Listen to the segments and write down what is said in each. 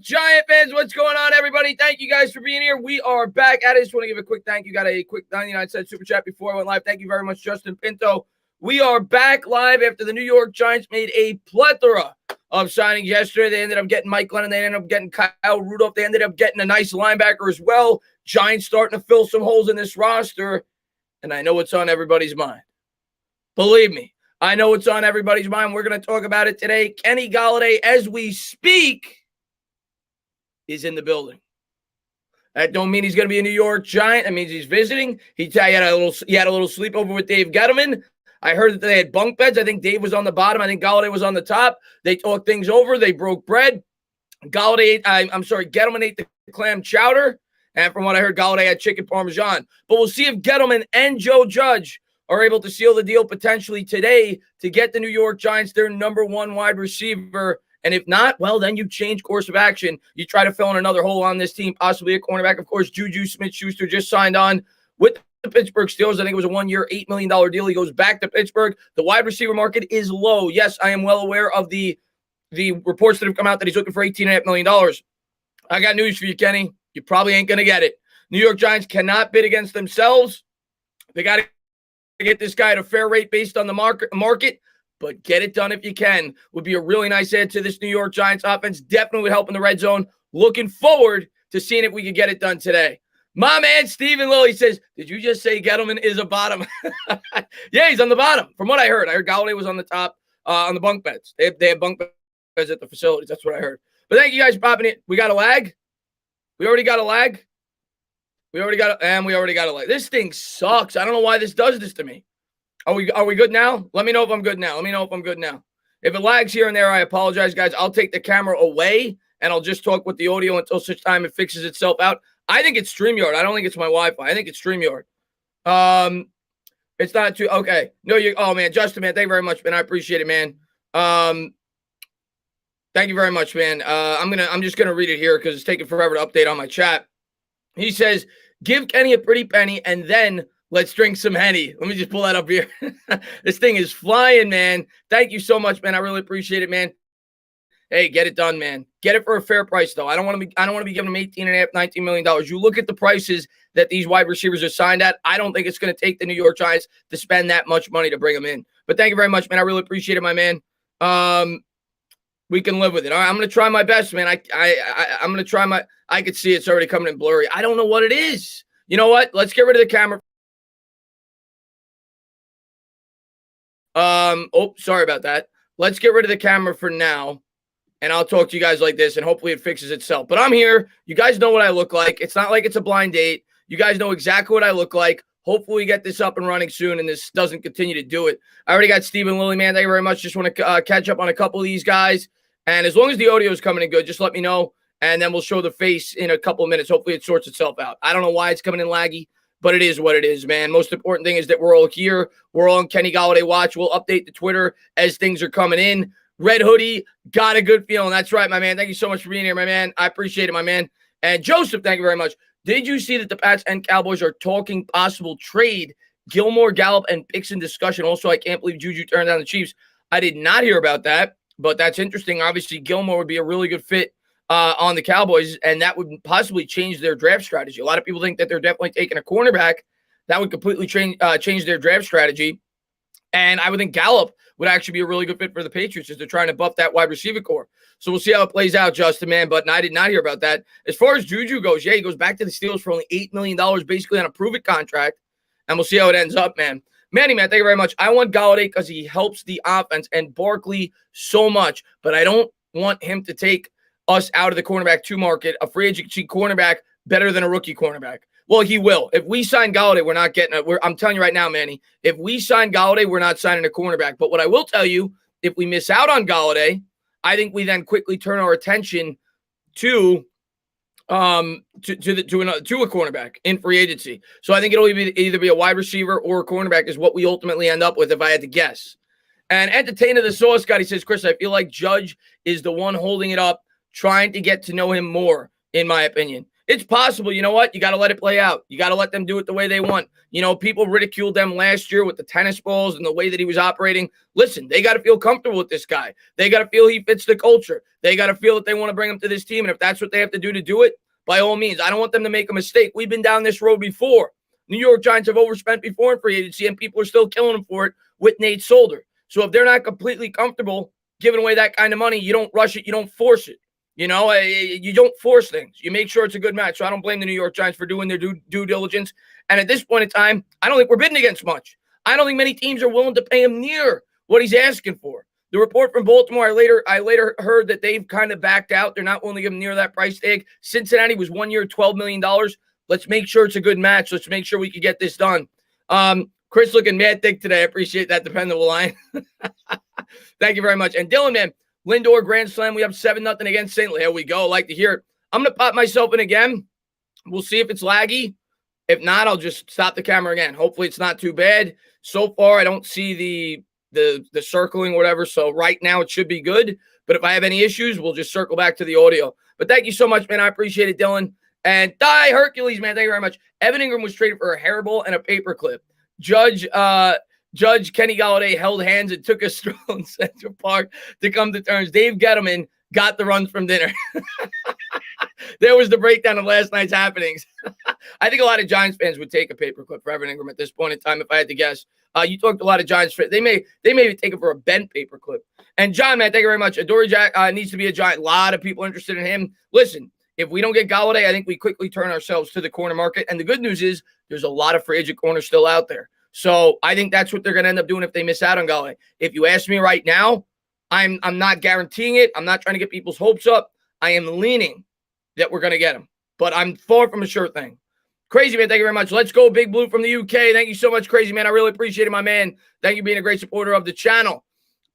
Giant fans, what's going on, everybody? Thank you guys for being here. We are back at it. Just want to give a quick thank you. Got a quick 99-cent super chat before I went live. Thank you very much, Justin Pinto. We are back live after the New York Giants made a plethora of signings yesterday. They ended up getting Mike Glennon. They ended up getting Kyle Rudolph. They ended up getting a nice linebacker as well. Giants starting to fill some holes in this roster. And I know it's on everybody's mind. Believe me, I know it's on everybody's mind. We're going to talk about it today. Kenny Golladay, as we speak, is in the building. That don't mean he's going to be a New York Giant. That means he's visiting. He had a little sleepover with Dave Gettleman. I heard that they had bunk beds. I think Dave was on the bottom. I think Golladay was on the top. They talked things over. They broke bread. Gettleman ate the clam chowder. And from what I heard, Golladay had chicken parmesan. But we'll see if Gettleman and Joe Judge are able to seal the deal potentially today to get the New York Giants their number one wide receiver. And if not, well, then you change course of action. You try to fill in another hole on this team, possibly a cornerback. Of course, Juju Smith-Schuster just signed on with the Pittsburgh Steelers. I think it was a 1-year, $8 million deal. He goes back to Pittsburgh. The wide receiver market is low. Yes, I am well aware of the reports that have come out that he's looking for $18.5 million. I got news for you, Kenny. You probably ain't going to get it. New York Giants cannot bid against themselves. They got to get this guy at a fair rate based on the market. But get it done if you can. Would be a really nice add to this New York Giants offense. Definitely would help in the red zone. Looking forward to seeing if we can get it done today. My man, Stephen Lilly says, did you just say Gettleman is a bottom? Yeah, he's on the bottom. From what I heard Golladay was on the top on the bunk beds. They have bunk beds at the facilities. That's what I heard. But thank you guys for popping in. We got a lag? We already got a lag? We already got a lag. This thing sucks. I don't know why this does this to me. Are we good now? Let me know if I'm good now. If it lags here and there, I apologize, guys. I'll take the camera away, and I'll just talk with the audio until such time it fixes itself out. I think it's StreamYard. I don't think it's my Wi-Fi. I think it's StreamYard. It's not too – okay. No, oh, man, Justin, man, thank you very much, man. I appreciate it, man. Thank you very much, man. I'm just going to read it here because it's taking forever to update on my chat. He says, give Kenny a pretty penny, and then – let's drink some Henny. Let me just pull that up here. This thing is flying, man. Thank you so much, man. I really appreciate it, man. Hey, get it done, man. Get it for a fair price, though. I don't want to be giving them $18.5, $19 million. You look at the prices that these wide receivers are signed at. I don't think it's going to take the New York Giants to spend that much money to bring them in. But thank you very much, man. I really appreciate it, my man. We can live with it. All right, I'm going to try my best, man. I'm going to try my. I could see it's already coming in blurry. I don't know what it is. You know what? Let's get rid of the camera. Sorry about that. Let's get rid of the camera for now, and I'll talk to you guys like this, and hopefully it fixes itself. But I'm here. You guys know what I look like. It's not like it's a blind date. You guys know exactly what I look like. Hopefully we get this up and running soon, and this doesn't continue to do it. I already got Stephen Lilly, man. Thank you very much. Just want to catch up on a couple of these guys, and as long as the audio is coming in good, just let me know, and then we'll show the face in a couple of minutes. Hopefully it sorts itself out. I don't know why it's coming in laggy, but it is what it is, man. Most important thing is that we're all here. We're all on Kenny Golladay watch. We'll update the Twitter as things are coming in. Red hoodie, got a good feeling. That's right, my man. Thank you so much for being here, my man. I appreciate it, my man. And Joseph, thank you very much. Did you see that the Pats and Cowboys are talking possible trade? Gilmore, Gallup, and picks in discussion. Also, I can't believe Juju turned down the Chiefs. I did not hear about that, but that's interesting. Obviously, Gilmore would be a really good fit on the Cowboys, and that would possibly change their draft strategy. A lot of people think that they're definitely taking a cornerback. That would completely change their draft strategy. And I would think Gallup would actually be a really good fit for the Patriots as they're trying to buff that wide receiver core. So we'll see how it plays out, Justin, man. But I did not hear about that. As far as Juju goes, yeah, he goes back to the Steelers for only $8 million, basically on a prove-it contract. And we'll see how it ends up, man. Manny, man, thank you very much. I want Golladay because he helps the offense and Barkley so much. But I don't want him to take us out of the cornerback 2 market, a free agency cornerback better than a rookie cornerback. Well, he will. If we sign Golladay, we're not getting it. I'm telling you right now, Manny, if we sign Golladay, we're not signing a cornerback. But what I will tell you, if we miss out on Golladay, I think we then quickly turn our attention to a cornerback in free agency. So I think it'll either be a wide receiver or a cornerback is what we ultimately end up with if I had to guess. And Entertainer the Sauce God, he says, Chris, I feel like Judge is the one holding it up, trying to get to know him more, in my opinion. It's possible. You know what? You got to let it play out. You got to let them do it the way they want. You know, people ridiculed them last year with the tennis balls and the way that he was operating. Listen, they got to feel comfortable with this guy. They got to feel he fits the culture. They got to feel that they want to bring him to this team. And if that's what they have to do it, by all means. I don't want them to make a mistake. We've been down this road before. New York Giants have overspent before in free agency, and people are still killing them for it with Nate Solder. So if they're not completely comfortable giving away that kind of money, you don't rush it. You don't force it. You know, you don't force things. You make sure it's a good match. So I don't blame the New York Giants for doing their due diligence. And at this point in time, I don't think we're bidding against much. I don't think many teams are willing to pay him near what he's asking for. The report from Baltimore, I later heard that they've kind of backed out. They're not willing to give him near that price tag. Cincinnati was 1 year, $12 million. Let's make sure it's a good match. Let's make sure we can get this done. Chris looking mad thick today. I appreciate that dependable line. Thank you very much. And Dylan, man, Lindor grand slam. We up 7-0 against St. Louis. Here we go. I like to hear it. I'm going to pop myself in again. We'll see if it's laggy. If not, I'll just stop the camera again. Hopefully it's not too bad. So far, I don't see the circling or whatever. So right now it should be good. But if I have any issues, we'll just circle back to the audio. But thank you so much, man. I appreciate it, Dylan. And Die Hercules, man. Thank you very much. Evan Engram was traded for a hairball and a paperclip. Judge Kenny Golladay held hands and took a stroll in Central Park to come to terms. Dave Gettleman got the runs from dinner. There was the breakdown of last night's happenings. I think a lot of Giants fans would take a paperclip for Evan Engram at this point in time, if I had to guess. You talked to a lot of Giants fans. They may take it for a bent paperclip. And John, man, thank you very much. Adoree Jack needs to be a Giant. A lot of people interested in him. Listen, if we don't get Golladay, I think we quickly turn ourselves to the corner market. And the good news is there's a lot of free agent corners still out there. So I think that's what they're going to end up doing if they miss out on Golladay. If you ask me right now, I'm not guaranteeing it. I'm not trying to get people's hopes up. I am leaning that we're going to get him. But I'm far from a sure thing. Crazy Man, thank you very much. Let's go, Big Blue from the UK. Thank you so much, Crazy Man. I really appreciate it, my man. Thank you for being a great supporter of the channel.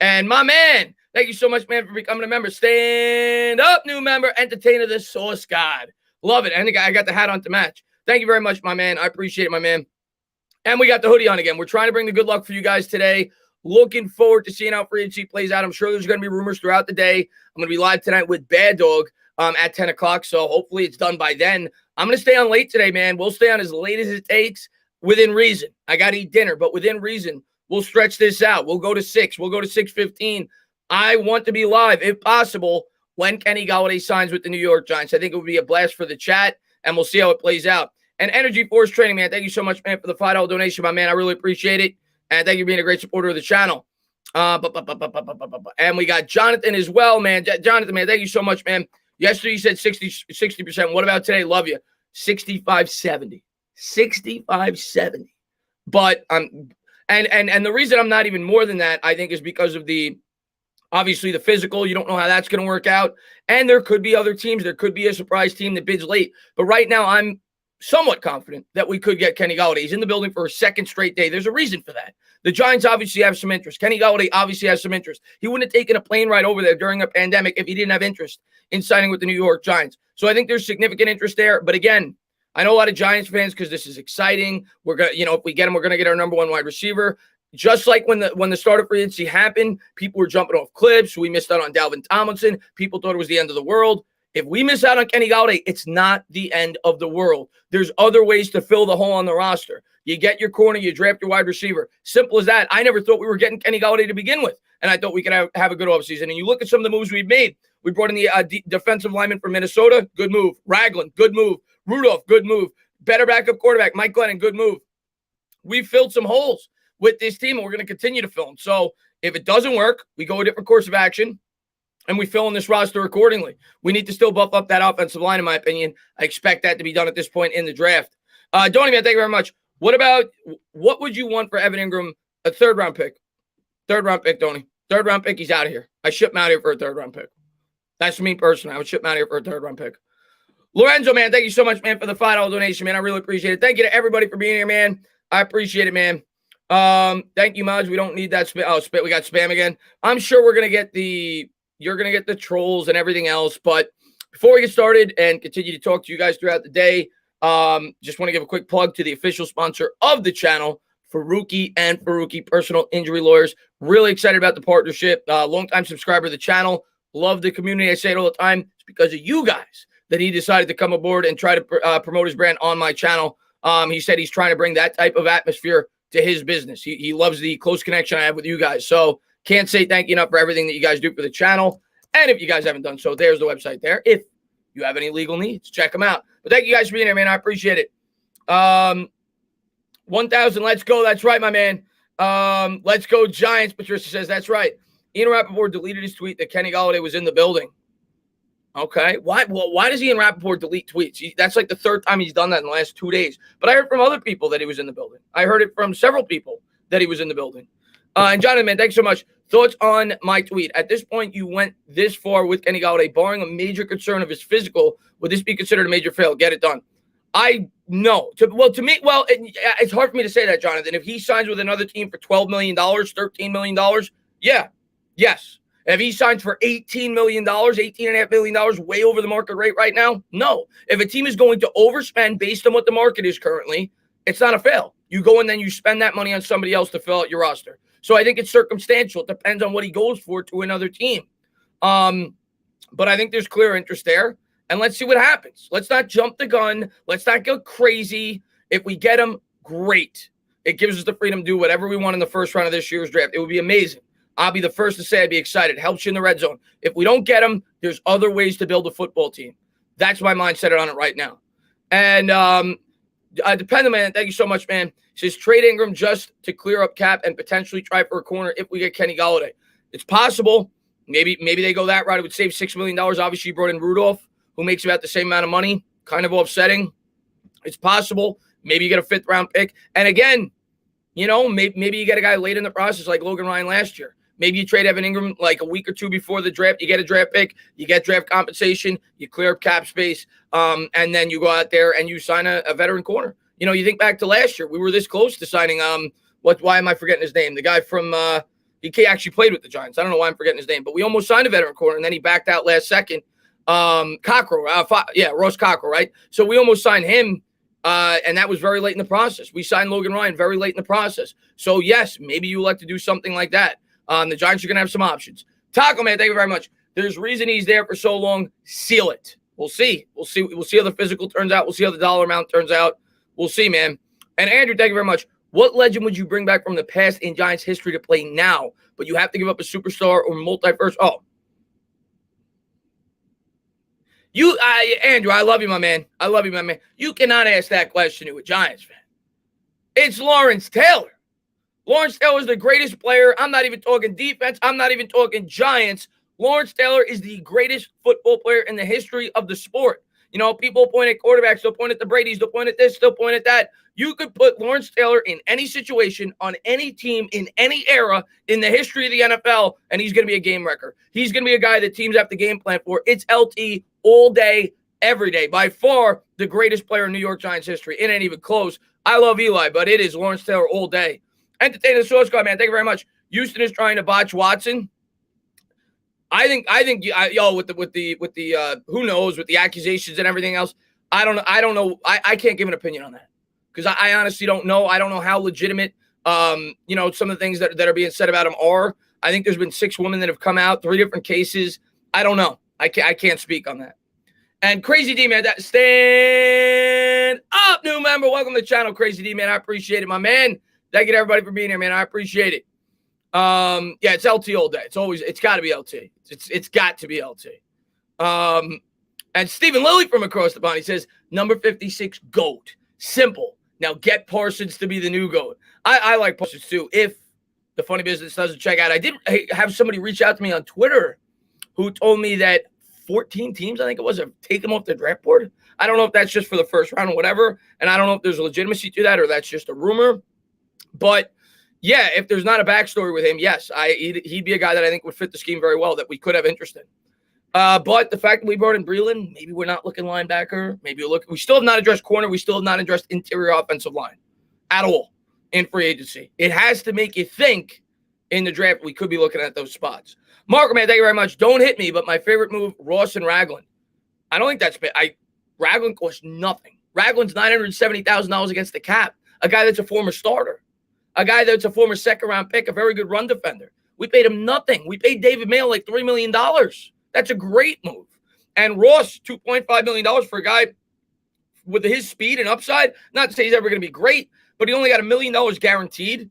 And my man, thank you so much, man, for becoming a member. Stand up, new member, entertainer, the Sauce God. Love it. And I got the hat on to match. Thank you very much, my man. I appreciate it, my man. And we got the hoodie on again. We're trying to bring the good luck for you guys today. Looking forward to seeing how free agency plays out. I'm sure there's going to be rumors throughout the day. I'm going to be live tonight with Bad Dog at 10 o'clock. So hopefully it's done by then. I'm going to stay on late today, man. We'll stay on as late as it takes within reason. I got to eat dinner, but within reason, we'll stretch this out. We'll go to 6. We'll go to 6:15. I want to be live, if possible, when Kenny Golladay signs with the New York Giants. I think it would be a blast for the chat, and we'll see how it plays out. And Energy Force Training, man, thank you so much, man, for the $5 donation, my man. I really appreciate it. And thank you for being a great supporter of the channel. And we got Jonathan as well, man. Jonathan, man, thank you so much, man. Yesterday you said 60%. What about today? Love you. 65-70. 65-70. But and the reason I'm not even more than that, I think, is because of obviously the physical. You don't know how that's going to work out. And there could be other teams. There could be a surprise team that bids late. But right now I'm somewhat confident that we could get Kenny Golladay. He's in the building for a second straight day. There's a reason for that. The Giants obviously have some interest. Kenny Golladay obviously has some interest. He wouldn't have taken a plane ride over there during a pandemic if he didn't have interest in signing with the New York Giants. So I think there's significant interest there. But again, I know a lot of Giants fans because this is exciting. We're going to, if we get him, we're going to get our number one wide receiver. Just like when the start of free agency happened, people were jumping off cliffs. We missed out on Dalvin Tomlinson. People thought it was the end of the world. If we miss out on Kenny Golladay, it's not the end of the world. There's other ways to fill the hole on the roster. You get your corner, you draft your wide receiver. Simple as that. I never thought we were getting Kenny Golladay to begin with, and I thought we could have a good offseason. And you look at some of the moves we've made. We brought in the defensive lineman from Minnesota, good move. Ragland, good move. Rudolph, good move. Better backup quarterback, Mike Glennon, good move. We filled some holes with this team, and we're going to continue to fill them. So if it doesn't work, we go a different course of action. And we fill in this roster accordingly. We need to still buff up that offensive line, in my opinion. I expect that to be done at this point in the draft. Donnie, man, thank you very much. What would you want for Evan Engram? A third-round pick. Third-round pick, Donnie. Third-round pick, he's out of here. I ship him out of here for a third-round pick. That's me personally. I would ship him out of here for a third-round pick. Lorenzo, man, thank you so much, man, for the $5 donation, man. I really appreciate it. Thank you to everybody for being here, man. I appreciate it, man. Thank you, Maj. We don't need that spam. Oh, we got spam again. I'm sure we're going to get you're going to get the trolls and everything else. But before we get started and continue to talk to you guys throughout the day, just want to give a quick plug to the official sponsor of the channel, Faruqi and Faruqi Personal Injury Lawyers. Really excited about the partnership. Longtime subscriber of the channel. Love the community. I say it all the time. It's because of you guys that he decided to come aboard and try to promote his brand on my channel. He said he's trying to bring that type of atmosphere to his business. He loves the close connection I have with you guys. So can't say thank you enough for everything that you guys do for the channel. And if you guys haven't done so, there's the website there. If you have any legal needs, check them out. But thank you guys for being here, man. I appreciate it. 1,000. Let's go. That's right, my man. Let's go Giants. Patricia says that's right. Ian Rappaport deleted his tweet that Kenny Golladay was in the building. Okay. Why? Well, why does Ian Rappaport delete tweets? That's like the third time he's done that in the last 2 days. But I heard from other people that he was in the building. I heard it from several people that he was in the building. And Jonathan, man, thanks so much. Thoughts on my tweet? At this point, you went this far with Kenny Golladay, barring a major concern of his physical. Would this be considered a major fail? Get it done. I know. To me, it's hard for me to say that, Jonathan. If he signs with another team for $12 million, $13 million, yeah, yes. If he signs for $18 million, $18.5 million, way over the market rate right now, no. If a team is going to overspend based on what the market is currently, it's not a fail. You go and then you spend that money on somebody else to fill out your roster. So I think it's circumstantial. It depends on what he goes for to another team. But I think there's clear interest there. And let's see what happens. Let's not jump the gun. Let's not go crazy. If we get him, great. It gives us the freedom to do whatever we want in the first round of this year's draft. It would be amazing. I'll be the first to say I'd be excited. It helps you in the red zone. If we don't get him, there's other ways to build a football team. That's my mindset on it right now. And Dependent Man, thank you so much, man. Says trade Engram just to clear up cap and potentially try for a corner if we get Kenny Golladay. It's possible. Maybe they go that route. It would save $6 million. Obviously, you brought in Rudolph, who makes about the same amount of money. Kind of offsetting. It's possible. Maybe you get a 5th round pick. And again, maybe you get a guy late in the process like Logan Ryan last year. Maybe you trade Evan Engram like a week or two before the draft. You get a draft pick. You get draft compensation. You clear up cap space. And then you go out there and you sign a veteran corner. You think back to last year. We were this close to signing why am I forgetting his name? The guy from he actually played with the Giants. I don't know why I'm forgetting his name, but we almost signed a veteran corner, and then he backed out last second. Cockrell, Ross Cockrell, right? So we almost signed him, and that was very late in the process. We signed Logan Ryan very late in the process. So, yes, maybe you like to do something like that. The Giants are going to have some options. Taco Man, thank you very much. There's reason he's there for so long. Seal it. We'll see. We'll see how the physical turns out. We'll see how the dollar amount turns out. We'll see, man. And Andrew, thank you very much. What legend would you bring back from the past in Giants history to play now, but you have to give up a superstar or multi-first? Oh. Andrew, I love you, my man. I love you, my man. You cannot ask that question to a Giants fan. It's Lawrence Taylor. Lawrence Taylor is the greatest player. I'm not even talking defense. I'm not even talking Giants. Lawrence Taylor is the greatest football player in the history of the sport. People point at quarterbacks. They'll point at the Brady's. They'll point at this. They'll point at that. You could put Lawrence Taylor in any situation, on any team, in any era in the history of the NFL, and he's going to be a game wrecker. He's going to be a guy that teams have to game plan for. It's LT all day, every day. By far, the greatest player in New York Giants history. It ain't even close. I love Eli, but it is Lawrence Taylor all day. Entertain the source guy, man. Thank you very much. Houston is trying to botch Watson. I think with the who knows, with the accusations and everything else, I don't know. I can't give an opinion on that because I honestly don't know. I don't know how legitimate some of the things that are being said about him are. I think there's been 6 women that have come out, 3 different cases. I don't know. I can't speak on that. And Crazy D, man, that stand up, new member. Welcome to the channel, Crazy D, man. I appreciate it, my man. Thank you to everybody for being here, man. I appreciate it. It's LT all day. It's got to be LT. It's got to be LT. And Stephen Lilly from across the pond, he says, number 56, GOAT. Simple. Now get Parsons to be the new GOAT. I like Parsons too. If the funny business doesn't check out, I did have somebody reach out to me on Twitter who told me that 14 teams, I think it was, have taken him off the draft board. I don't know if that's just for the first round or whatever. And I don't know if there's a legitimacy to that or that's just a rumor. But yeah, if there's not a backstory with him, yes, he'd be a guy that I think would fit the scheme very well that we could have interest in. But the fact that we brought in Breland, maybe we're not looking linebacker. Maybe we still have not addressed corner. We still have not addressed interior offensive line at all in free agency. It has to make you think in the draft we could be looking at those spots. Marco, man, thank you very much. Don't hit me, but my favorite move, Ross and Ragland. I don't think that's bad. Ragland costs nothing. Ragland's $970,000 against the cap. A guy that's a former starter. A guy that's a former second-round pick, a very good run defender. We paid him nothing. We paid David Mayo like $3 million. That's a great move. And Ross, $2.5 million for a guy with his speed and upside. Not to say he's ever going to be great, but he only got $1 million guaranteed.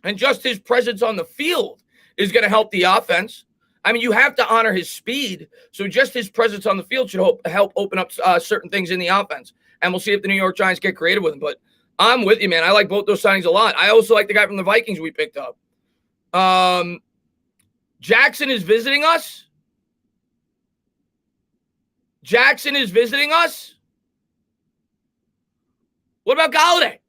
And just his presence on the field is going to help the offense. I mean, you have to honor his speed. So just his presence on the field should help open up certain things in the offense. And we'll see if the New York Giants get creative with him. But I'm with you, man. I like both those signings a lot. I also like the guy from the Vikings we picked up. Jackson is visiting us. Jackson is visiting us. What about Golladay?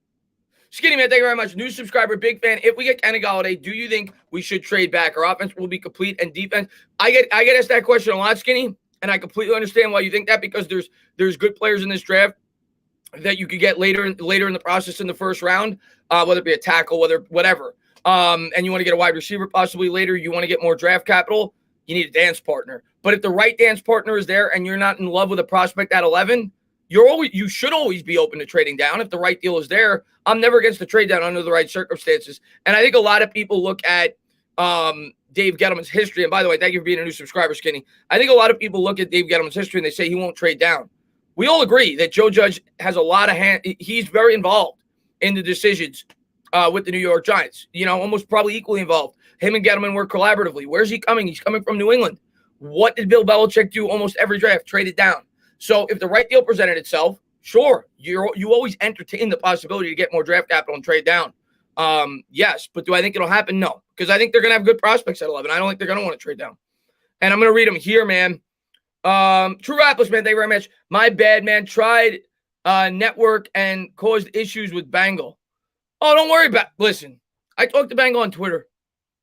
Skinny man, thank you very much. New subscriber, big fan. If we get Kenny Golladay, do you think we should trade back? Our offense will be complete and defense. I get asked that question a lot, Skinny, and I completely understand why you think that, because there's good players in this draft that you could get later in the process in the first round, whether it be a tackle, whatever. And you want to get a wide receiver possibly later. You want to get more draft capital. You need a dance partner. But if the right dance partner is there and you're not in love with a prospect at 11, you should always be open to trading down if the right deal is there. I'm never against the trade down under the right circumstances. And I think a lot of people look at Dave Gettleman's history. And by the way, thank you for being a new subscriber, Skinny. I think a lot of people look at Dave Gettleman's history and they say he won't trade down. We all agree that Joe Judge has a lot of he's very involved in the decisions with the New York Giants. Almost probably equally involved. Him and Gettleman work collaboratively. Where's he coming? He's coming from New England. What did Bill Belichick do almost every draft? Trade it down. So if the right deal presented itself, sure, you always entertain the possibility to get more draft capital and trade down. Yes, but do I think it'll happen? No, because I think they're going to have good prospects at 11. I don't think they're going to want to trade down. And I'm going to read them here, man. True Rappers, man, thank you very much. My bad, man. Tried network and caused issues with Bangle. Oh, don't worry about it. Listen, I talked to Bangle on Twitter.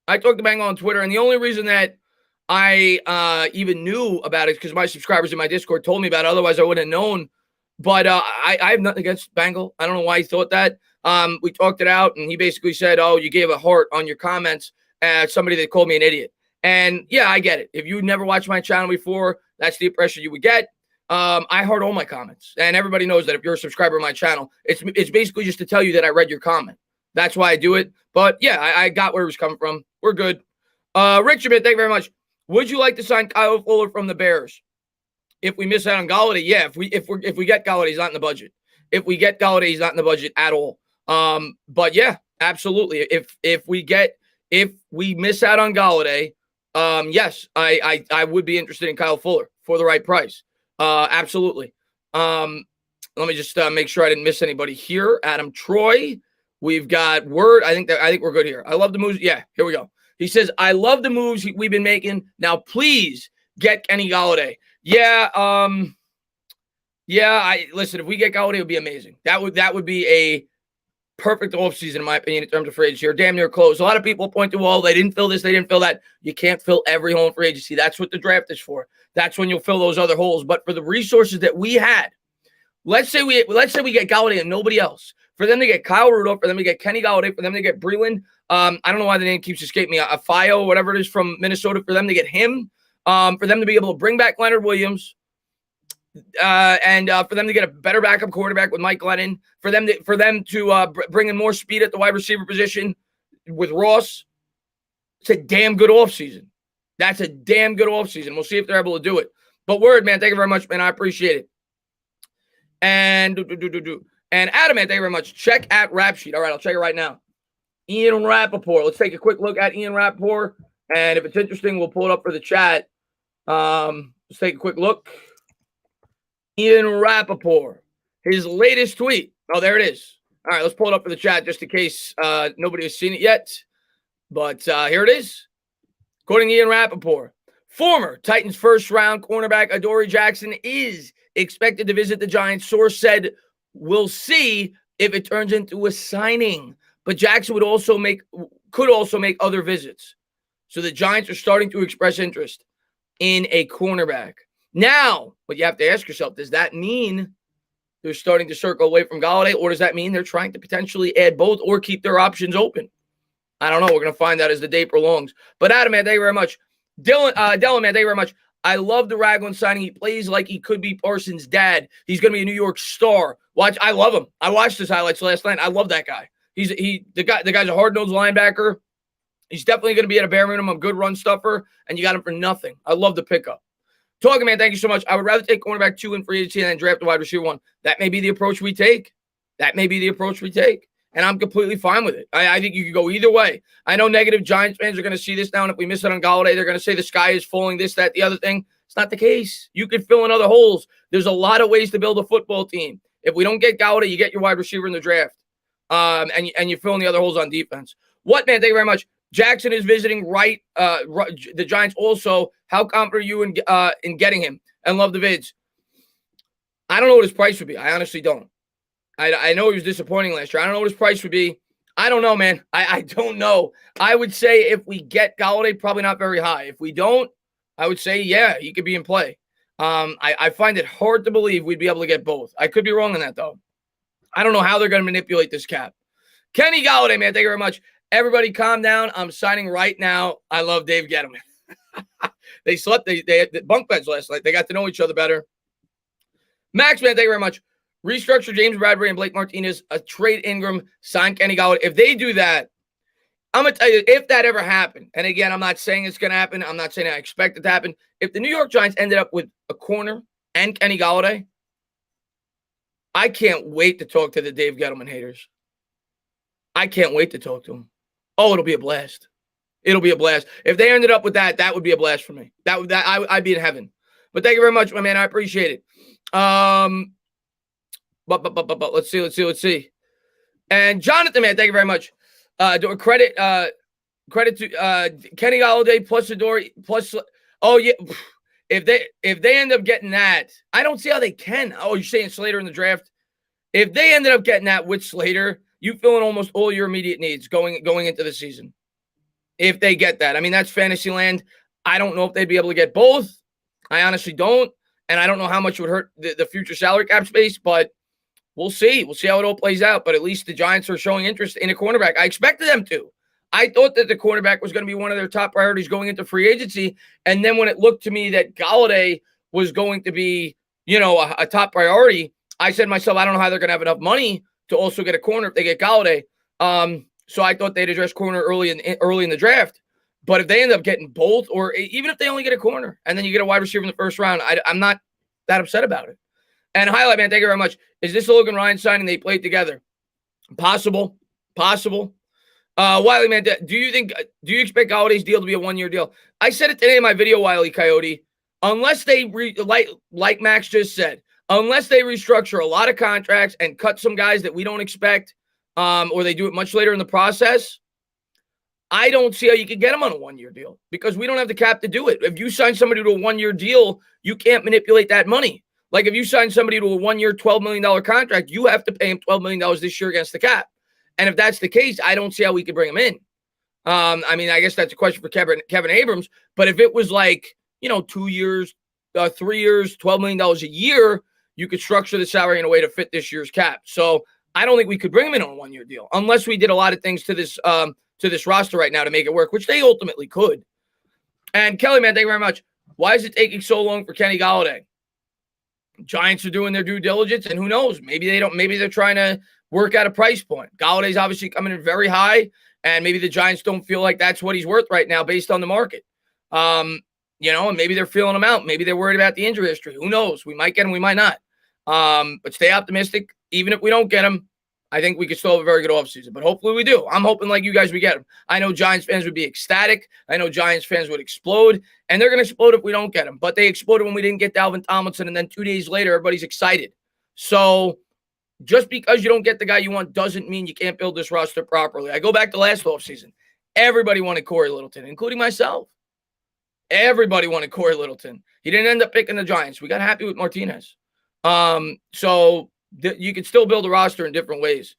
And the only reason that I even knew about it because my subscribers in my Discord told me about it. Otherwise, I wouldn't have known. But I have nothing against Bangle. I don't know why he thought that. We talked it out, and he basically said, oh, you gave a heart on your comments at somebody that called me an idiot. And, yeah, I get it. If you never watched my channel before, that's the impression you would get. I heart all my comments. And everybody knows that if you're a subscriber of my channel, it's basically just to tell you that I read your comment. That's why I do it. But, yeah, I got where he was coming from. We're good. Richard, thank you very much. Would you like to sign Kyle Fuller from the Bears? If we miss out on Golladay, yeah. If we get Golladay, he's not in the budget. If we get Golladay, he's not in the budget at all. But yeah, absolutely. If we miss out on Golladay, yes, I would be interested in Kyle Fuller for the right price. Absolutely. Let me just make sure I didn't miss anybody here. Adam Troy, we've got Word. I think we're good here. I love the moves. Yeah, here we go. He says, I love the moves we've been making. Now, please get Kenny Golladay. Yeah, listen, if we get Golladay, it would be amazing. That would be a perfect offseason, in my opinion, in terms of free agency. Or damn near close. A lot of people point to, well, they didn't fill this, they didn't fill that. You can't fill every hole in free agency. That's what the draft is for. That's when you'll fill those other holes. But for the resources that we had, let's say we get Golladay and nobody else. For them to get Kyle Rudolph, for them to get Kenny Golladay, for them to get Breland, I don't know why the name keeps escaping me. Afio, whatever it is from Minnesota, for them to get him, for them to be able to bring back Leonard Williams, and for them to get a better backup quarterback with Mike Glennon, for them to bring in more speed at the wide receiver position with Ross. It's a damn good offseason. That's a damn good offseason. We'll see if they're able to do it. But Word, man, thank you very much, man. I appreciate it. And Adam, man, thank you very much. Check at Rap Sheet. All right, I'll check it right now. Ian Rappaport. Let's take a quick look at Ian Rappaport. And if it's interesting, we'll pull it up for the chat. Let's take a quick look. Ian Rappaport. His latest tweet. Oh, there it is. All right, let's pull it up for the chat just in case nobody has seen it yet. But here it is. According to Ian Rappaport, former Titans first-round cornerback Adoree Jackson is expected to visit the Giants. Source said, we'll see if it turns into a signing. But Jackson could also make other visits. So the Giants are starting to express interest in a cornerback. Now, what you have to ask yourself, does that mean they're starting to circle away from Golladay, or does that mean they're trying to potentially add both or keep their options open? I don't know. We're going to find out as the day prolongs. But Adam, man, thank you very much. Dylan, man, thank you very much. I love the Ragland signing. He plays like he could be Parsons' dad. He's going to be a New York star. I love him. I watched his highlights last night. I love that guy. The guy's a hard-nosed linebacker. He's definitely going to be at a bare minimum, good run stuffer, and you got him for nothing. I love the pickup. Talking, man, thank you so much. I would rather take cornerback 2 in free agency and then draft the wide receiver 1. That may be the approach we take. And I'm completely fine with it. I think you could go either way. I know negative Giants fans are going to see this now, and if we miss it on Golladay, they're going to say the sky is falling, this, that, the other thing. It's not the case. You could fill in other holes. There's a lot of ways to build a football team. If we don't get Golladay, you get your wide receiver in the draft. And you fill in the other holes on defense. What, man? Thank you very much. Jackson is visiting the Giants also. How confident are you in getting him? And love the vids. I don't know what his price would be. I honestly don't. I know he was disappointing last year. I don't know what his price would be. I don't know, man. I don't know. I would say if we get Golladay, probably not very high. If we don't, I would say, yeah, he could be in play. I find it hard to believe we'd be able to get both. I could be wrong on that, though. I don't know how they're going to manipulate this cap. Kenny Golladay, man, thank you very much. Everybody calm down. I'm signing right now. I love Dave Gettleman. They slept. They had bunk beds last night. They got to know each other better. Max, man, thank you very much. Restructure James Bradbury and Blake Martinez. Trade Engram. Sign Kenny Golladay. If they do that, I'm going to tell you, if that ever happened, and again, I'm not saying it's going to happen. I'm not saying I expect it to happen. If the New York Giants ended up with a corner and Kenny Golladay, I can't wait to talk to the Dave Gettleman haters. I can't wait to talk to them. Oh, it'll be a blast. It'll be a blast. If they ended up with that, that would be a blast for me. I'd be in heaven. But thank you very much, my man. I appreciate it. But let's see. And Jonathan, man, thank you very much. Credit to Kenny Golladay plus Adore plus. Oh yeah, if they end up getting that, I don't see how they can. Oh, you're saying Slater in the draft? If they ended up getting that with Slater, you fill in almost all your immediate needs going into the season. If they get that, I mean that's fantasy land. I don't know if they'd be able to get both. I honestly don't, and I don't know how much it would hurt the future salary cap space, but. We'll see. We'll see how it all plays out. But at least the Giants are showing interest in a cornerback. I expected them to. I thought that the cornerback was going to be one of their top priorities going into free agency. And then when it looked to me that Golladay was going to be, a top priority, I said to myself, I don't know how they're going to have enough money to also get a corner if they get Golladay. So I thought they'd address corner early in the draft. But if they end up getting both, or even if they only get a corner and then you get a wide receiver in the first round, I'm not that upset about it. And highlight, man, thank you very much. Is this a Logan Ryan signing? They played together. Possible. Wiley, man, do you expect Galladay's deal to be a 1-year deal? I said it today in my video, Wiley Coyote. Unless they, like Max just said, unless they restructure a lot of contracts and cut some guys that we don't expect, or they do it much later in the process, I don't see how you could get them on a 1-year deal because we don't have the cap to do it. If you sign somebody to a 1-year deal, you can't manipulate that money. Like if you sign somebody to a 1-year, $12 million contract, you have to pay him $12 million this year against the cap. And if that's the case, I don't see how we could bring him in. I mean, I guess that's a question for Kevin Abrams. But if it was like, 2 years, 3 years, $12 million a year, you could structure the salary in a way to fit this year's cap. So I don't think we could bring him in on a 1-year deal unless we did a lot of things to this roster right now to make it work, which they ultimately could. And Kelly, man, thank you very much. Why is it taking so long for Kenny Golladay? Giants are doing their due diligence, and who knows? Maybe they don't. Maybe they're trying to work out a price point. Galladay's obviously coming in very high, and maybe the Giants don't feel like that's what he's worth right now based on the market. And maybe they're feeling him out. Maybe they're worried about the injury history. Who knows? We might get him, we might not. But stay optimistic. Even if we don't get him, I think we could still have a very good offseason. But hopefully we do. I'm hoping like you guys we get him. I know Giants fans would be ecstatic. I know Giants fans would explode. And they're going to explode if we don't get him. But they exploded when we didn't get Dalvin Tomlinson. And then 2 days later, everybody's excited. So just because you don't get the guy you want doesn't mean you can't build this roster properly. I go back to last offseason. Everybody wanted Corey Littleton, including myself. Everybody wanted Corey Littleton. He didn't end up picking the Giants. We got happy with Martinez. So you can still build a roster in different ways.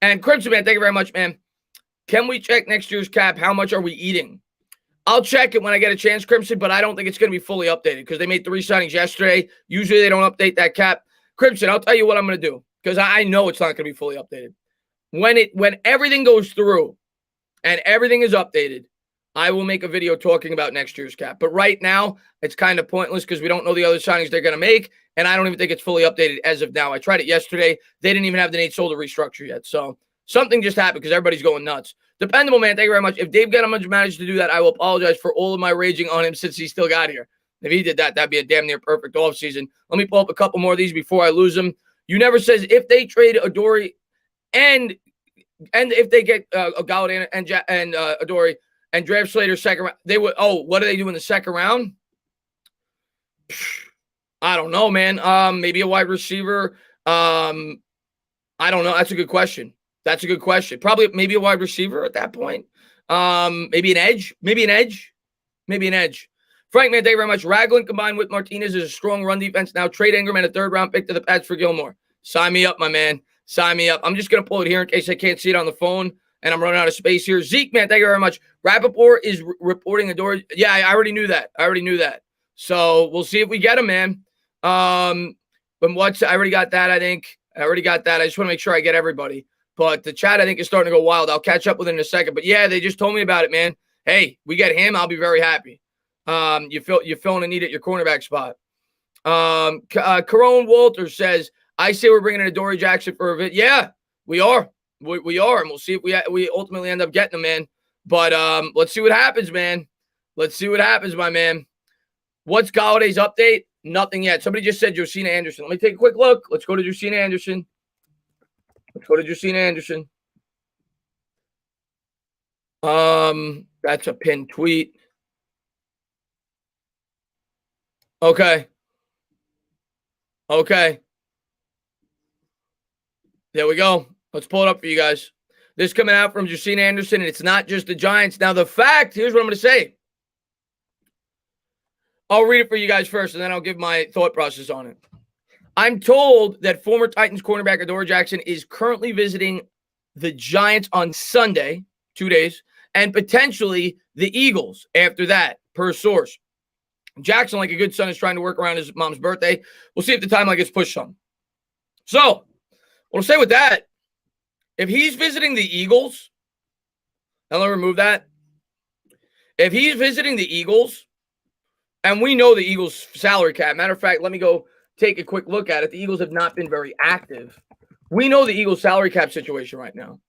And Crimson, man, thank you very much, man. Can we check next year's cap? How much are we eating? I'll check it when I get a chance, Crimson, but I don't think it's going to be fully updated because they made 3 signings yesterday. Usually they don't update that cap. Crimson, I'll tell you what I'm going to do because I know it's not going to be fully updated. When everything goes through and everything is updated, I will make a video talking about next year's cap. But right now, it's kind of pointless because we don't know the other signings they're going to make, and I don't even think it's fully updated as of now. I tried it yesterday. They didn't even have the Nate Solder restructure yet. So something just happened because everybody's going nuts. Dependable, man, thank you very much. If Dave Gettleman managed to do that, I will apologize for all of my raging on him since he still got here. If he did that, that'd be a damn near perfect offseason. Let me pull up a couple more of these before I lose them. You never says if they trade Adoree and if they get Galladay and Adoree and draft Slater second round, they would. Oh, what do they do in the second round? I don't know, man. Maybe a wide receiver. I don't know. That's a good question. That's a good question. Probably maybe a wide receiver at that point. Maybe an edge. Maybe an edge. Maybe an edge. Frank, man, thank you very much. Ragland combined with Martinez is a strong run defense. Now trade Engram and a third-round pick to the Pats for Gilmore. Sign me up, my man. Sign me up. I'm just going to pull it here in case I can't see it on the phone, and I'm running out of space here. Zeke, man, thank you very much. Rappaport is reporting Adoree. Yeah, I already knew that. So we'll see if we get him, man. But I already got that, I think. I just want to make sure I get everybody. But the chat, I think, is starting to go wild. I'll catch up with it in a second. But, yeah, they just told me about it, man. Hey, we get him. I'll be very happy. You're filling a need at your cornerback spot. Corone Walter says, I say we're bringing in Adoree Jackson for a bit. Yeah, we are. We are. And we'll see if we ultimately end up getting him, man. But let's see what happens, man. Let's see what happens, my man. What's Galladay's update? Nothing yet. Somebody just said Josina Anderson. Let me take a quick look. Let's go to Josina Anderson. That's a pinned tweet. Okay. There we go. Let's pull it up for you guys. This coming out from Josina Anderson, and it's not just the Giants. Now, the fact, here's what I'm going to say. I'll read it for you guys first, and then I'll give my thought process on it. I'm told that former Titans cornerback Adoree Jackson is currently visiting the Giants on Sunday, 2 days, and potentially the Eagles after that, per source. Jackson, like a good son, is trying to work around his mom's birthday. We'll see if the timeline gets pushed some. So, what I'll say with that, if he's visiting the Eagles, now let me remove that. If he's visiting the Eagles, and we know the Eagles' salary cap. Matter of fact, let me go take a quick look at it. The Eagles have not been very active. We know the Eagles' salary cap situation right now.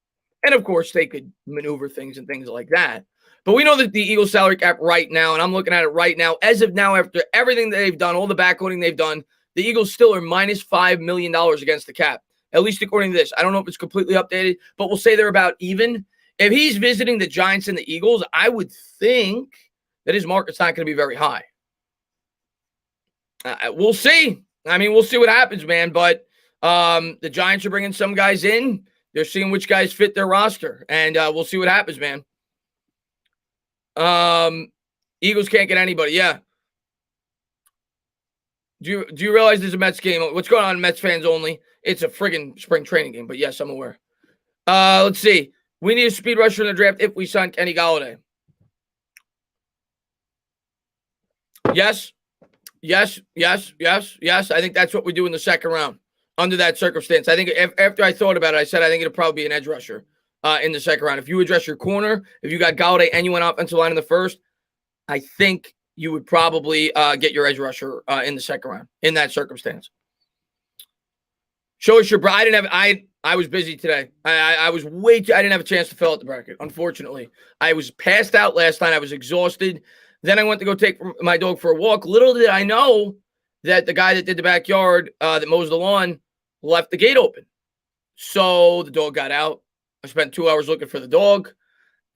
And, of course, they could maneuver things and things like that. But we know that the Eagles' salary cap right now, and I'm looking at it right now, as of now, after everything they've done, all the backloading they've done, the Eagles still are minus $5 million against the cap, at least according to this. I don't know if it's completely updated, but we'll say they're about even. If he's visiting the Giants and the Eagles, I would think that his market's not going to be very high. We'll see. I mean, we'll see what happens, man. But the Giants are bringing some guys in. They're seeing which guys fit their roster. And we'll see what happens, man. Eagles can't get anybody. Yeah. Do you realize there's a Mets game? What's going on, Mets fans only? It's a friggin' spring training game. But, yes, I'm aware. Let's see. We need a speed rusher in the draft if we sign Kenny Galladay. Yes. Yes. I think that's what we do in the second round under that circumstance. I think after I thought about it, I said I think it'll probably be an edge rusher in the second round. If you address your corner, if you got Galladay and you went offensive line in the first, I think you would probably get your edge rusher in the second round in that circumstance. Show us your I was busy today. I was I didn't have a chance to fill out the bracket, unfortunately. I was passed out last night. I was exhausted. Then I went to go take my dog for a walk. Little did I know that the guy that did the backyard, that mows the lawn, left the gate open. So the dog got out. I spent 2 hours looking for the dog.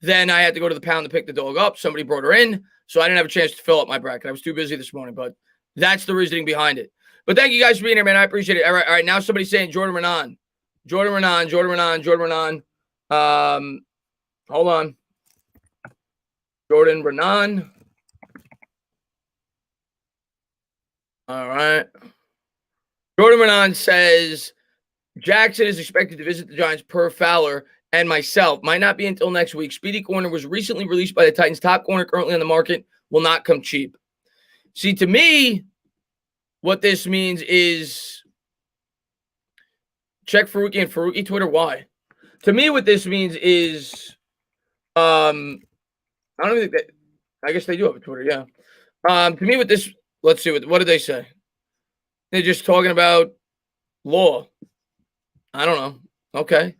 Then I had to go to the pound to pick the dog up. Somebody brought her in, so I didn't have a chance to fill up my bracket. I was too busy this morning, but that's the reasoning behind it. But thank you guys for being here, man. I appreciate it. All right. Now somebody's saying Jordan Renan. Hold on. Jordan Renan. All right. Jordan Renan says Jackson is expected to visit the Giants per Fowler and myself. Might not be until next week. Speedy corner was recently released by the Titans. Top corner currently on the market will not come cheap. See, to me, what this means is check Faruqi and Faruqi Twitter. Why? To me, what this means is I don't even think that. I guess they do have a Twitter. Yeah. To me, with this. Let's see. What did they say? They're just talking about law. I don't know. Okay.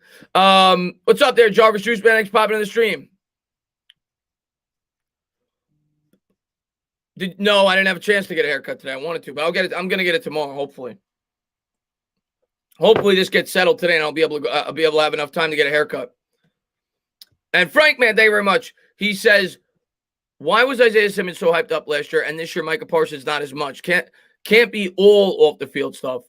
What's up there, Jarvis Juice Man? Thanks for popping in the stream. No, I didn't have a chance to get a haircut today. I wanted to, but I'll get it. I'm gonna get it tomorrow, hopefully. Hopefully this gets settled today, and I'll be able to have enough time to get a haircut. And Frank, man, thank you very much. He says, "Why was Isaiah Simmons so hyped up last year, and this year Micah Parsons not as much? Can't be all off the field stuff."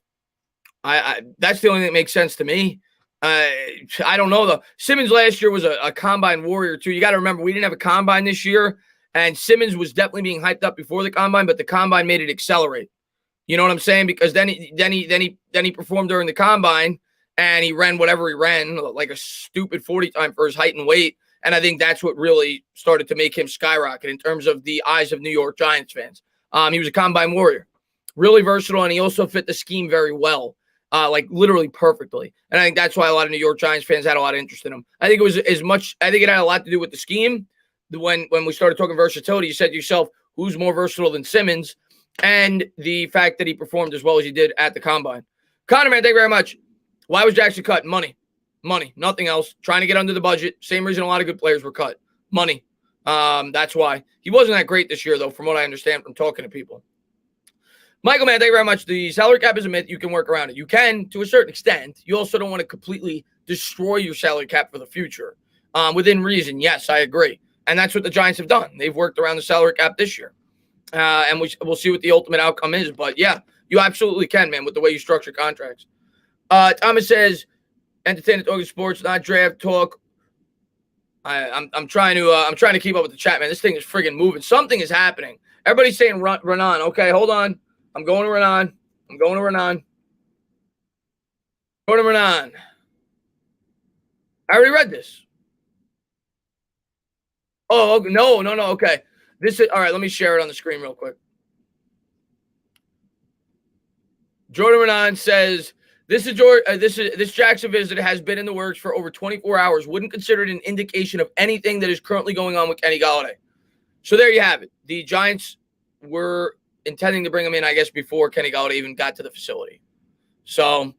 I that's the only thing that makes sense to me. I don't know though. Simmons last year was a combine warrior too. You got to remember we didn't have a combine this year, and Simmons was definitely being hyped up before the combine, but the combine made it accelerate. You know what I'm saying? Because then he performed during the combine, and he ran whatever he ran, like a stupid 40 time for his height and weight. And I think that's what really started to make him skyrocket in terms of the eyes of New York Giants fans. He was a combine warrior, really versatile, and he also fit the scheme very well. Like literally perfectly. And I think that's why a lot of New York Giants fans had a lot of interest in him. I think it was I think it had a lot to do with the scheme. When we started talking versatility, you said to yourself, who's more versatile than Simmons? And the fact that he performed as well as he did at the combine. Connor, man, thank you very much. Why was Jackson cut? Money, nothing else. Trying to get under the budget. Same reason a lot of good players were cut. Money. That's why. He wasn't that great this year, though, from what I understand from talking to people. Michael, man, thank you very much. The salary cap is a myth. You can work around it. You can, to a certain extent. You also don't want to completely destroy your salary cap for the future. Within reason, yes, I agree. And that's what the Giants have done. They've worked around the salary cap this year. And we'll see what the ultimate outcome is. But, yeah, you absolutely can, man, with the way you structure contracts. Thomas says, entertainment talking sports, not draft talk. I'm trying to keep up with the chat, man. This thing is friggin' moving. Something is happening. Everybody's saying run on. Okay, hold on. I'm going to Renan. I already read this. Oh, no. Okay. This is all right. Let me share it on the screen real quick. Jordan Renan says, this Jackson visit has been in the works for over 24 hours. Wouldn't consider it an indication of anything that is currently going on with Kenny Golladay. So there you have it. The Giants were intending to bring him in, I guess, before Kenny Golladay even got to the facility. So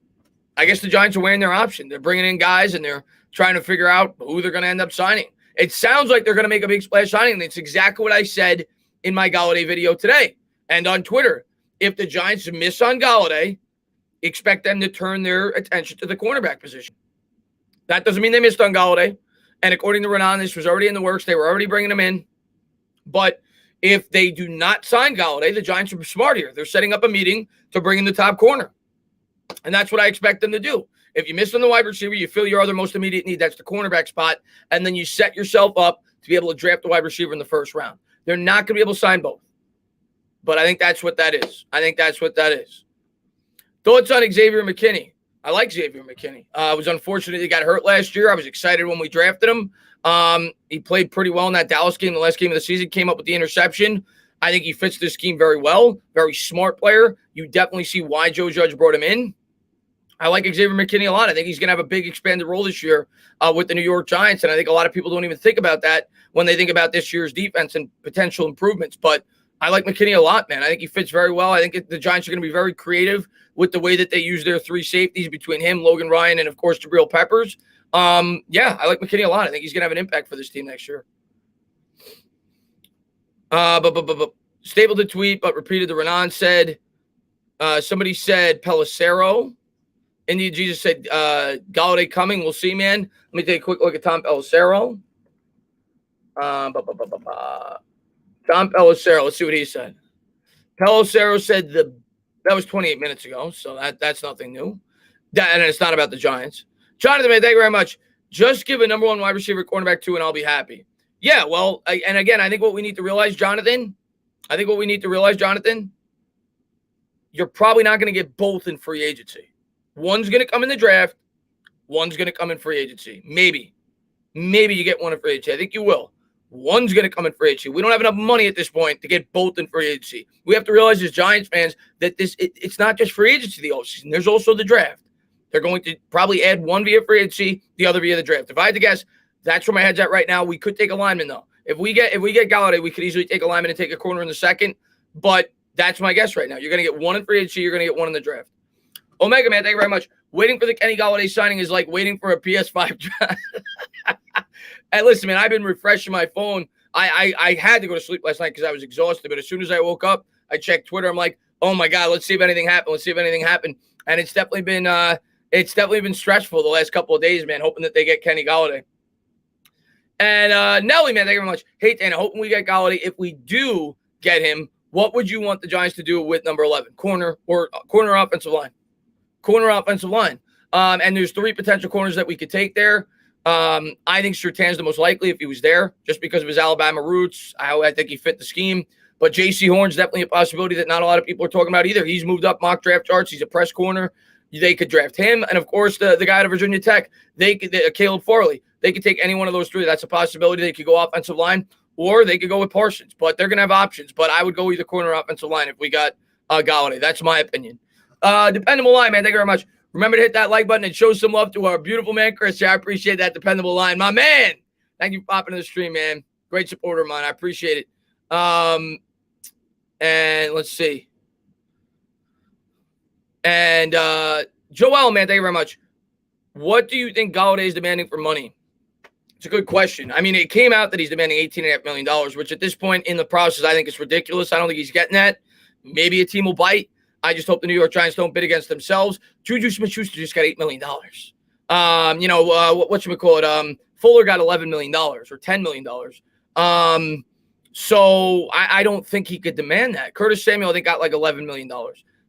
I guess the Giants are weighing their option. They're bringing in guys, and they're trying to figure out who they're going to end up signing. It sounds like they're going to make a big splash signing, and it's exactly what I said in my Golladay video today and on Twitter. If the Giants miss on Golladay, expect them to turn their attention to the cornerback position. That doesn't mean they missed on Golladay. And according to Renan, this was already in the works. They were already bringing him in. But if they do not sign Golladay, the Giants are smart here. They're setting up a meeting to bring in the top corner. And that's what I expect them to do. If you miss on the wide receiver, you feel your other most immediate need, that's the cornerback spot. And then you set yourself up to be able to draft the wide receiver in the first round. They're not going to be able to sign both. But I think that's what that is. Thoughts on Xavier McKinney? I like Xavier McKinney. It was unfortunate he got hurt last year. I was excited when we drafted him. He played pretty well in that Dallas game, the last game of the season, came up with the interception. I think he fits this scheme very well. Very smart player. You definitely see why Joe Judge brought him in. I like Xavier McKinney a lot. I think he's going to have a big expanded role this year with the New York Giants, and I think a lot of people don't even think about that when they think about this year's defense and potential improvements. But I like McKinney a lot, man. I think he fits very well. I think the Giants are going to be very creative with the way that they use their three safeties between him, Logan Ryan, and, of course, Jabril Peppers. Yeah, I like McKinney a lot. I think he's going to have an impact for this team next year. Stapled the tweet, but repeated the Renan said. Somebody said Pelissero. India Jesus said Golladay coming. We'll see, man. Let me take a quick look at Tom Pelissero. Tom Pelissero. Let's see what he said. Pelissero said that was 28 minutes ago, so that's nothing new. And it's not about the Giants. Jonathan, man, thank you very much. Just give a number one wide receiver, cornerback 2, and I'll be happy. Yeah, well, and again, I think what we need to realize, Jonathan, you're probably not going to get both in free agency. One's going to come in the draft. One's going to come in free agency. Maybe you get one in free agency. I think you will. One's going to come in free agency. We don't have enough money at this point to get both in free agency. We have to realize as Giants fans that it's not just free agency the offseason. There's also the draft. They're going to probably add one via free agency, the other via the draft. If I had to guess, that's where my head's at right now. We could take a lineman, though. If we get Golladay, we could easily take a lineman and take a corner in the second. But that's my guess right now. You're going to get one in free agency. You're going to get one in the draft. Omega, man, thank you very much. Waiting for the Kenny Golladay signing is like waiting for a PS5 draft. Hey, listen, man, I've been refreshing my phone I had to go to sleep last night because I was exhausted. But as soon as I woke up, I checked Twitter. I'm like, oh my God, let's see if anything happened. Let's see if anything happened. And it's definitely been stressful the last couple of days, man, hoping that they get Kenny Golladay. And Nelly, man, thank you very much. Hey, Dana, hoping we get Golladay. If we do get him, what would you want the Giants to do with number 11? Corner or corner offensive line? Corner offensive line. And there's 3 potential corners that we could take there. I think Surtain's the most likely if he was there, just because of his Alabama roots. I think he fit the scheme. But J.C. Horn's definitely a possibility that not a lot of people are talking about either. He's moved up mock draft charts. He's a press corner. They could draft him. And, of course, the guy out of Virginia Tech, Caleb Farley. They could take any one of those 3. That's a possibility. They could go offensive line, or they could go with Parsons. But they're going to have options. But I would go either corner or offensive line if we got Golladay. That's my opinion. Dependable line, man. Thank you very much. Remember to hit that like button and show some love to our beautiful man, Chris. I appreciate that dependable line. My man. Thank you for popping in the stream, man. Great supporter of mine. I appreciate it. And let's see. And Joel, man, thank you very much. What do you think Golladay is demanding for money? It's a good question. I mean, it came out that he's demanding $18.5 million, which at this point in the process, I think is ridiculous. I don't think he's getting that. Maybe a team will bite. I just hope the New York Giants don't bid against themselves. Juju Smith-Schuster just got $8 million. Fuller got $11 million or $10 million. So I don't think he could demand that. Curtis Samuel, I think, got like $11 million.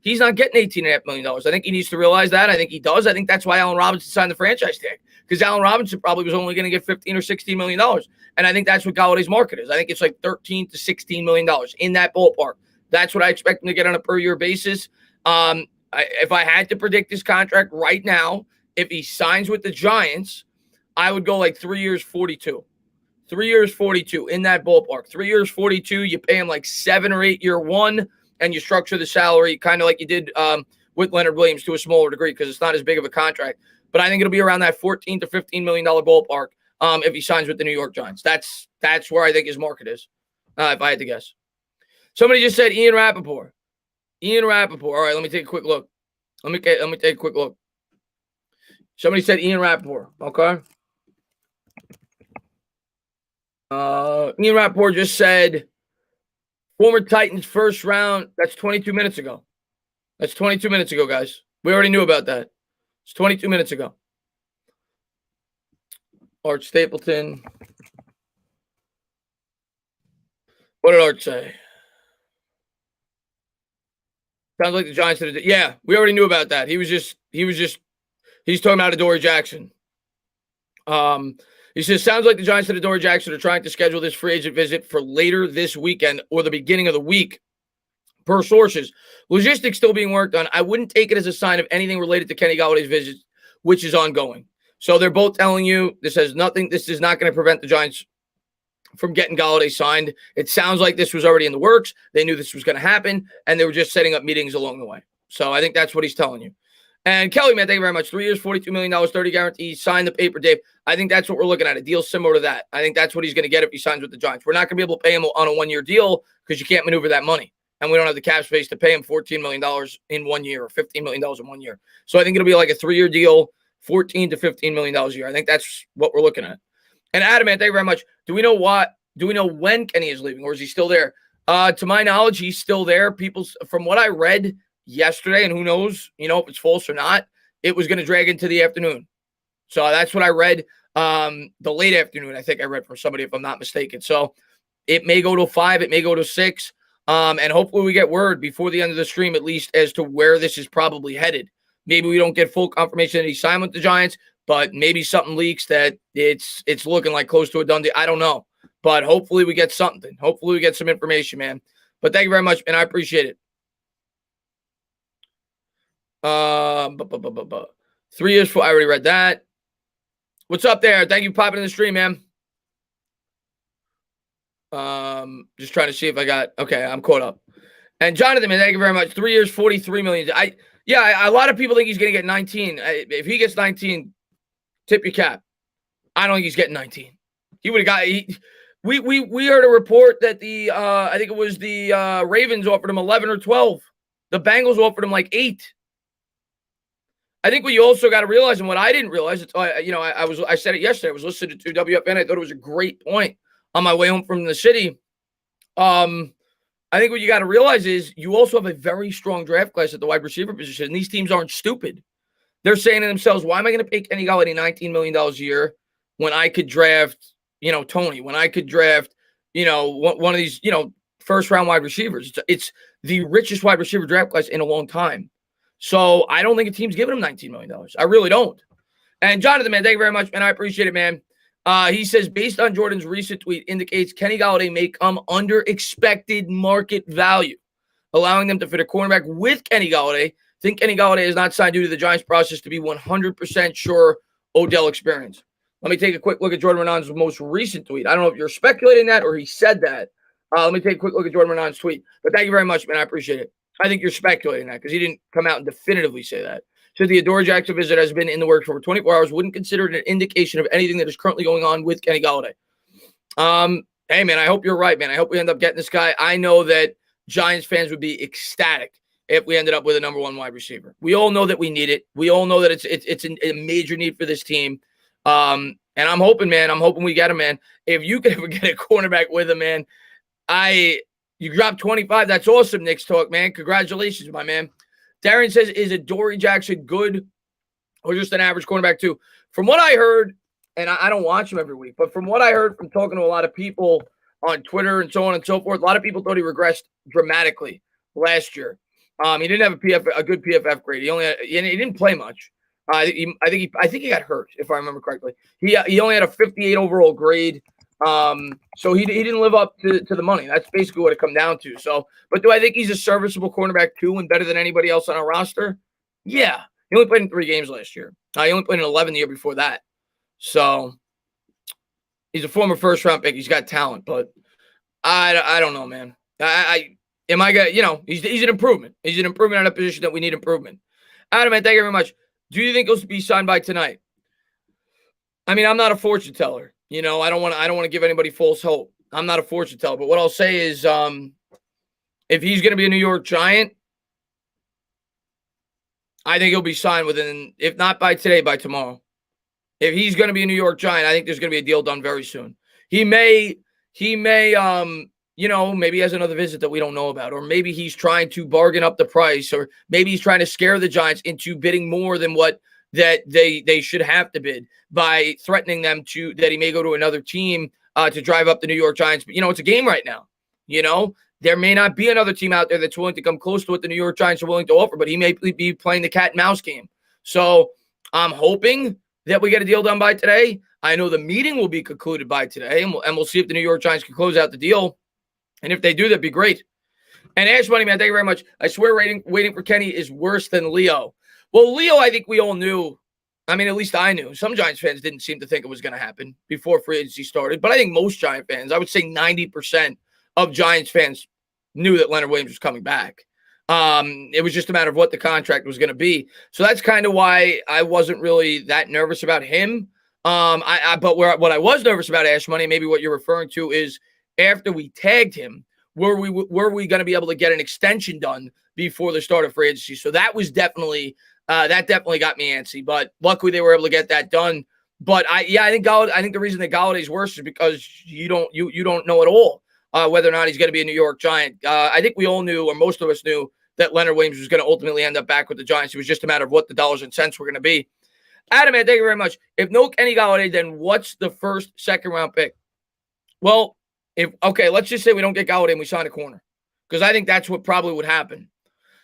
He's not getting $18.5 million. I think he needs to realize that. I think he does. I think that's why Allen Robinson signed the franchise tag, because Allen Robinson probably was only going to get $15 or $16 million. And I think that's what Galladay's market is. I think it's like $13 to $16 million in that ballpark. That's what I expect him to get on a per-year basis. If I had to predict his contract right now, if he signs with the Giants, I would go like 3 years, 42. 3 years, 42 in that ballpark. 3 years, 42. You pay him like 7 or 8 year one, and you structure the salary kind of like you did with Leonard Williams to a smaller degree because it's not as big of a contract. But I think it'll be around that $14 to $15 million ballpark if he signs with the New York Giants. That's where I think his market is, if I had to guess. Somebody just said Ian Rappaport. Ian Rappaport. All right, let me take a quick look. Let me take a quick look. Somebody said Ian Rappaport. Okay. Ian Rappaport just said former Titans first round. That's 22 minutes ago. That's 22 minutes ago, guys. We already knew about that. It's 22 minutes ago. Art Stapleton. What did Art say? Sounds like the Giants did it. Yeah, we already knew about that. He's talking about Adoree Jackson. He says, sounds like the Giants and Adoree Jackson are trying to schedule this free agent visit for later this weekend or the beginning of the week, per sources. Logistics still being worked on. I wouldn't take it as a sign of anything related to Kenny Galladay's visit, which is ongoing. So they're both telling you this has nothing. This is not going to prevent the Giants from getting Golladay signed. It sounds like this was already in the works. They knew this was going to happen, and they were just setting up meetings along the way. So I think that's what he's telling you. And Kelly, man, thank you very much. 3 years, $42 million, 30 guarantees. Sign the paper, Dave. I think that's what we're looking at, a deal similar to that. I think that's what he's going to get if he signs with the Giants. We're not going to be able to pay him on a one-year deal because you can't maneuver that money. And we don't have the cap space to pay him $14 million in 1 year or $15 million in 1 year. So I think it'll be like a 3-year deal, $14 to $15 million a year. I think that's what we're looking at. And Adam, man, thank you very much. Do we know when Kenny is leaving, or is he still there? To my knowledge, he's still there. From what I read yesterday, and who knows, if it's false or not, it was going to drag into the afternoon. So that's what I read. The late afternoon, I think I read from somebody, if I'm not mistaken. So it may go to 5, it may go to 6. And hopefully we get word before the end of the stream, at least, as to where this is probably headed. Maybe we don't get full confirmation that he signed with the Giants, but maybe something leaks that it's looking like close to a done deal. I don't know. But hopefully we get something. Hopefully we get some information, man. But thank you very much, and I appreciate it. 3 years for I already read that. What's up there? Thank you for popping in the stream, man. Just trying to see if I got okay, I'm caught up. And Jonathan, man, thank you very much. 3 years, $43 million. A lot of people think he's gonna get 19. If he gets 19, tip your cap. I don't think he's getting 19. He would have got we heard a report that I think it was the Ravens offered him 11 or 12. The Bengals offered him like 8. I think what you also got to realize, and what I didn't realize, I said it yesterday. I was listening to WFN. I thought it was a great point. on my way home from the city. I think what you got to realize is you also have a very strong draft class at the wide receiver position. And these teams aren't stupid. They're saying to themselves, why am I going to pay Kenny Golladay $19 million a year when I could draft, Tony, when I could draft, one of these, first-round wide receivers. It's the richest wide receiver draft class in a long time. So I don't think a team's giving him $19 million. I really don't. And Jonathan, man, thank you very much, man. I appreciate it, man. He says, based on Jordan's recent tweet, indicates Kenny Golladay may come under expected market value, allowing them to fit a cornerback with Kenny Golladay. Think Kenny Golladay is not signed due to the Giants process to be 100% sure Odell experience. Let me take a quick look at Jordan Renan's most recent tweet. I don't know if you're speculating that or he said that. Let me take a quick look at Jordan Renan's tweet. But thank you very much, man. I appreciate it. I think you're speculating that because he didn't come out and definitively say that. So the Adore Jackson visit has been in the works for over 24 hours. Wouldn't consider it an indication of anything that is currently going on with Kenny Golladay. Hey, man, I hope you're right, man. I hope we end up getting this guy. I know that Giants fans would be ecstatic if we ended up with a number one wide receiver. We all know that we need it. We all know that it's a major need for this team. And I'm hoping, man. I'm hoping we get him, man. If you can ever get a cornerback with him, man, you dropped 25. That's awesome, Knicks talk, man. Congratulations, my man. Darren says, is Adore Jackson good or just an average cornerback too? From what I heard, and I don't watch him every week, but from what I heard from talking to a lot of people on Twitter and so on and so forth, a lot of people thought he regressed dramatically last year. He didn't have a good PFF grade. He didn't play much. I think he got hurt, if I remember correctly. He only had a 58 overall grade. So he didn't live up to the money. That's basically what it come down to. So, but do I think he's a serviceable cornerback too and better than anybody else on our roster? Yeah. He only played in 3 games last year. He only played in 11 the year before that. So he's a former first round pick. He's got talent, but I don't know, man. He's an improvement. He's an improvement at a position that we need improvement. Adam, man, thank you very much. Do you think he'll be signed by tonight? I mean, I'm not a fortune teller. I don't want to give anybody false hope. I'm not a fortune teller, but what I'll say is, if he's going to be a New York Giant, I think he'll be signed within, if not by today, by tomorrow. If he's going to be a New York Giant, I think there's going to be a deal done very soon. He may, maybe he has another visit that we don't know about, or maybe he's trying to bargain up the price, or maybe he's trying to scare the Giants into bidding more than what that they should have to bid by threatening them that he may go to another team to drive up the New York Giants. But, it's a game right now. There may not be another team out there that's willing to come close to what the New York Giants are willing to offer, but he may be playing the cat and mouse game. So I'm hoping that we get a deal done by today. I know the meeting will be concluded by today, and we'll see if the New York Giants can close out the deal. And if they do, that'd be great. And Ashmoney, man, thank you very much. I swear waiting for Kenny is worse than Leo. Well, Leo, I think we all knew. I mean, at least I knew. Some Giants fans didn't seem to think it was going to happen before free agency started. But I think most Giant fans, I would say 90% of Giants fans knew that Leonard Williams was coming back. It was just a matter of what the contract was going to be. So that's kind of why I wasn't really that nervous about him. But what I was nervous about, Ashmoney, maybe what you're referring to is after we tagged him, were we going to be able to get an extension done before the start of free agency? So that was definitely that definitely got me antsy. But luckily they were able to get that done. But I think the reason that Galladay's worse is because you don't know at all whether or not he's going to be a New York Giant. I think we all knew, or most of us knew, that Leonard Williams was going to ultimately end up back with the Giants. It was just a matter of what the dollars and cents were going to be. Adam, man, thank you very much. If no Kenny Golladay, then what's the first second-round pick? Well, let's just say we don't get Golladay and we sign a corner, because I think that's what probably would happen.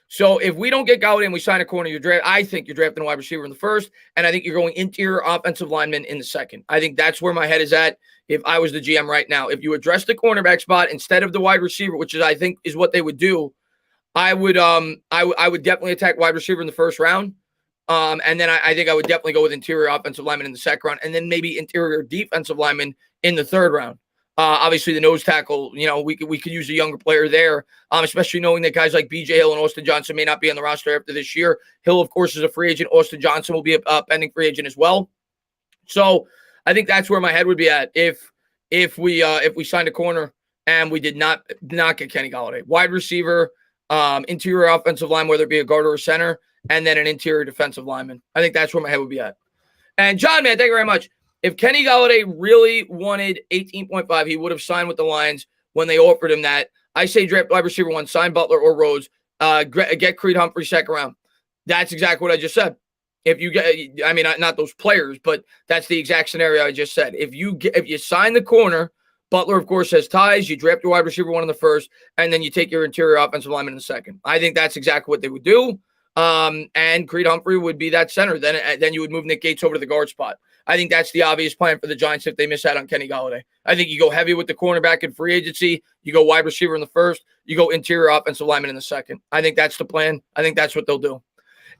So if we don't get Golladay and we sign a corner, I think you're drafting a wide receiver in the first, and I think you're going interior offensive lineman in the second. I think that's where my head is at if I was the GM right now. If you address the cornerback spot instead of the wide receiver, which is I think is what they would do, I would definitely attack wide receiver in the first round. And then I think I would definitely go with interior offensive lineman in the second round, and then maybe interior defensive lineman in the third round. Obviously, the nose tackle, we could use a younger player there, especially knowing that guys like B.J. Hill and Austin Johnson may not be on the roster after this year. Hill, of course, is a free agent. Austin Johnson will be a pending free agent as well. So I think that's where my head would be at if we signed a corner and we did not get Kenny Golladay. Wide receiver, interior offensive line, whether it be a guard or a center, and then an interior defensive lineman. I think that's where my head would be at. And John, man, thank you very much. If Kenny Golladay really wanted 18.5, he would have signed with the Lions when they offered him that. I say draft wide receiver 1, sign Butler or Rhodes, get Creed Humphrey second round. That's exactly what I just said. If you get, I mean, not those players, but that's the exact scenario I just said. If you sign the corner, Butler, of course, has ties. You draft your wide receiver 1 in the first, and then you take your interior offensive lineman in the second. I think that's exactly what they would do. And Creed Humphrey would be that center. Then you would move Nick Gates over to the guard spot. I think that's the obvious plan for the Giants if they miss out on Kenny Golladay. I think you go heavy with the cornerback in free agency. You go wide receiver in the first. You go interior offensive lineman in the second. I think that's the plan. I think that's what they'll do.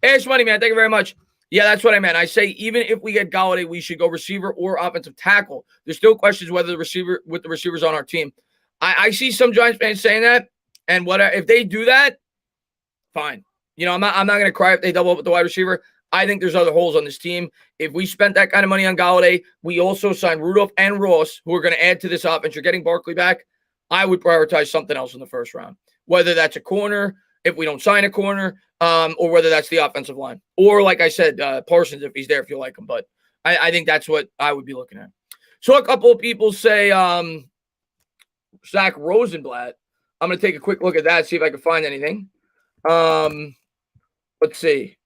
Ashmoney, man, thank you very much. Yeah, that's what I meant. I say even if we get Golladay, we should go receiver or offensive tackle. There's still questions whether the receivers on our team. I see some Giants fans saying that, and if they do that, fine. You know, I'm not going to cry if they double up with the wide receiver. I think there's other holes on this team. If we spent that kind of money on Golladay, we also signed Rudolph and Ross, who are going to add to this offense. You're getting Barkley back. I would prioritize something else in the first round, whether that's a corner, if we don't sign a corner, or whether that's the offensive line. Or, like I said, Parsons, if he's there, if you like him. But I think that's what I would be looking at. So a couple of people say Zach Rosenblatt. I'm going to take a quick look at that, see if I can find anything. Let's see.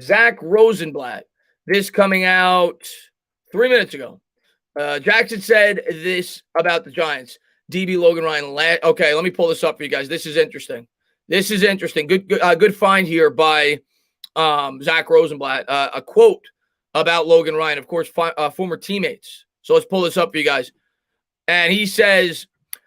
Zach Rosenblatt. This coming out 3 minutes ago. Jackson said this about the Giants. DB Logan Ryan. Okay, let me pull this up for you guys. This is interesting. Good find here by Zach Rosenblatt. A quote about Logan Ryan, of course, former teammates. So let's pull this up for you guys. And he says,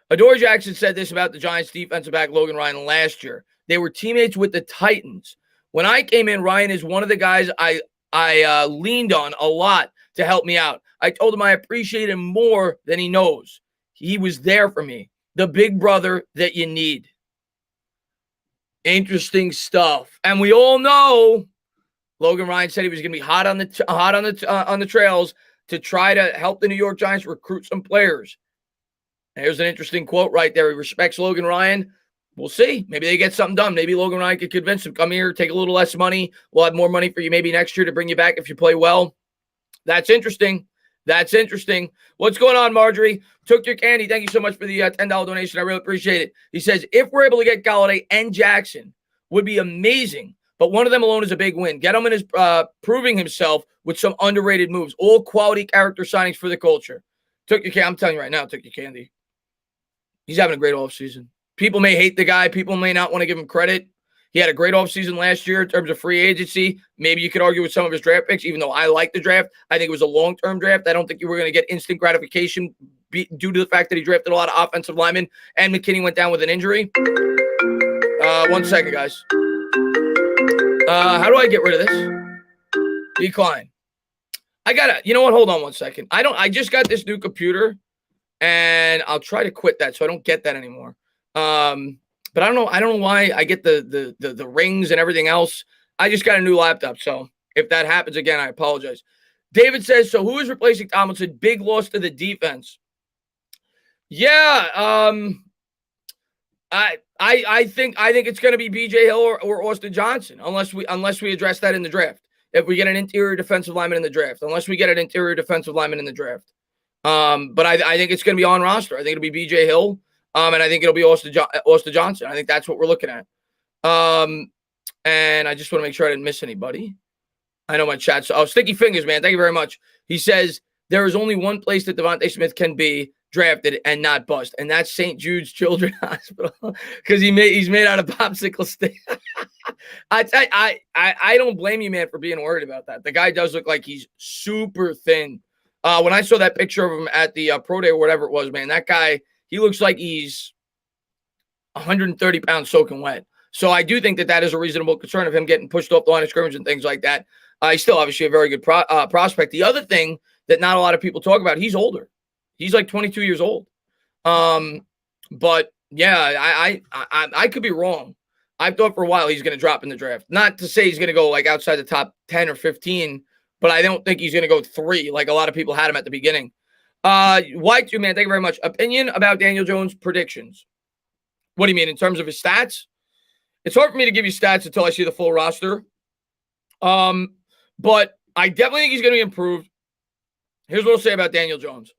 Adoree Jackson said this about the Giants defensive back Logan Ryan last year. They were teammates with the Titans. When I came in, Ryan is one of the guys I leaned on a lot to help me out. I told him I appreciate him more than he knows. He was there for me, the big brother that you need. Interesting stuff. And we all know Logan Ryan said he was going to be hot on the trails to try to help the New York Giants recruit some players. There's an interesting quote right there. He respects Logan Ryan. We'll see. Maybe they get something done. Maybe Logan Ryan could convince him, come here, take a little less money. We'll have more money for you maybe next year to bring you back if you play well. That's interesting. What's going on, Marjorie? Took your candy. Thank you so much for the $10 donation. I really appreciate it. He says, if we're able to get Golladay and Jackson, would be amazing. But one of them alone is a big win. Gettleman is proving himself with some underrated moves. All quality character signings for the culture. Took your candy. I'm telling you right now, took your candy. He's having a great offseason. People may hate the guy. People may not want to give him credit. He had a great offseason last year in terms of free agency. Maybe you could argue with some of his draft picks, even though I like the draft. I think it was a long-term draft. I don't think you were going to get instant gratification due to the fact that he drafted a lot of offensive linemen and McKinney went down with an injury. 1 second, guys. How do I get rid of this? Decline. You know what? Hold on 1 second. I just got this new computer and I'll try to quit that so I don't get that anymore. But I don't know why I get the rings and everything else. I just got a new laptop, so if that happens again, I apologize. David says, so who is replacing Tomlinson? Big loss to the defense. Yeah, I think it's going to be B.J. Hill or Austin Johnson, unless we address that in the draft. If we get an interior defensive lineman in the draft, But I think it's going to be on roster. I think it'll be B.J. Hill. And I think it'll be Austin Johnson. I think that's what we're looking at. And I just want to make sure I didn't miss anybody. I know my chat's Sticky Fingers, man. Thank you very much. He says there is only one place that Devontae Smith can be drafted and not bust, and that's St. Jude's Children's Hospital because he's made out of popsicle stick. I don't blame you, man, for being worried about that. The guy does look like he's super thin. When I saw that picture of him at the pro day or whatever it was, man, that guy. He looks like he's 130 pounds soaking wet. So I do think that is a reasonable concern of him getting pushed off the line of scrimmage and things like that. He's still obviously a very good prospect. The other thing that not a lot of people talk about, he's older. He's like 22 years old. But yeah, I could be wrong. I've thought for a while he's going to drop in the draft. Not to say he's going to go like outside the top 10 or 15, but I don't think he's going to go 3 like a lot of people had him at the beginning. Ytube, man, thank you very much. Opinion about Daniel Jones' predictions. What do you mean in terms of his stats? It's hard for me to give you stats until I see the full roster. But I definitely think he's going to be improved. Here's what I'll say about Daniel Jones.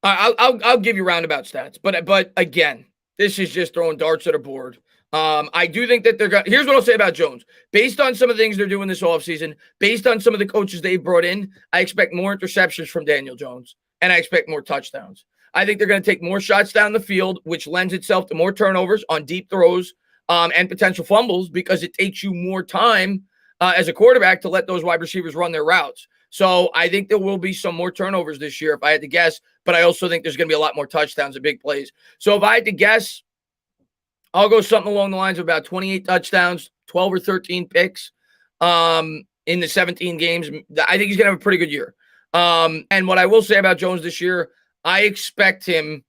I'll give you roundabout stats, but again, this is just throwing darts at a board. I do think that they're going. Here's what I'll say about Jones. Based on some of the things they're doing this offseason, based on some of the coaches they've brought in, I expect more interceptions from Daniel Jones, and I expect more touchdowns. I think they're going to take more shots down the field, which lends itself to more turnovers on deep throws and potential fumbles because it takes you more time as a quarterback to let those wide receivers run their routes. So I think there will be some more turnovers this year if I had to guess, but I also think there's going to be a lot more touchdowns and big plays. So if I had to guess, I'll go something along the lines of about 28 touchdowns, 12 or 13 picks in the 17 games. I think he's going to have a pretty good year. And what I will say about Jones this year, I expect him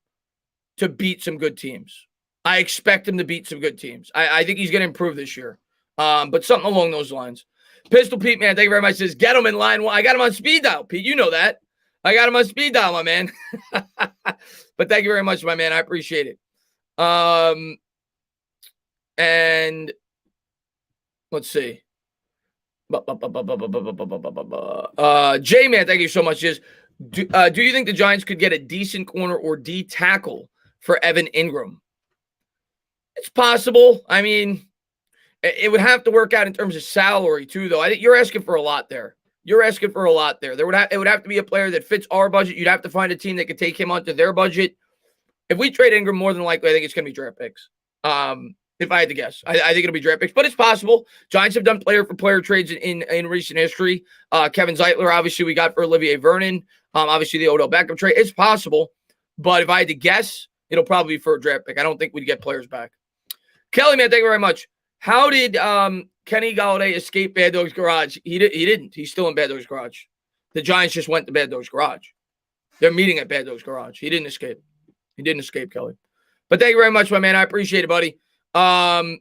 to beat some good teams. I expect him to beat some good teams. I think he's going to improve this year. But something along those lines. Pistol Pete, man, thank you very much. Says, get him in line one. I got him on speed dial, Pete. You know that. I got him on speed dial, my man. But thank you very much, my man. I appreciate it. And let's see. J-Man, thank you so much. Just do you think the Giants could get a decent corner or D tackle for Evan Engram? It's possible. I mean, it would have to work out in terms of salary too, though. I think you're asking for a lot there. It would have to be a player that fits our budget. You'd have to find a team that could take him onto their budget. If we trade Engram, more than likely, I think it's going to be draft picks. If I had to guess, I think it'll be draft picks, but it's possible. Giants have done player for player trades in recent history. Kevin Zeitler, obviously, we got for Olivier Vernon. Obviously, the Odell Beckham trade. It's possible, but if I had to guess, it'll probably be for a draft pick. I don't think we'd get players back. Kelly, man, thank you very much. How did Kenny Golladay escape Bad Dog's Garage? He didn't. He's still in Bad Dog's Garage. The Giants just went to Bad Dog's Garage. They're meeting at Bad Dog's Garage. He didn't escape. Kelly. But thank you very much, my man. I appreciate it, buddy. And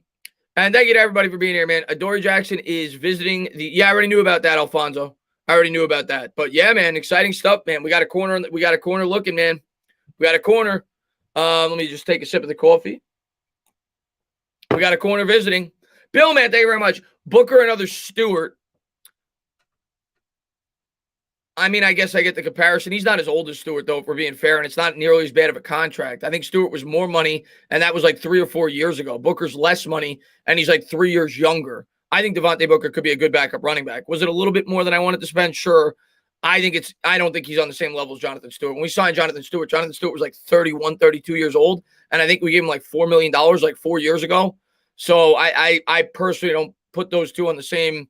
thank you to everybody for being here, man. Adoree Jackson is visiting the. Yeah, I already knew about that, Alfonso. I already knew about that. But yeah, man, exciting stuff, man. We got a corner looking, man. We got a corner. Let me just take a sip of the coffee. We got a corner visiting. Bill, man, thank you very much. Booker, another Stewart. I mean, I guess I get the comparison. He's not as old as Stewart, though, if we're being fair, and it's not nearly as bad of a contract. I think Stewart was more money, and that was like 3 or 4 years ago. Booker's less money, and he's like 3 years younger. I think Devontae Booker could be a good backup running back. Was it a little bit more than I wanted to spend? Sure. I don't think he's on the same level as Jonathan Stewart. When we signed Jonathan Stewart was like 31, 32 years old, and I think we gave him like $4 million like 4 years ago. So I personally don't put those two on the same.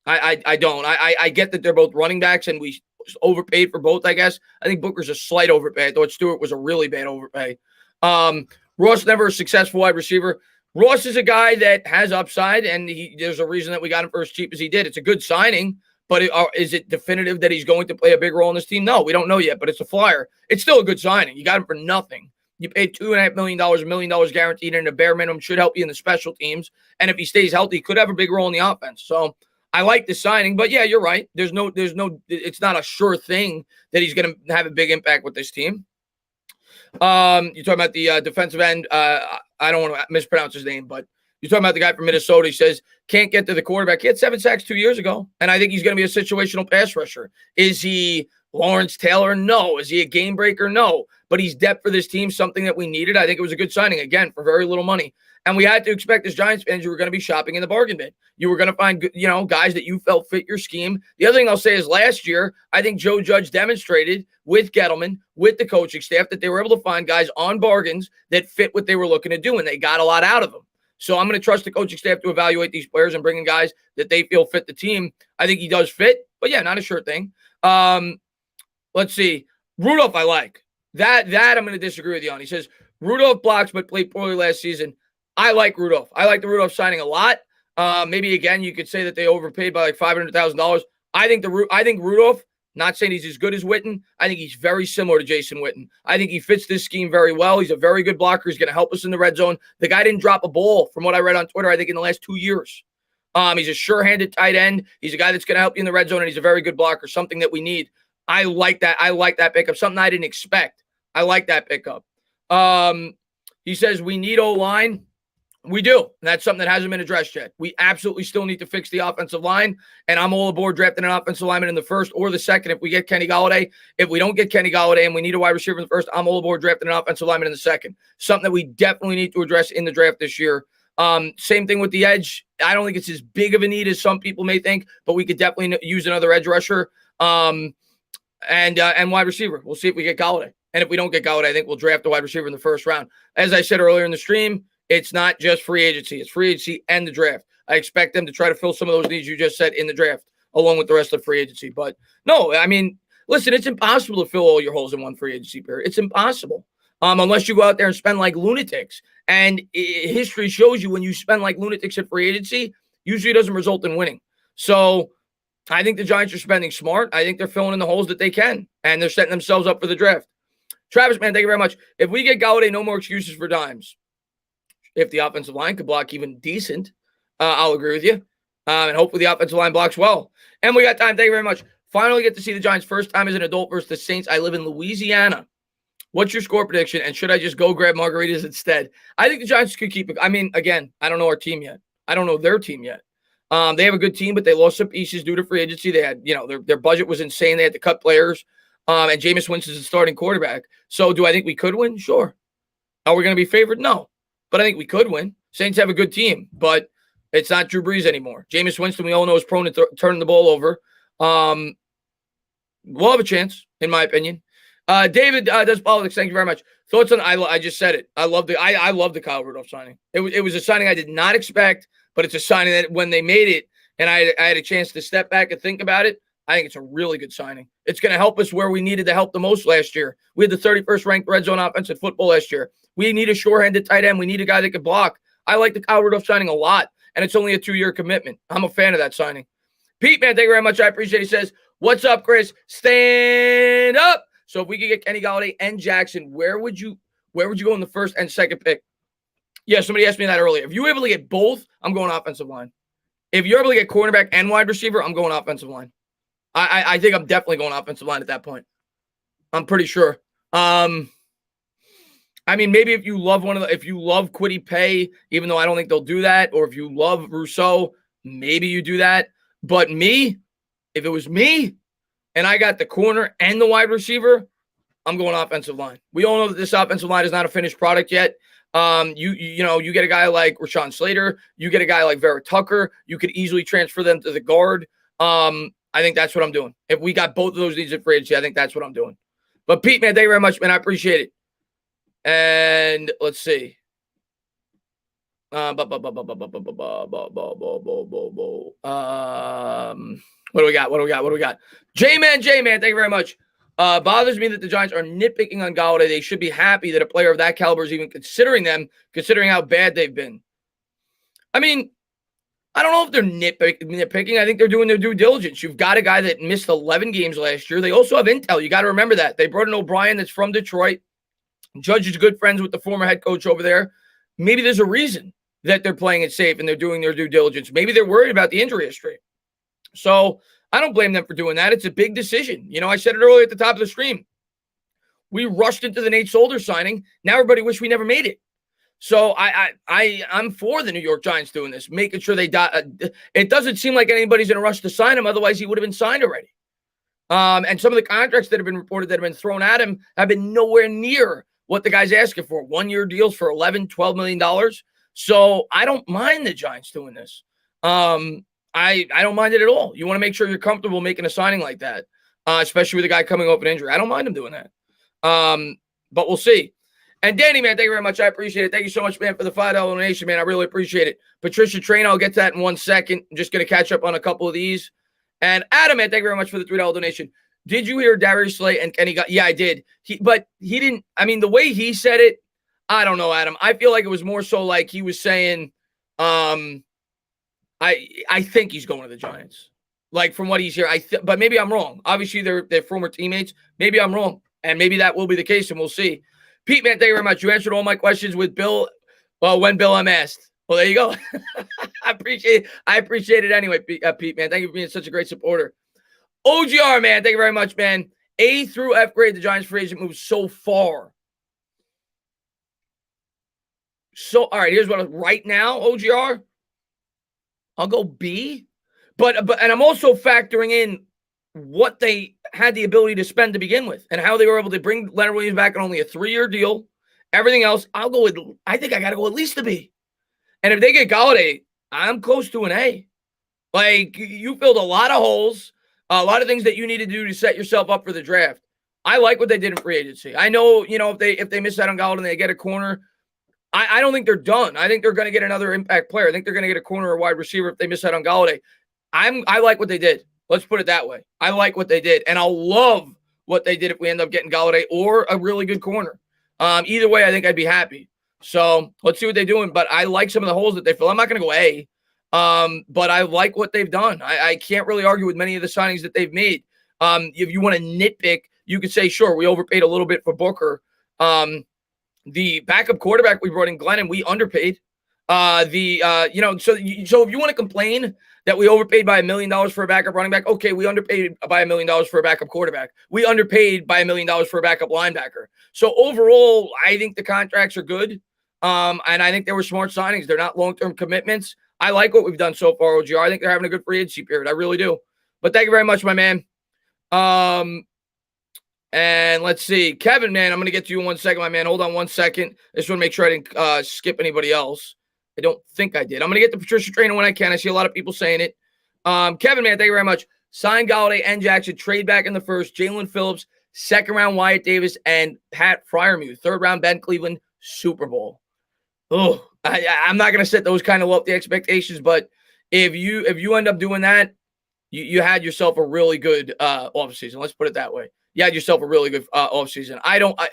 I don't. I get that they're both running backs, and we overpaid for both, I guess. I think Booker's a slight overpay. I thought Stewart was a really bad overpay. Ross, never a successful wide receiver. Ross is a guy that has upside, and there's a reason that we got him for as cheap as he did. It's a good signing, but is it definitive that he's going to play a big role in this team? No, we don't know yet, but it's a flyer. It's still a good signing. You got him for nothing. You paid $2.5 million, $1 million guaranteed, and a bare minimum should help you in the special teams. And if he stays healthy, he could have a big role in the offense. So I like the signing, but yeah, you're right. It's not a sure thing that he's going to have a big impact with this team. You're talking about the defensive end. I don't want to mispronounce his name, but you're talking about the guy from Minnesota. He says, can't get to the quarterback. He had 7 sacks 2 years ago, and I think he's going to be a situational pass rusher. Is he Lawrence Taylor? No. Is he a game breaker? No. But he's depth for this team, something that we needed. I think it was a good signing, again, for very little money. And we had to expect as Giants fans, you were going to be shopping in the bargain bin. You were going to find, guys that you felt fit your scheme. The other thing I'll say is last year, I think Joe Judge demonstrated with Gettleman, with the coaching staff, that they were able to find guys on bargains that fit what they were looking to do, and they got a lot out of them. So I'm going to trust the coaching staff to evaluate these players and bring in guys that they feel fit the team. I think he does fit, but yeah, not a sure thing. Let's see. Rudolph, I like. That I'm going to disagree with you on. He says, Rudolph blocks but played poorly last season. I like Rudolph. I like the Rudolph signing a lot. Maybe, again, you could say that they overpaid by like $500,000. I think Rudolph, not saying he's as good as Witten, I think he's very similar to Jason Witten. I think he fits this scheme very well. He's a very good blocker. He's going to help us in the red zone. The guy didn't drop a ball, from what I read on Twitter, I think in the last 2 years. He's a sure-handed tight end. He's a guy that's going to help you in the red zone, and he's a very good blocker, something that we need. I like that. I like that pickup, something I didn't expect. I like that pickup. He says we need O-line. We do. And that's something that hasn't been addressed yet. We absolutely still need to fix the offensive line. And I'm all aboard drafting an offensive lineman in the first or the second if we get Kenny Golladay. If we don't get Kenny Golladay and we need a wide receiver in the first, I'm all aboard drafting an offensive lineman in the second. Something that we definitely need to address in the draft this year. Same thing with the edge. I don't think it's as big of a need as some people may think, but we could definitely use another edge rusher and wide receiver. We'll see if we get Golladay. And if we don't get Golladay, I think we'll draft a wide receiver in the first round. As I said earlier in the stream, it's not just free agency. It's free agency and the draft. I expect them to try to fill some of those needs you just said in the draft, along with the rest of free agency. But no, I mean, listen, it's impossible to fill all your holes in one free agency period. It's impossible. Unless you go out there and spend like lunatics. And history shows you when you spend like lunatics at free agency, usually doesn't result in winning. So I think the Giants are spending smart. I think they're filling in the holes that they can. And they're setting themselves up for the draft. Travis, man, thank you very much. If we get Golladay, no more excuses for dimes. If the offensive line could block even decent, I'll agree with you. And hopefully the offensive line blocks well. And we got time. Thank you very much. Finally get to see the Giants first time as an adult versus the Saints. I live in Louisiana. What's your score prediction? And should I just go grab margaritas instead? I think the Giants could keep it. I mean, again, I don't know our team yet. I don't know their team yet. They have a good team, but they lost some pieces due to free agency. They had, their budget was insane. They had to cut players. And Jameis Winston's the starting quarterback. So do I think we could win? Sure. Are we going to be favored? No. But I think we could win. Saints have a good team, but it's not Drew Brees anymore. Jameis Winston, we all know, is prone to turning the ball over. We'll have a chance, in my opinion. David does politics. Thank you very much. Thoughts on? I just said it. I love the Kyle Rudolph signing. It was a signing I did not expect, but it's a signing that when they made it, and I had a chance to step back and think about it, I think it's a really good signing. It's going to help us where we needed the help the most last year. We had the 31st ranked red zone offense in football last year. We need a sure-handed tight end. We need a guy that could block. I like the Kyle Rudolph signing a lot, and it's only a 2-year commitment. I'm a fan of that signing. Pete, man, thank you very much. I appreciate it. He says, what's up, Chris? Stand up. So if we could get Kenny Golladay and Jackson, where would you go in the first and second pick? Yeah, somebody asked me that earlier. If you were able to get both, I'm going offensive line. If you're able to get cornerback and wide receiver, I'm going offensive line. I think I'm definitely going offensive line at that point. I'm pretty sure. I mean, maybe if you love Kwity Paye, even though I don't think they'll do that, or if you love Rousseau, maybe you do that. But me, if it was me and I got the corner and the wide receiver, I'm going offensive line. We all know that this offensive line is not a finished product yet. You get a guy like Rashawn Slater, you get a guy like Vera Tucker, you could easily transfer them to the guard. I think that's what I'm doing. If we got both of those needs at free agency, I think that's what I'm doing. But Pete, man, thank you very much, man. I appreciate it. And let's see. What do we got? J-Man, thank you very much. Bothers me that the Giants are nitpicking on Golladay. They should be happy that a player of that caliber is even considering them, considering how bad they've been. I mean, I don't know if they're nitpicking. I think they're doing their due diligence. You've got a guy that missed 11 games last year. They also have intel. You got to remember that. They brought in O'Brien that's from Detroit. Judge is good friends with the former head coach over there. Maybe there's a reason that they're playing it safe and they're doing their due diligence. Maybe they're worried about the injury history. So I don't blame them for doing that. It's a big decision. I said it earlier at the top of the stream. We rushed into the Nate Solder signing. Now everybody wish we never made it. So I'm for the New York Giants doing this, making sure they it doesn't seem like anybody's in a rush to sign him. Otherwise, he would have been signed already. And some of the contracts that have been reported that have been thrown at him have been nowhere near what the guy's asking for. 1-year deals for $11-12 million. So I don't mind the Giants doing this. I don't mind it at all. You want to make sure you're comfortable making a signing like that, especially with a guy coming off an injury. I don't mind him doing that. But we'll see. And Danny, man, thank you very much. I appreciate it. Thank you so much, man, for the $5 donation, man. I really appreciate it. Patricia Train, I'll get to that in 1 second. I'm just going to catch up on a couple of these. And Adam, man, thank you very much for the $3 donation. Did you hear Darius Slay and Kenny got? Yeah, I did. But he didn't. I mean, the way he said it, I don't know, Adam. I feel like it was more so like he was saying, I think he's going to the Giants. Like from what he's here, but maybe I'm wrong. Obviously, they're former teammates. Maybe I'm wrong, and maybe that will be the case, and we'll see. Pete, man, thank you very much. You answered all my questions with Bill. Well, when Bill, I'm asked. Well, there you go. I appreciate it anyway, Pete, man. Thank you for being such a great supporter. OGR, man, thank you very much, man. A through F grade, the Giants free agent moves so far. So, all right, here's what right now, OGR, I'll go B. But and I'm also factoring in what they had the ability to spend to begin with and how they were able to bring Leonard Williams back on only a 3-year deal. Everything else, I'll go with, I think I got to go at least a B. And if they get Golladay, I'm close to an A. Like, you filled a lot of holes, a lot of things that you need to do to set yourself up for the draft. I like what they did in free agency. I know, if they miss out on Golladay and they get a corner, I don't think they're done. I think they're going to get another impact player. I think they're going to get a corner or wide receiver if they miss out on Golladay. I like what they did. Let's put it that way. I like what they did, and I'll love what they did if we end up getting Golladay or a really good corner. Either way, I think I'd be happy. So let's see what they're doing. But I like some of the holes that they fill. I'm not going to go A, but I like what they've done. I can't really argue with many of the signings that they've made. If you want to nitpick, you could say, sure, we overpaid a little bit for Booker. The backup quarterback we brought in, Glennon, we underpaid. So if you want to complain that we overpaid by $1 million for a backup running back, okay, we underpaid by $1 million for a backup quarterback. We underpaid by $1 million for a backup linebacker. So overall, I think the contracts are good. And I think they were smart signings. They're not long-term commitments. I like what we've done so far, OGR. I think they're having a good free agency period. I really do. But thank you very much, my man. And let's see. Kevin, man, I'm going to get to you in 1 second, my man. Hold on 1 second. I just want to make sure I didn't skip anybody else. I don't think I did. I'm going to get to Patricia Traynor when I can. I see a lot of people saying it. Kevin, man, thank you very much. Sign Golladay and Jackson. Trade back in the first. Jalen Phillips. Second round, Wyatt Davis. And Pat Freiermuth. Third round, Ben Cleveland. Super Bowl. Oh, I'm not going to set those kind of lofty expectations, but if you end up doing that, you had yourself a really good offseason. Let's put it that way. You had yourself a really good offseason.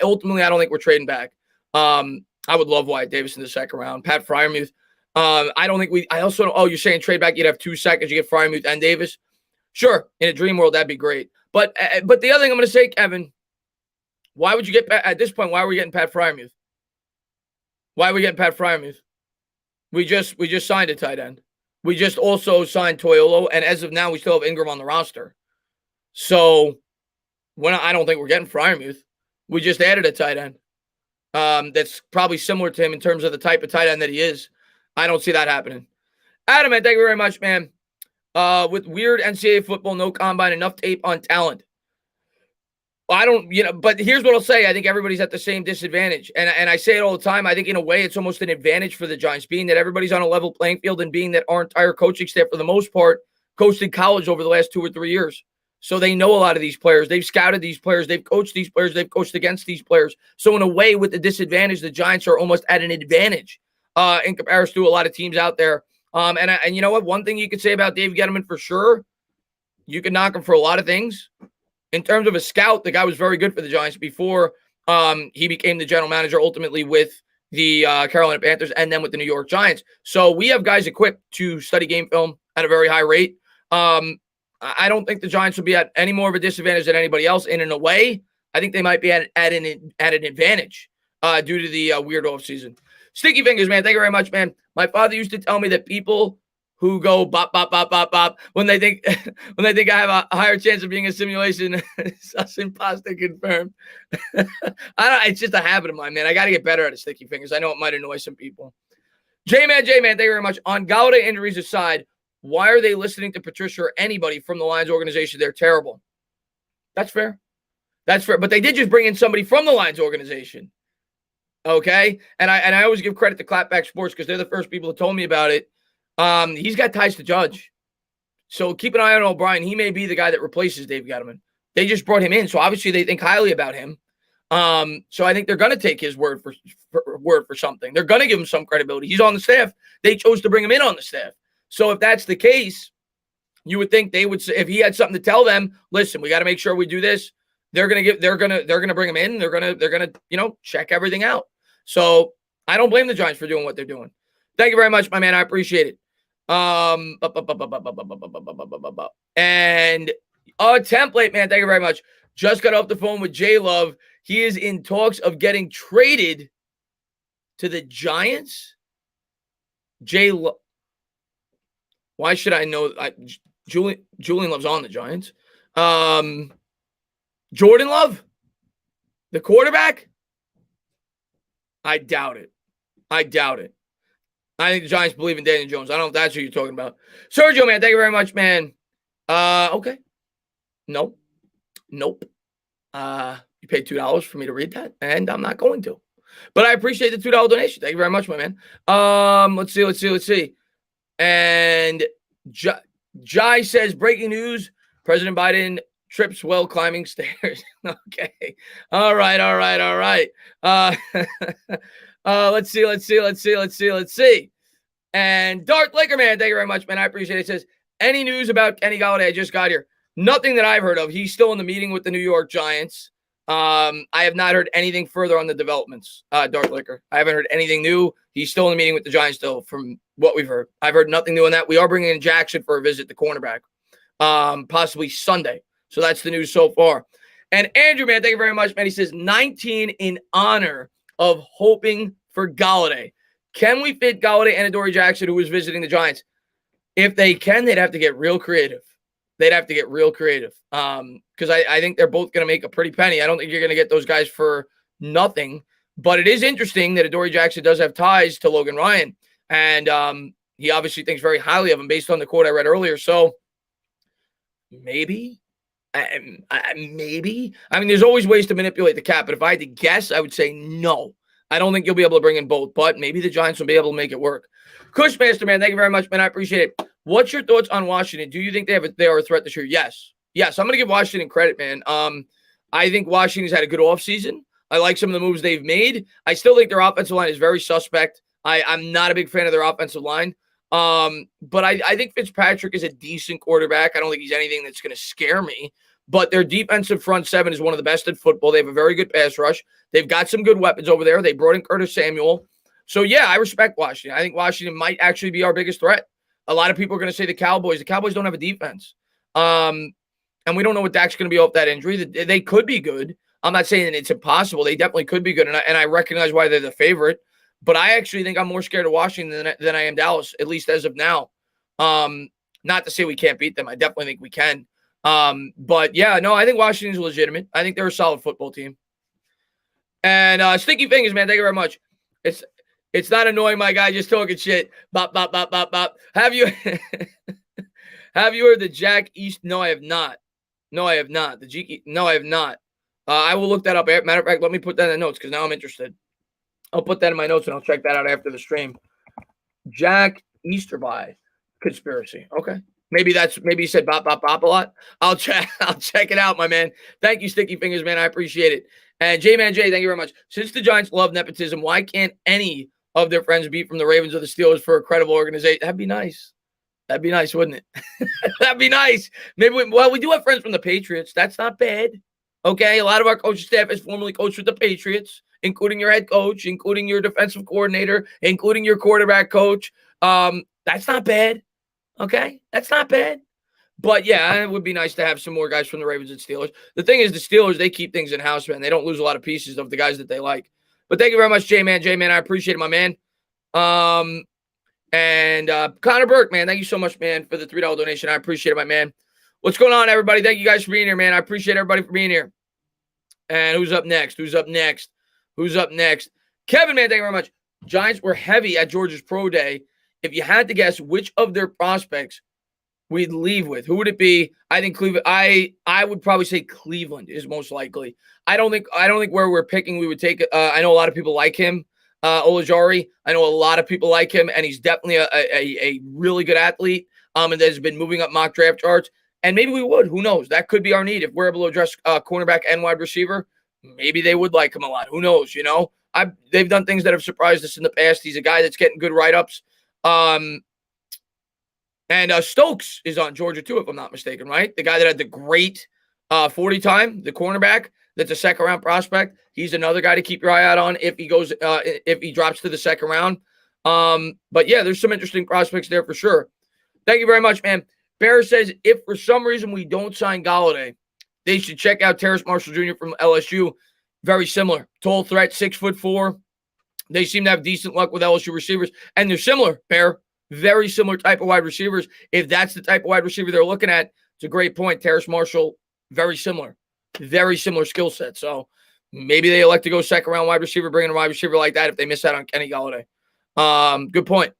Ultimately, I don't think we're trading back. I would love Wyatt Davis in the second round. Pat Freiermuth. You're saying trade back, you'd have 2 seconds, you get Freiermuth and Davis. Sure, in a dream world, that'd be great. But the other thing I'm going to say, Kevin, why would you get, at this point, why are we getting Pat Freiermuth? Why are we getting Pat Freiermuth? We just signed a tight end. We just also signed Toyolo, and as of now, we still have Engram on the roster. So I don't think we're getting Freiermuth. We just added a tight end that's probably similar to him in terms of the type of tight end that he is. I don't see that happening. Adam, man, thank you very much, man. With weird NCAA football, no combine, enough tape on talent. But here's what I'll say. I think everybody's at the same disadvantage. And I say it all the time. I think in a way it's almost an advantage for the Giants, being that everybody's on a level playing field and being that our entire coaching staff, for the most part, coached in college over the last 2 or 3 years. So they know a lot of these players. They've scouted these players. They've coached these players. They've coached against these players. So in a way, with the disadvantage, the Giants are almost at an advantage in comparison to a lot of teams out there. And you know what? One thing you could say about Dave Gettleman for sure, you can knock him for a lot of things. In terms of a scout, the guy was very good for the Giants before he became the general manager, ultimately with the Carolina Panthers and then with the New York Giants. So we have guys equipped to study game film at a very high rate. I don't think the Giants will be at any more of a disadvantage than anybody else. And in a way, I think they might be at an advantage due to the weird offseason. Sticky Fingers, man, thank you very much, man. My father used to tell me that people who go bop, bop, bop, bop, bop, when they think I have a higher chance of being a simulation, sus imposter confirmed. It's just a habit of mine, man. I got to get better at it, Sticky Fingers. I know it might annoy some people. J-Man, thank you very much. On Golladay injuries aside, why are they listening to Patricia or anybody from the Lions organization? They're terrible. That's fair. But they did just bring in somebody from the Lions organization. Okay? And I always give credit to Clapback Sports because they're the first people that told me about it. He's got ties to Judge. So keep an eye on O'Brien. He may be the guy that replaces Dave Gettleman. They just brought him in, so obviously they think highly about him. So I think they're going to take his word for something. They're going to give him some credibility. He's on the staff. They chose to bring him in on the staff. So if that's the case, you would think they would say, if he had something to tell them, listen, we got to make sure we do this. They're going to bring him in. They're going to check everything out. So I don't blame the Giants for doing what they're doing. Thank you very much, my man. I appreciate it. And template, man. Thank you very much. Just got off the phone with J Love. He is in talks of getting traded to the Giants. J Love. Why should I know? Julian Love's on the Giants. Jordan Love, the quarterback. I doubt it. I doubt it. I think the Giants believe in Daniel Jones. I don't know if that's who you're talking about. Sergio, man, thank you very much, man. Okay. Nope. You paid $2 for me to read that, and I'm not going to. But I appreciate the $2 donation. Thank you very much, my man. Let's see. And Jai says, breaking news, President Biden trips while climbing stairs. Okay. All right. Let's see. And Dark Laker, man, thank you very much, man. I appreciate it. It says, any news about Kenny Golladay? I just got here. Nothing that I've heard of. He's still in the meeting with the New York Giants. I have not heard anything further on the developments, Dark Liquor. I haven't heard anything new. He's still in the meeting with the Giants still, from what we've heard. I've heard nothing new on that. We are bringing in Jackson for a visit, the cornerback, possibly Sunday. So that's the news so far. And Andrew, man, thank you very much, man. He says 19 in honor of hoping for Golladay. Can we fit Golladay and Adoree Jackson, who was visiting the Giants? If they can, they'd have to get real creative. Because I think they're both going to make a pretty penny. I don't think you're going to get those guys for nothing. But it is interesting that Adoree Jackson does have ties to Logan Ryan. And he obviously thinks very highly of him based on the quote I read earlier. So maybe. I mean, there's always ways to manipulate the cap. But if I had to guess, I would say no. I don't think you'll be able to bring in both. But maybe the Giants will be able to make it work. Cushmaster, man, thank you very much, man. I appreciate it. What's your thoughts on Washington? Do you think they are a threat this year? Yes. I'm going to give Washington credit, man. I think Washington's had a good offseason. I like some of the moves they've made. I still think their offensive line is very suspect. I'm not a big fan of their offensive line. But I think Fitzpatrick is a decent quarterback. I don't think he's anything that's going to scare me. But their defensive front seven is one of the best in football. They have a very good pass rush. They've got some good weapons over there. They brought in Curtis Samuel. So, yeah, I respect Washington. I think Washington might actually be our biggest threat. A lot of people are going to say the Cowboys. The Cowboys don't have a defense. And we don't know what Dak's going to be off that injury. They could be good. I'm not saying it's impossible. They definitely could be good. And I recognize why they're the favorite. But I actually think I'm more scared of Washington than I am Dallas, at least as of now. Not to say we can't beat them. I definitely think we can. But, yeah, no, I think Washington's legitimate. I think they're a solid football team. And Sticky Fingers, man, thank you very much. It's not annoying, my guy, just talking shit. Bop, bop, bop, bop, bop. Have you heard the Jack East? No, I have not. No, I have not. No, I have not. I will look that up. Matter of fact, let me put that in the notes because now I'm interested. I'll put that in my notes and I'll check that out after the stream. Jack Easterby conspiracy. Okay. Maybe he said bop, bop, bop a lot. I'll check it out, my man. Thank you, Sticky Fingers, man. I appreciate it. And J-Man J, thank you very much. Since the Giants love nepotism, why can't any of their friends be from the Ravens or the Steelers for a credible organization? That'd be nice. That'd be nice, wouldn't it? That'd be nice. Maybe we do have friends from the Patriots. That's not bad. Okay, a lot of our coaching staff is formerly coached with the Patriots, including your head coach, including your defensive coordinator, including your quarterback coach. That's not bad. Okay, that's not bad. But, yeah, it would be nice to have some more guys from the Ravens and Steelers. The thing is, the Steelers, they keep things in-house, man. They don't lose a lot of pieces of the guys that they like. But thank you very much, J-Man. J-Man, I appreciate it, my man. And Connor Burke, man, thank you so much, man, for the $3 donation. I appreciate it, my man. What's going on, everybody? Thank you guys for being here, man. I appreciate everybody for being here. And who's up next? Kevin, man, thank you very much. Giants were heavy at Georgia's pro day. If you had to guess which of their prospects we'd leave with, who would it be? I think Cleveland. I would probably say Cleveland is most likely. I don't think where we're picking we would take. I know a lot of people like him, Olajari. I know a lot of people like him, and he's definitely a really good athlete. And has been moving up mock draft charts. And maybe we would. Who knows? That could be our need if we're able to address cornerback and wide receiver. Maybe they would like him a lot. Who knows? You know, they've done things that have surprised us in the past. He's a guy that's getting good write-ups. And Stokes is on Georgia too, if I'm not mistaken, right? The guy that had the great 40 time, the cornerback, that's a second round prospect. He's another guy to keep your eye out on if he goes, if he drops to the second round. But yeah, there's some interesting prospects there for sure. Thank you very much, man. Bear says if for some reason we don't sign Golladay, they should check out Terrace Marshall Jr. from LSU. Very similar, tall threat, 6'4". They seem to have decent luck with LSU receivers, and they're similar. Bear. Very similar type of wide receivers. If that's the type of wide receiver they're looking at, it's a great point. Terrace Marshall, very similar skill set. So maybe they elect to go second round wide receiver, bring in a wide receiver like that if they miss out on Kenny Golladay. Good point.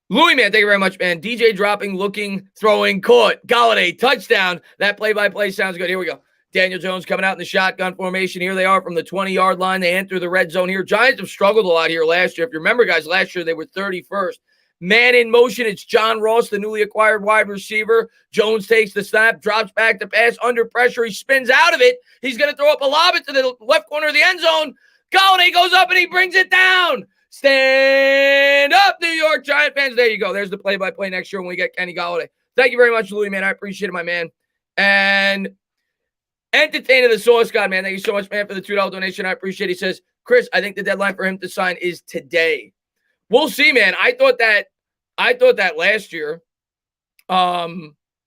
Louis, man, thank you very much, man. DJ dropping, looking, throwing, caught. Golladay, touchdown. That play-by-play sounds good. Here we go. Daniel Jones coming out in the shotgun formation. Here they are from the 20-yard line. They enter the red zone here. Giants have struggled a lot here last year. If you remember, guys, last year they were 31st. Man in motion. It's John Ross, the newly acquired wide receiver. Jones takes the snap, drops back to pass. Under pressure, he spins out of it. He's going to throw up a lob into the left corner of the end zone. Golladay goes up and he brings it down. Stand up, New York Giant fans. There you go. There's the play-by-play next year when we get Kenny Golladay. Thank you very much, Louis, man. I appreciate it, my man. And Entertainer the Sauce God, man. Thank you so much, man, for the $2 donation. I appreciate it. He says, Chris, I think the deadline for him to sign is today. We'll see, man. I thought that last year.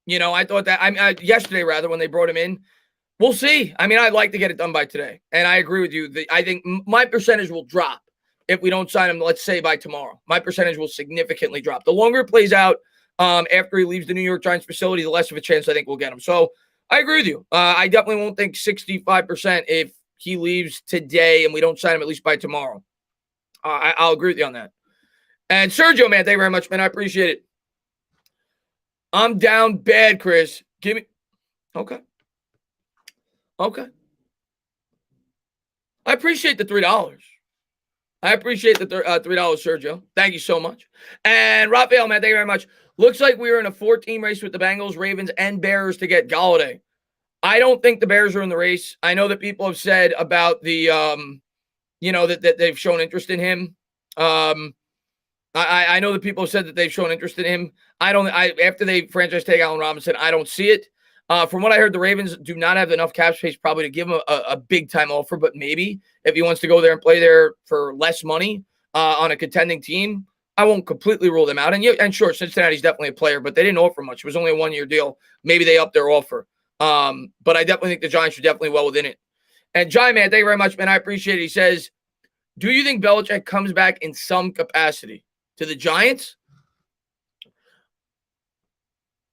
Yesterday, rather, when they brought him in. We'll see. I mean, I'd like to get it done by today. And I agree with you. I think my percentage will drop if we don't sign him, let's say, by tomorrow. My percentage will significantly drop. The longer it plays out after he leaves the New York Giants facility, the less of a chance I think we'll get him. So I agree with you. I definitely won't think 65% if he leaves today and we don't sign him at least by tomorrow. I'll agree with you on that. And Sergio, man, thank you very much, man. I appreciate it. I'm down bad, Chris. Give me. Okay. I appreciate the $3. I appreciate the $3, Sergio. Thank you so much. And Raphael, man, thank you very much. Looks like we were in a 4-team race with the Bengals, Ravens, and Bears to get Golladay. I don't think the Bears are in the race. I know that people have said about the, that they've shown interest in him. I know that people have said that they've shown interest in him. After they franchise tag Allen Robinson, I don't see it. From what I heard, the Ravens do not have enough cap space probably to give him a big-time offer, but maybe if he wants to go there and play there for less money on a contending team, I won't completely rule them out. And sure, Cincinnati's definitely a player, but they didn't offer much. It was only a one-year deal. Maybe they upped their offer. But I definitely think the Giants are definitely well within it. And Giant Man, thank you very much, man. I appreciate it. He says, do you think Belichick comes back in some capacity to the Giants?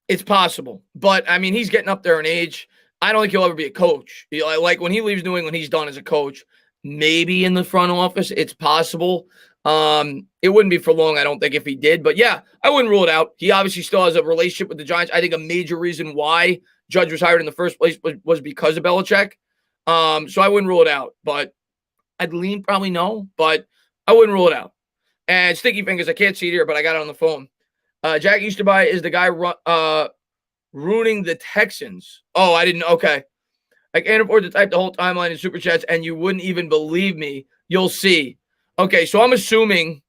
It's possible, but I mean, he's getting up there in age. I don't think he'll ever be a coach. Like when he leaves New England, he's done as a coach. Maybe in the front office, it's possible. It wouldn't be for long, I don't think, if he did. But yeah, I wouldn't rule it out. He obviously still has a relationship with the Giants. I think a major reason why Judge was hired in the first place was because of Belichick. So I wouldn't rule it out. But I'd lean probably no, but I wouldn't rule it out. And Sticky Fingers, I can't see it here, but I got it on the phone. Jack Easterby is the guy ruining the Texans. Oh, I didn't. Okay. I can't afford to type the whole timeline in Super Chats, and you wouldn't even believe me. You'll see. Okay, so I'm assuming,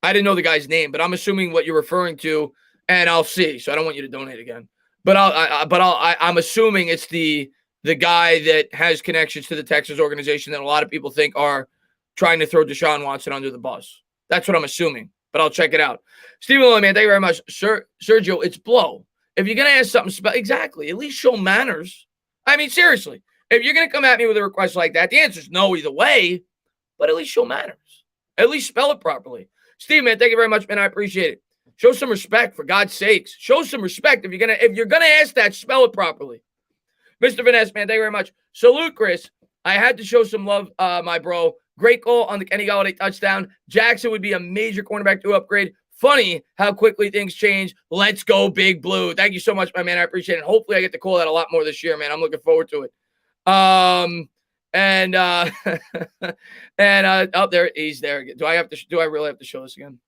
I didn't know the guy's name, but I'm assuming what you're referring to, and I'll see. So I don't want you to donate again. But I'm assuming it's the guy that has connections to the Texans organization that a lot of people think are trying to throw Deshaun Watson under the bus. That's what I'm assuming. But I'll check it out. Stephen Lilly, man, thank you very much. Sergio, it's blow. If you're going to ask something exactly, at least show manners. I mean, seriously, if you're going to come at me with a request like that, the answer is no either way, but at least show manners. At least spell it properly. Steve, man, thank you very much, man. I appreciate it. Show some respect, for God's sakes. Show some respect. If you're gonna ask that, spell it properly. Mr. Vanessa, man, thank you very much. Salute, Chris. I had to show some love, my bro. Great goal on the Kenny Golladay touchdown. Jackson would be a major cornerback to upgrade. Funny how quickly things change. Let's go, Big Blue. Thank you so much, my man. I appreciate it. Hopefully I get to call that a lot more this year, man. I'm looking forward to it. There he's there. Do I really have to show this again?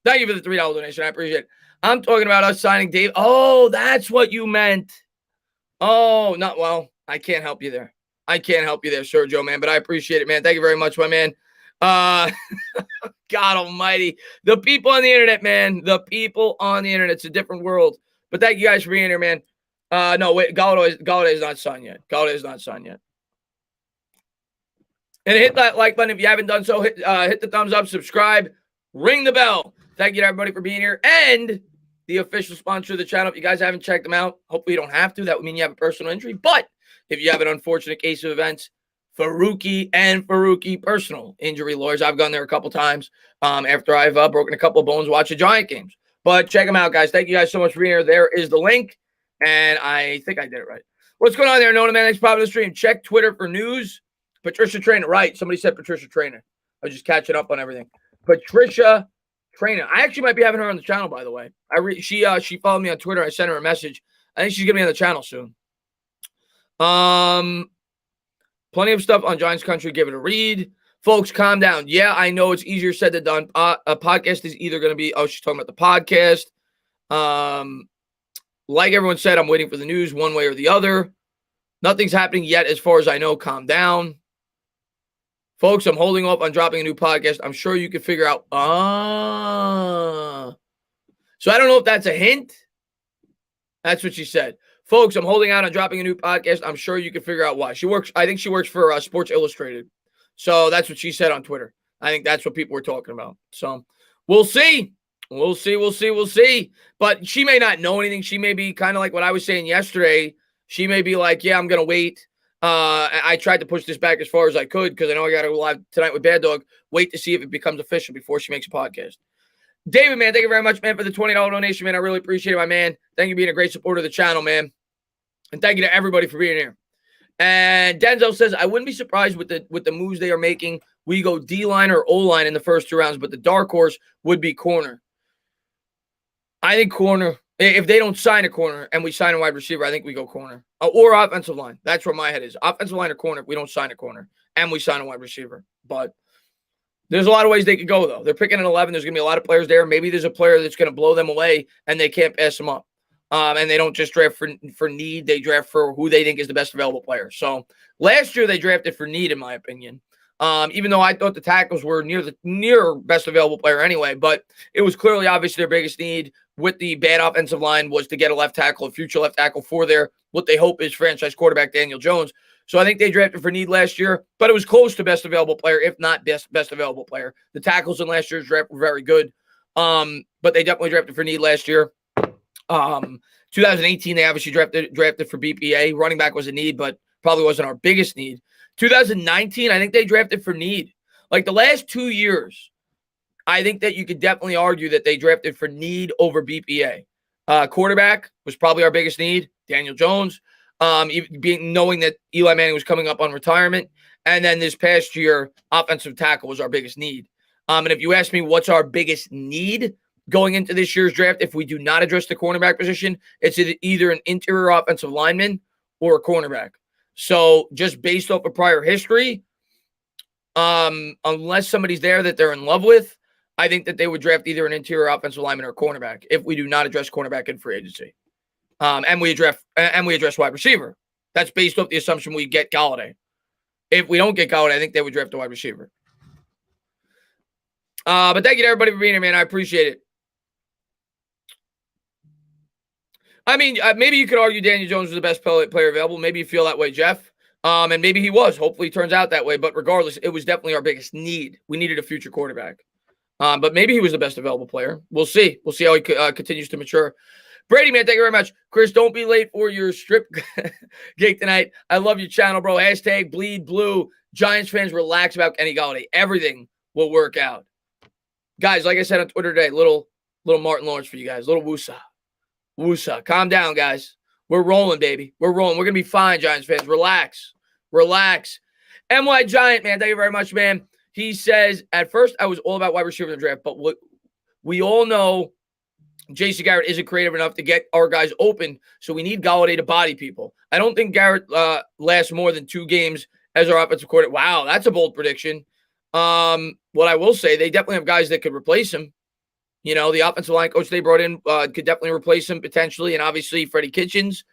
Thank you for the $3 donation. I appreciate it. I'm talking about us signing Dave. Oh, that's what you meant. Oh, not well. I can't help you there. Sergio, man, but I appreciate it, man. Thank you very much, my man. God almighty. The people on the internet, man. The people on the internet. It's a different world. But thank you guys for being here, man. No, wait. Golladay is not signed yet. And hit that like button if you haven't done so. Hit the thumbs up, subscribe, ring the bell. Thank you to everybody for being here. And the official sponsor of the channel. If you guys haven't checked them out, hopefully you don't have to. That would mean you have a personal injury. But if you have an unfortunate case of events, Faruqi personal injury lawyers. I've gone there a couple times after I've broken a couple of bones watching Giant games. But check them out, guys. Thank you guys so much for being here. There is the link. And I think I did it right. What's going on there, Nona, man? Thanks for popping the stream. Check Twitter for news. Patricia Trainer. Right. Somebody said Patricia Trainer. I was just catching up on everything. Patricia Trainer. I actually might be having her on the channel, by the way. She followed me on Twitter. I sent her a message. I think she's gonna be on the channel soon. Plenty of stuff on Giants Country. Give it a read. Folks, calm down. Yeah, I know it's easier said than done. A podcast is either going to be, she's talking about the podcast. Like everyone said, I'm waiting for the news one way or the other. Nothing's happening yet as far as I know. Calm down. Folks, I'm holding off on dropping a new podcast. I'm sure you can figure out. So I don't know if that's a hint. That's what she said. Folks, I'm holding out on dropping a new podcast. I'm sure you can figure out why. I think she works for Sports Illustrated. So that's what she said on Twitter. I think that's what people were talking about. So we'll see. We'll see. But she may not know anything. She may be kind of like what I was saying yesterday. She may be like, yeah, I'm going to wait. I tried to push this back as far as I could because I know I got to go live tonight with Bad Dog. Wait to see if it becomes official before she makes a podcast. David, man, thank you very much, man, for the $20 donation, man. I really appreciate it, my man. Thank you for being a great supporter of the channel, man. And thank you to everybody for being here. And Denzel says, I wouldn't be surprised with the moves they are making. We go D-line or O-line in the first 2 rounds, but the dark horse would be corner. I think corner. If they don't sign a corner and we sign a wide receiver, I think we go corner. Or offensive line. That's where my head is. Offensive line or corner if we don't sign a corner and we sign a wide receiver. But there's a lot of ways they could go, though. They're picking at 11. There's going to be a lot of players there. Maybe there's a player that's going to blow them away and they can't pass them up. And they don't just draft for need. They draft for who they think is the best available player. So last year they drafted for need, in my opinion. Even though I thought the tackles were near best available player anyway, but it was clearly obvious their biggest need with the bad offensive line was to get a left tackle, a future left tackle for what they hope is franchise quarterback Daniel Jones. So I think they drafted for need last year, but it was close to best available player, if not best available player. The tackles in last year's draft were very good, but they definitely drafted for need last year. 2018, they obviously drafted for BPA. Running back was a need, but probably wasn't our biggest need. 2019, I think they drafted for need. Like the last 2 years, I think that you could definitely argue that they drafted for need over BPA. Quarterback was probably our biggest need, Daniel Jones, knowing that Eli Manning was coming up on retirement. And then this past year, offensive tackle was our biggest need. And if you ask me what's our biggest need going into this year's draft, if we do not address the cornerback position, it's either an interior offensive lineman or a cornerback. So just based off of prior history, unless somebody's there that they're in love with, I think that they would draft either an interior offensive lineman or a cornerback if we do not address cornerback in free agency. And we address wide receiver. That's based off the assumption we get Galladay. If we don't get Galladay, I think they would draft a wide receiver. But thank you to everybody for being here, man. I appreciate it. I mean, maybe you could argue Daniel Jones was the best player available. Maybe you feel that way, Jeff. And maybe he was. Hopefully it turns out that way. But regardless, it was definitely our biggest need. We needed a future quarterback. But maybe he was the best available player. We'll see. We'll see how he continues to mature. Brady, man, thank you very much. Chris, don't be late for your strip gig tonight. I love your channel, bro. Hashtag bleed blue. Giants fans, relax about Kenny Galladay. Everything will work out. Guys, like I said on Twitter today, little Martin Lawrence for you guys. Little woosah. Woosah. Calm down, guys. We're rolling, baby. We're rolling. We're going to be fine, Giants fans. Relax. MY Giant, man, thank you very much, man. He says, at first, I was all about wide receiver in the draft, but what we all know, Jason Garrett isn't creative enough to get our guys open, so we need Galladay to body people. I don't think Garrett lasts more than 2 games as our offensive coordinator. Wow, that's a bold prediction. What I will say, they definitely have guys that could replace him. You know, the offensive line coach they brought in could definitely replace him potentially, and obviously Freddie Kitchens.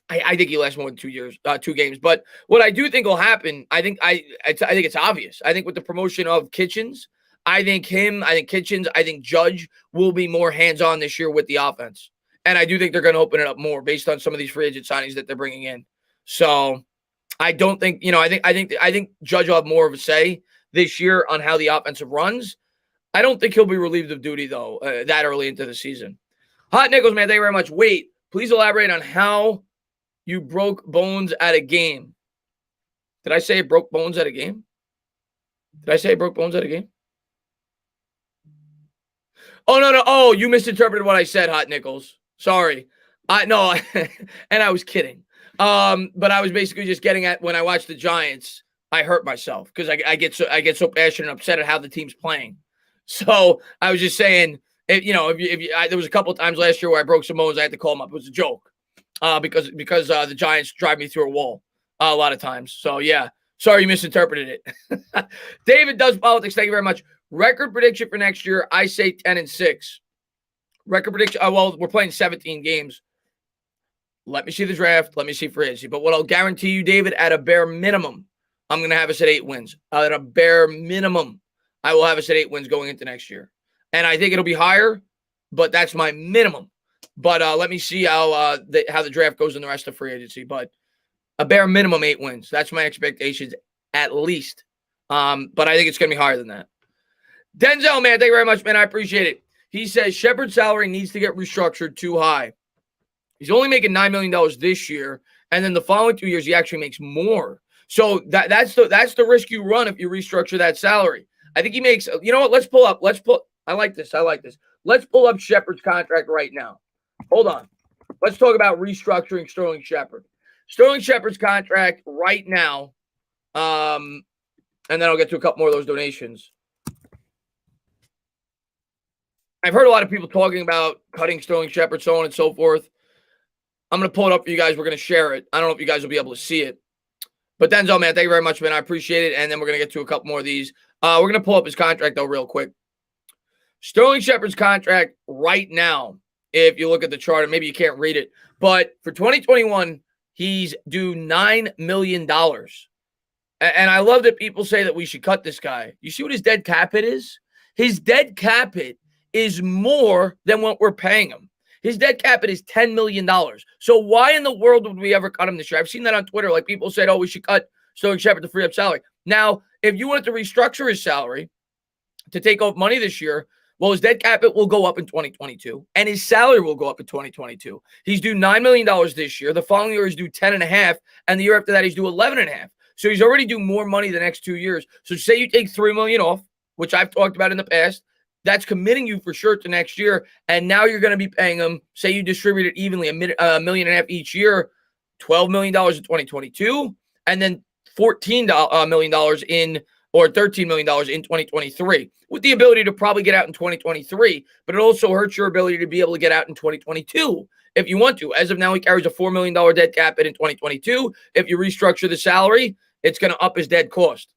I think he lasts more than 2 games. But what I do think will happen, I think it's obvious. I think with the promotion of Kitchens, I think Kitchens, I think Judge will be more hands-on this year with the offense. And I do think they're going to open it up more based on some of these free agent signings that they're bringing in. So I don't think, I think Judge will have more of a say this year on how the offensive runs. I don't think he'll be relieved of duty, though, that early into the season. Hot Nichols, man, thank you very much. Wait, please elaborate on how you broke bones at a game. Did I say it broke bones at a game? Oh, no. Oh, you misinterpreted what I said, Hot Nichols. Sorry. No, and I was kidding. But I was basically just getting at when I watched the Giants, I hurt myself because I get so passionate and upset at how the team's playing. So I was just saying, there was a couple of times last year where I broke some bones. I had to call him up. It was a joke because the Giants drive me through a wall a lot of times. So yeah, sorry you misinterpreted it. David does politics. Thank you very much. Record prediction for next year, I say 10-6. Record prediction. Well, we're playing 17 games. Let me see the draft. Let me see free agency. But what I'll guarantee you, David, at a bare minimum, I'm going to have us at 8 wins. At a bare minimum, I will have us at 8 wins going into next year. And I think it'll be higher, but that's my minimum. But let me see how the draft goes in the rest of free agency. But a bare minimum 8 wins. That's my expectations at least. But I think it's going to be higher than that. Denzel, man, thank you very much, man. I appreciate it. He says Shepard's salary needs to get restructured too high. He's only making $9 million this year, and then the following 2 years he actually makes more. So that's the risk you run if you restructure that salary. I think he makes. You know what? Let's pull up. I like this. Let's pull up Shepard's contract right now. Hold on. Let's talk about restructuring Sterling Shepard. Sterling Shepard's contract right now, and then I'll get to a couple more of those donations. I've heard a lot of people talking about cutting Sterling Shepard, so on and so forth. I'm going to pull it up for you guys. We're going to share it. I don't know if you guys will be able to see it. But Denzel, man, thank you very much, man. I appreciate it. And then we're going to get to a couple more of these. We're going to pull up his contract, though, real quick. Sterling Shepard's contract right now, if you look at the chart, and maybe you can't read it, but for 2021, he's due $9 million. And I love that people say that we should cut this guy. You see what his dead cap hit is? His dead cap hit is more than what we're paying him. His dead cap hit is $10 million. So why in the world would we ever cut him this year? I've seen that on Twitter. Like people said, oh, we should cut Sterling Shepard to free up salary. Now, if you wanted to restructure his salary to take off money this year, well, his dead cap hit will go up in 2022, and his salary will go up in 2022. He's due $9 million this year. The following year is due $10.5, and the year after that he's due $11.5. So he's already due more money the next 2 years. So say you take $3 million off, which I've talked about in the past. That's committing you for sure to next year. And now you're going to be paying them, say you distribute it evenly, $1.5 million each year, $12 million in 2022, and then $14 million or $13 million in 2023, with the ability to probably get out in 2023. But it also hurts your ability to be able to get out in 2022 if you want to. As of now, he carries a $4 million dead cap hit in 2022. If you restructure the salary, it's going to up his dead cost.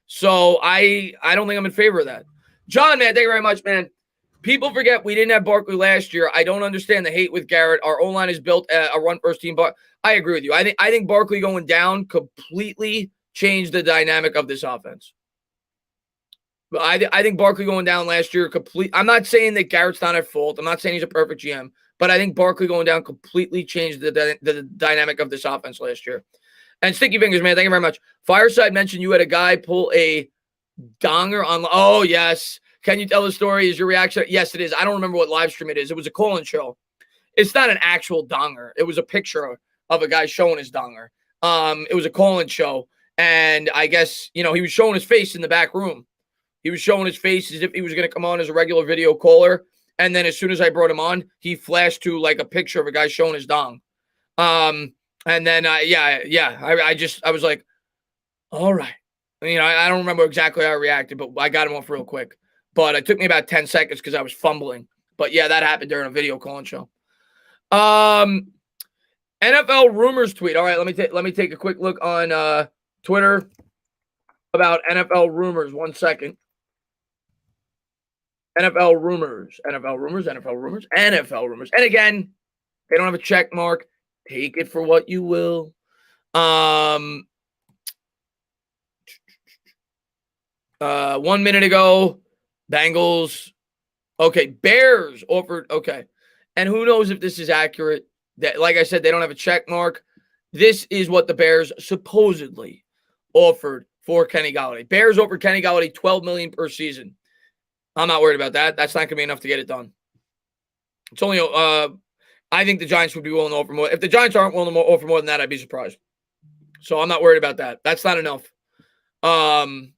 So I don't think I'm in favor of that. John, man, thank you very much, man. People forget we didn't have Barkley last year. I don't understand the hate with Garrett. Our O-line is built a run-first team, but I agree with you. I think Barkley going down completely changed the dynamic of this offense. But I think Barkley going down last year I'm not saying that Garrett's not at fault. I'm not saying he's a perfect GM, but I think Barkley going down completely changed the dynamic of this offense last year. And Sticky Fingers, man, thank you very much. Fireside mentioned you had a guy pull a donger on. Oh, yes. Can you tell the story? Is your reaction? Yes, it is. I don't remember what live stream it is. It was a call-in show. It's not an actual donger. It was a picture of a guy showing his donger. It was a call-in show. And I guess, he was showing his face in the back room. He was showing his face as if he was going to come on as a regular video caller. And then as soon as I brought him on, he flashed to like a picture of a guy showing his dong. And then, I was like, all right. I don't remember exactly how I reacted, but I got him off real quick. But it took me about 10 seconds because I was fumbling. But yeah, that happened during a video calling show. NFL rumors tweet. All right, let me take a quick look on Twitter about NFL rumors. 1 second. NFL rumors. And again, they don't have a check mark. Take it for what you will. 1 minute ago, Bengals. Okay, Bears offered. Okay. And who knows if this is accurate. That, like I said, they don't have a check mark. This is what the Bears supposedly offered for Kenny Golladay. Bears offered Kenny Golladay $12 million per season. I'm not worried about that. That's not going to be enough to get it done. It's only, I think the Giants would be willing to offer more. If the Giants aren't willing to offer more than that, I'd be surprised. So I'm not worried about that. That's not enough. And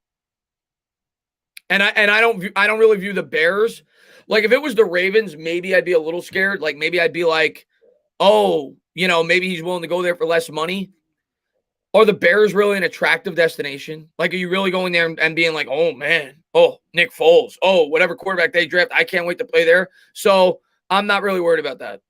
I don't really view the Bears. Like if it was the Ravens, maybe I'd be a little scared. Like maybe I'd be like, oh, maybe he's willing to go there for less money. Are the Bears really an attractive destination? Like, are you really going there and being like, oh, man, oh, Nick Foles, oh, whatever quarterback they draft, I can't wait to play there. So I'm not really worried about that.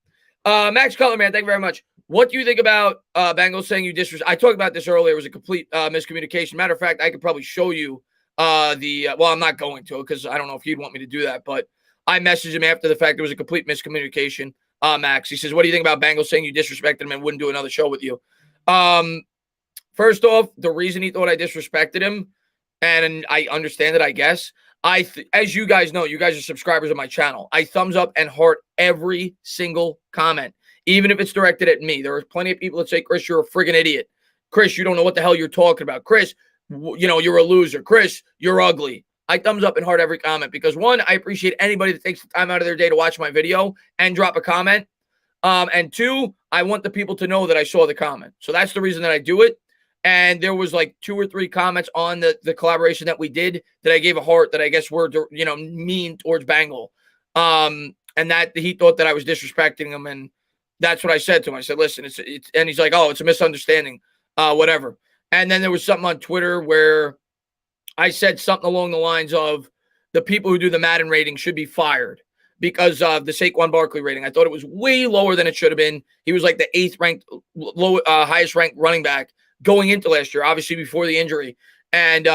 Max Cutler, man, thank you very much. What do you think about Bengals saying you disrespect? I talked about this earlier. It was a complete miscommunication. Matter of fact, I could probably show you well, I'm not going to because I don't know if he'd want me to do that, but I messaged him after the fact. It was a complete miscommunication. Max, he says, what do you think about Bengals saying you disrespected him and wouldn't do another show with you? First off, the reason he thought I disrespected him, and I understand it, I guess, as you guys know, you guys are subscribers of my channel. I thumbs up and heart every single comment, even if it's directed at me. There are plenty of people that say, Chris, you're a friggin' idiot. Chris, you don't know what the hell you're talking about. Chris, you're a loser. Chris, you're ugly. I thumbs up and heart every comment because, one, I appreciate anybody that takes the time out of their day to watch my video and drop a comment. And two, I want the people to know that I saw the comment. So that's the reason that I do it. And there was like 2 or 3 comments on the collaboration that we did that I gave a heart that I guess were, mean towards Bengal. And that he thought that I was disrespecting him. And that's what I said to him. I said, listen, it's and he's like, oh, it's a misunderstanding, whatever. And then there was something on Twitter where I said something along the lines of the people who do the Madden rating should be fired because of the Saquon Barkley rating. I thought it was way lower than it should have been. He was like the 8th ranked, highest ranked running back going into last year, obviously before the injury. And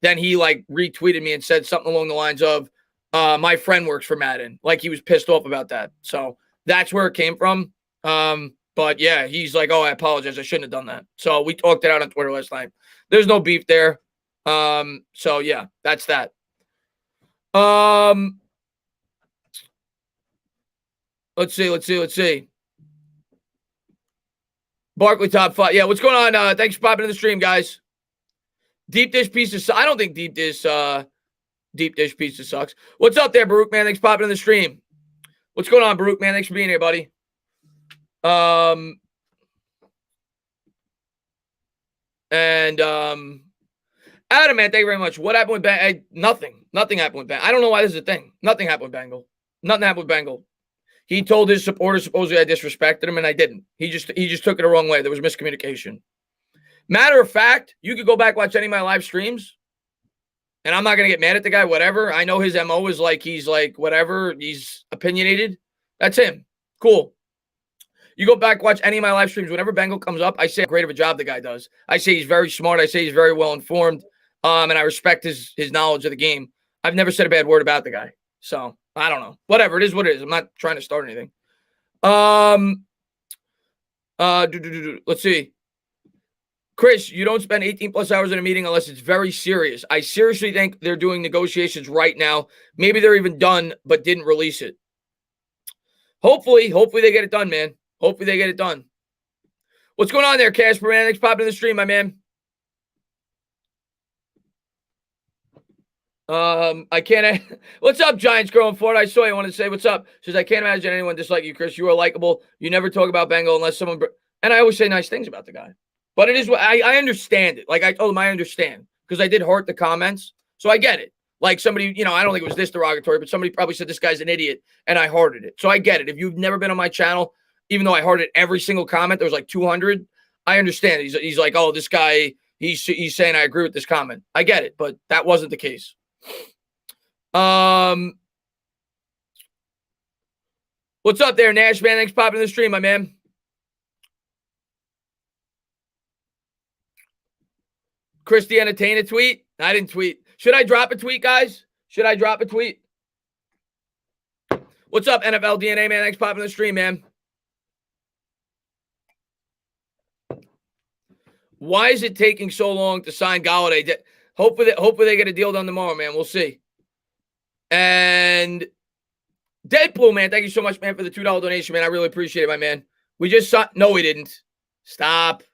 then he like retweeted me and said something along the lines of, my friend works for Madden. Like he was pissed off about that. So that's where it came from. But yeah, he's like, oh, I apologize. I shouldn't have done that. So we talked it out on Twitter last night. There's no beef there. So yeah, that's that. Let's see. Barkley top 5. Yeah, what's going on? Thanks for popping in the stream, guys. Deep dish pizza. I don't think deep dish pizza sucks. What's up there, Baruch, man? Thanks for popping in the stream. What's going on, Baruch, man? Thanks for being here, buddy. Adam, man, thank you very much. What happened with Bengal? Nothing. Nothing happened with Bengal. I don't know why this is a thing. Nothing happened with Bengal. Nothing happened with Bengal. He told his supporters supposedly I disrespected him, and I didn't. He just took it the wrong way. There was miscommunication. Matter of fact, you could go back watch any of my live streams, and I'm not gonna get mad at the guy. Whatever. I know his MO is like he's like whatever. He's opinionated. That's him. Cool. You go back, watch any of my live streams. Whenever Bengal comes up, I say how great of a job the guy does. I say he's very smart. I say he's very well informed. And I respect his knowledge of the game. I've never said a bad word about the guy. So I don't know. Whatever. It is what it is. I'm not trying to start anything. Let's see. Chris, you don't spend 18 plus hours in a meeting unless it's very serious. I seriously think they're doing negotiations right now. Maybe they're even done, but didn't release it. Hopefully they get it done, man. Hopefully they get it done. What's going on there, Casper, man? Thanks for popping in the stream, my man. I can't. What's up, Giants girl in Florida? I saw you. I wanted to say what's up. Says I can't imagine anyone dislike you, Chris. You are likable. You never talk about Bengal unless someone. And I always say nice things about the guy. But it is what I understand it. Like I told him, I understand because I did heart the comments, so I get it. Like somebody, I don't think it was this derogatory, but somebody probably said this guy's an idiot, and I hearted it. So I get it. If you've never been on my channel, even though I hearted every single comment, there was like 200. I understand. He's like, oh, this guy, he's saying I agree with this comment. I get it, but that wasn't the case. What's up there, Nash, man? Thanks for popping in the stream, my man. Chris the Entertainer tweet? I didn't tweet. Should I drop a tweet, guys? Should I drop a tweet? What's up, NFL DNA, man? Thanks for popping in the stream, man. Why is it taking so long to sign Golladay? Hopefully they get a deal done tomorrow, man. We'll see. And Deadpool, man, thank you so much, man, for the $2 donation, man. I really appreciate it, my man. We just saw. No, we didn't. Stop.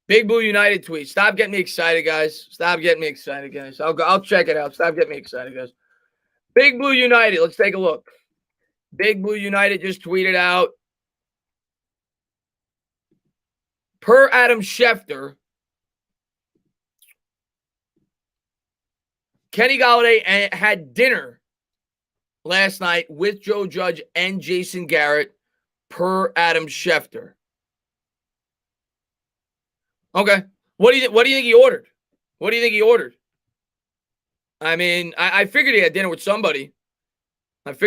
Big Blue United tweet. Stop getting me excited, guys. Stop getting me excited, guys. I'll check it out. Stop getting me excited, guys. Big Blue United. Let's take a look. Big Blue United just tweeted out. Per Adam Schefter, Kenny Golladay had dinner last night with Joe Judge and Jason Garrett, per Adam Schefter. Okay. What do you think he ordered? What do you think he ordered? I mean, I figured he had dinner with somebody. But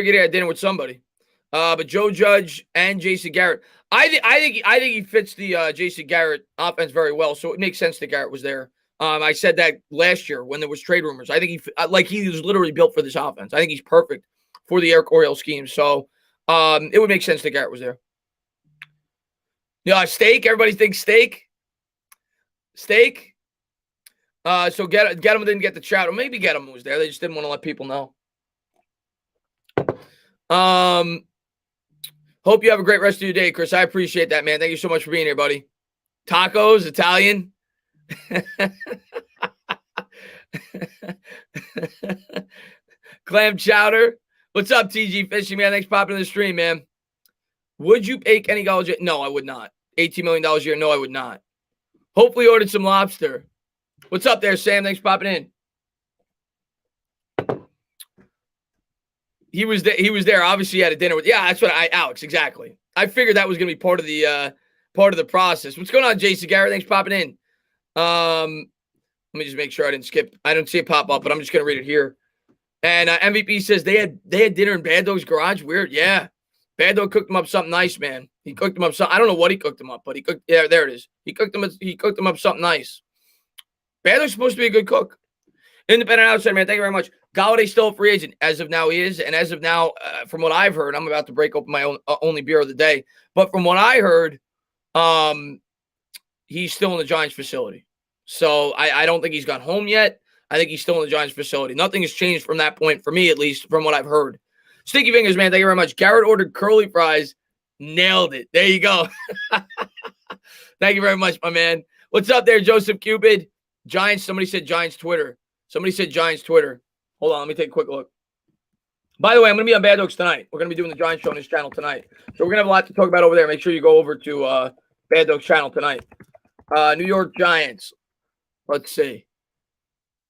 Joe Judge and Jason Garrett. I think he fits the Jason Garrett offense very well. So it makes sense that Garrett was there. I said that last year when there was trade rumors. I think he was literally built for this offense. I think he's perfect for the Air Coryell scheme. So it would make sense that Garrett was there. Yeah, steak. Everybody thinks steak. Steak. So get him didn't get the chat, or maybe get him was there. They just didn't want to let people know. Hope you have a great rest of your day, Chris. I appreciate that, man. Thank you so much for being here, buddy. Tacos, Italian. Clam chowder. What's up, TG Fishing, man? Thanks for popping in the stream, man. Would you bake any college? No, I would not. $18 million a year. No, I would not. Hopefully ordered some lobster. What's up there, Sam? Thanks for popping in. He was there. Obviously, he had a dinner with. Yeah, that's what Alex. Exactly. I figured that was going to be part of the process. What's going on, Jason Garrett? Thanks for popping in. Let me just make sure I didn't skip. I don't see it pop up, but I'm just going to read it here. And MVP says they had dinner in Bad Dog's garage. Weird, yeah. Bad Dog cooked him up something nice, man. He cooked him up something. I don't know what he cooked him up, but he cooked. Yeah, there it is. He cooked him up something nice. Bad Dog's supposed to be a good cook. Independent outsider, man. Thank you very much. Galladay's still a free agent. As of now, he is. And as of now, from what I've heard, I'm about to break open my own only beer of the day. But from what I heard, he's still in the Giants facility. So I don't think he's gone home yet. I think he's still in the Giants facility. Nothing has changed from that point for me, at least from what I've heard. Sticky Fingers, man. Thank you very much. Garrett ordered curly fries. Nailed it. There you go. Thank you very much, my man. What's up there, Joseph Cupid? Giants. Somebody said Giants Twitter. Hold on. Let me take a quick look. By the way, I'm going to be on Bad Dogs tonight. We're going to be doing the Giants show on this channel tonight. So we're going to have a lot to talk about over there. Make sure you go over to Bad Dogs channel tonight. New York Giants. Let's see.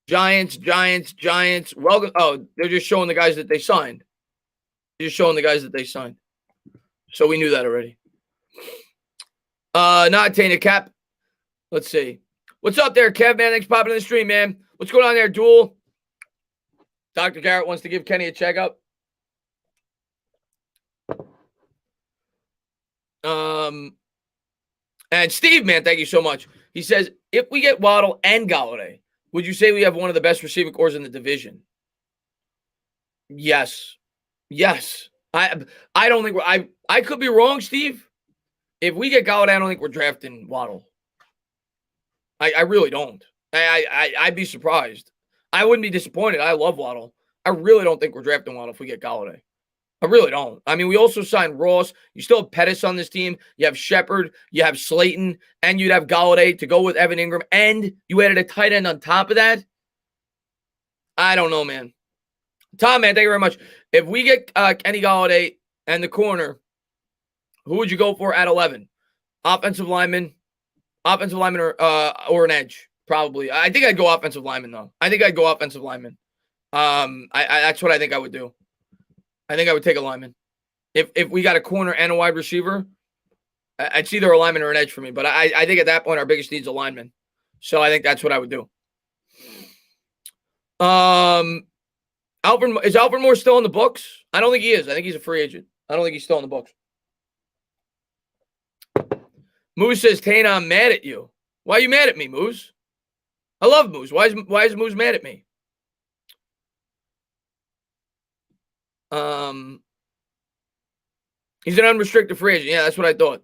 Giants. Welcome. Oh, they're just showing the guys that they signed. So we knew that already. Not attain a cap. Let's see. What's up there, Kev, man? Thanks for popping in the stream, man. What's going on there, Duel? Dr. Garrett wants to give Kenny a checkup. And Steve, man, thank you so much. He says, if we get Waddle and Galladay, would you say we have one of the best receiving corps in the division? Yes. I don't think I could be wrong, Steve. If we get Galladay, I don't think we're drafting Waddle. I really don't. I'd be surprised. I wouldn't be disappointed. I love Waddle. I really don't think we're drafting Waddle if we get Galladay. I really don't. I mean, we also signed Ross. You still have Pettis on this team. You have Shepard. You have Slayton. And you'd have Galladay to go with Evan Engram. And you added a tight end on top of that. I don't know, man. Tom, man, thank you very much. If we get Kenny Galladay and the corner, who would you go for at 11? Offensive lineman or an edge, probably. I think I'd go offensive lineman, though. That's what I think I would do. I think I would take a lineman. If we got a corner and a wide receiver, it's either a lineman or an edge for me. But I think at that point, our biggest need is a lineman. So I think that's what I would do. Is Alfred Moore still in the books? I don't think he is. I think he's a free agent. I don't think he's still in the books. Moose says, Tana, I'm mad at you. Why are you mad at me, Moose? I love Moose. Why is Moose mad at me? He's an unrestricted free agent. Yeah, that's what I thought.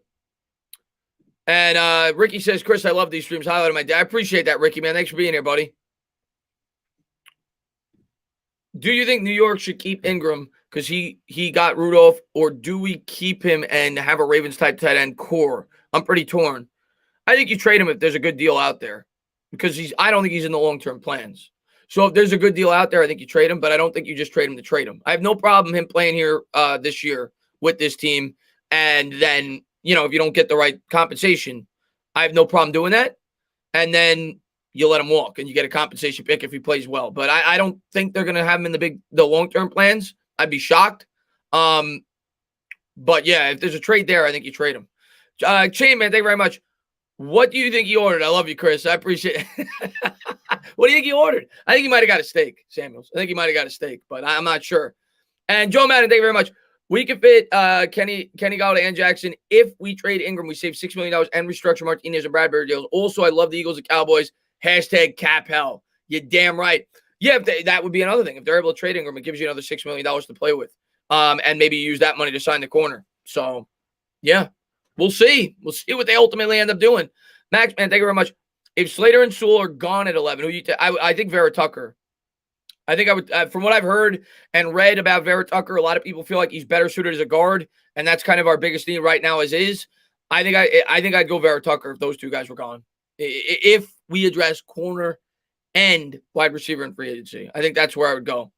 And Ricky says, Chris, I love these streams. Highlight of my day. I appreciate that, Ricky, man. Thanks for being here, buddy. Do you think New York should keep Engram because he got Rudolph, or do we keep him and have a Ravens-type tight end core? I'm pretty torn. I think you trade him if there's a good deal out there because I don't think he's in the long-term plans. So if there's a good deal out there, I think you trade him, but I don't think you just trade him to trade him. I have no problem him playing here this year with this team. And then, if you don't get the right compensation, I have no problem doing that. And then you let him walk and you get a compensation pick if he plays well. But I don't think they're going to have him in the long-term plans. I'd be shocked. But yeah, if there's a trade there, I think you trade him. Chain, man, thank you very much. What do you think he ordered? I love you, Chris. I appreciate it. What do you think he ordered? I think he might have got a steak, Samuels. I think he might have got a steak, but I'm not sure. And Joe Madden, thank you very much. We can fit Kenny Golladay and Jackson. If we trade Engram, we save $6 million and restructure Martinez and Bradbury deals. Also, I love the Eagles and Cowboys. Hashtag cap hell. You're damn right. Yeah, that would be another thing. If they're able to trade Engram, it gives you another $6 million to play with. And maybe use that money to sign the corner. So, yeah, we'll see. We'll see what they ultimately end up doing. Max, man, thank you very much. If Slater and Sewell are gone at 11, who you I think Vera Tucker. I think I would, from what I've heard and read about Vera Tucker, a lot of people feel like he's better suited as a guard, and that's kind of our biggest need right now as is. I think I'd go Vera Tucker if those two guys were gone. If we address corner and wide receiver in free agency, I think that's where I would go.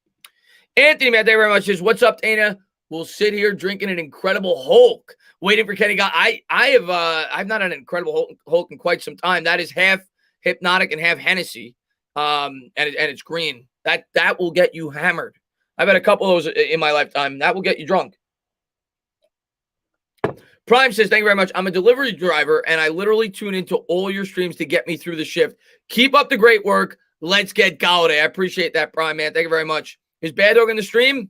Anthony, man, thank you very much. Says, what's up, Dana? We'll sit here drinking an Incredible Hulk, waiting for Kenny. I've not had an Incredible Hulk in quite some time. That is half Hypnotic and half Hennessy, and it's green. That will get you hammered. I've had a couple of those in my lifetime. That will get you drunk. Prime says, thank you very much. I'm a delivery driver, and I literally tune into all your streams to get me through the shift. Keep up the great work. Let's get Golladay. I appreciate that, Prime, man. Thank you very much. Is Bad Dog in the stream?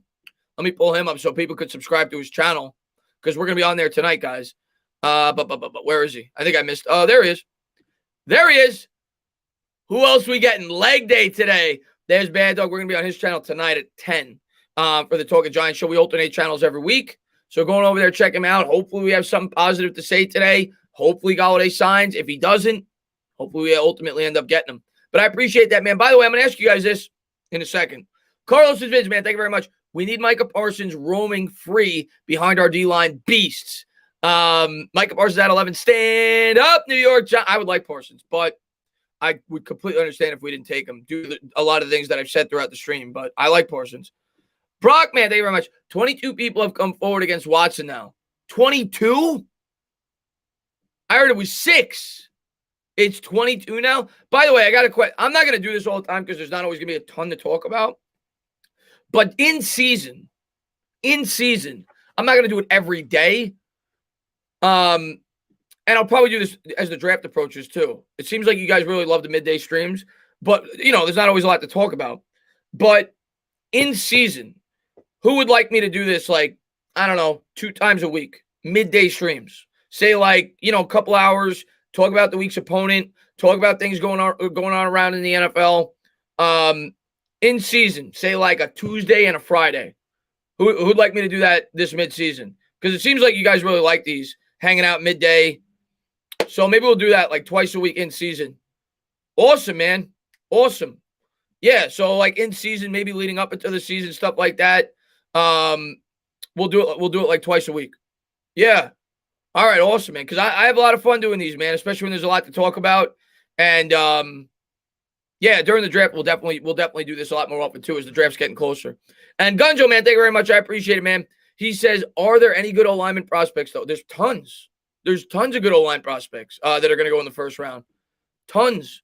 Let me pull him up so people could subscribe to his channel because we're going to be on there tonight, guys. But where is he? I think I missed. Oh, there he is. There he is. Who else we getting? Leg day today. There's Bad Dog. We're going to be on his channel tonight at 10 for the Talking Giants show. We alternate channels every week. So going over there, check him out. Hopefully we have something positive to say today. Hopefully Golladay signs. If he doesn't, hopefully we ultimately end up getting him. But I appreciate that, man. By the way, I'm going to ask you guys this in a second. Carlos is Vince, man. Thank you very much. We need Micah Parsons roaming free behind our D-line beasts. Micah Parsons at 11. Stand up, New York. I would like Parsons, but I would completely understand if we didn't take him. Do a lot of things that I've said throughout the stream, but I like Parsons. Brock, man, thank you very much. 22 people have come forward against Watson now. 22? I heard it was 6. It's 22 now. By the way, I got a question. I'm not going to do this all the time because there's not always going to be a ton to talk about. But in season, I'm not going to do it every day. And I'll probably do this as the draft approaches too. It seems like you guys really love the midday streams, but there's not always a lot to talk about. But in season, who would like me to do this? Like, I don't know, 2 times a week, midday streams. Say like, a couple hours, talk about the week's opponent, talk about things going on around in the NFL. In season, say like a Tuesday and a Friday. Who'd like me to do that this midseason? Because it seems like you guys really like these, hanging out midday. So maybe we'll do that like twice a week in season. Awesome, man. Awesome. Yeah, so like in season, maybe leading up into the season, stuff like that. We'll do it like twice a week. Yeah. All right, awesome, man. Because I have a lot of fun doing these, man, especially when there's a lot to talk about. And yeah, during the draft, we'll definitely do this a lot more often too as the draft's getting closer. And Gunjo, man, thank you very much. I appreciate it, man. He says, are there any good O-lineman prospects, though? There's tons. There's tons of good O-line prospects that are going to go in the first round. Tons.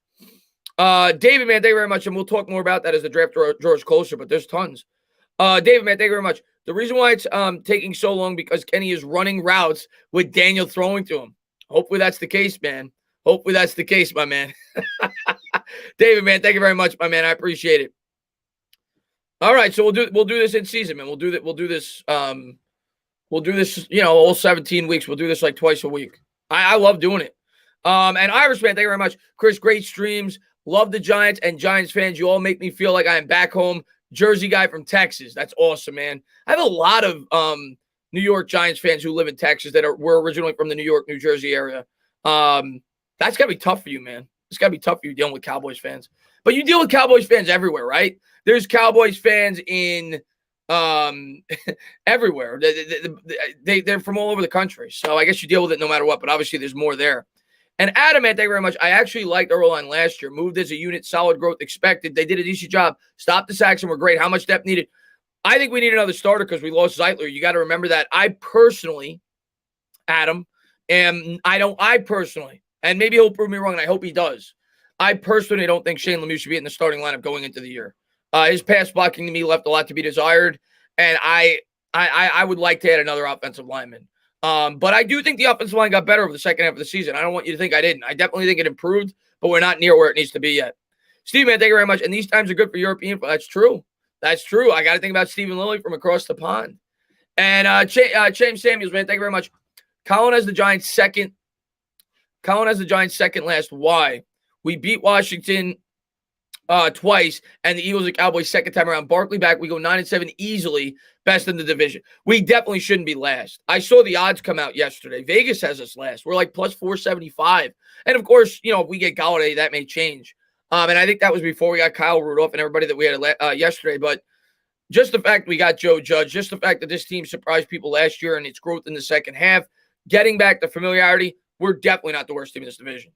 David, man, thank you very much. And we'll talk more about that as the draft draws closer, but there's tons. David, man, thank you very much. The reason why it's taking so long because Kenny is running routes with Daniel throwing to him. Hopefully that's the case, man. Hopefully that's the case, my man. David, man, thank you very much, my man. I appreciate it. All right, so we'll do this in season, man. We'll do this. All 17 weeks. We'll do this like twice a week. I love doing it. And Irish, man, thank you very much. Chris, great streams. Love the Giants and Giants fans. You all make me feel like I am back home. Jersey guy from Texas. That's awesome, man. I have a lot of New York Giants fans who live in Texas that were originally from the New York, New Jersey area. That's got to be tough for you, man. It's got to be tough for you dealing with Cowboys fans. But you deal with Cowboys fans everywhere, right? There's Cowboys fans in everywhere. They're from all over the country. So I guess you deal with it no matter what, but obviously there's more there. And Adam, man, thank you very much. I actually liked our O-line last year. Moved as a unit, solid growth expected. They did a decent job. Stopped the sacks and were great. How much depth needed? I think we need another starter because we lost Zeitler. You got to remember that. I personally, Adam, and maybe he'll prove me wrong, and I hope he does. I personally don't think Shane Lemieux should be in the starting lineup going into the year. His pass blocking to me left a lot to be desired, and I would like to add another offensive lineman. But I do think the offensive line got better over the second half of the season. I don't want you to think I didn't. I definitely think it improved, but we're not near where it needs to be yet. Steve, man, thank you very much. And these times are good for European. That's true. That's true. I got to think about Stephen Lilly from across the pond. And James Samuels, man, thank you very much. Colin has the Giants second. Colin has the Giants second last. Why? We beat Washington twice, and the Eagles and Cowboys second time around. Barkley back. We go 9-7 easily. Best in the division. We definitely shouldn't be last. I saw the odds come out yesterday. Vegas has us last. We're like plus 475. And of course, if we get Galladay, that may change. And I think that was before we got Kyle Rudolph and everybody that we had yesterday. But just the fact we got Joe Judge, just the fact that this team surprised people last year and its growth in the second half, getting back to familiarity, we're definitely not the worst team in this division.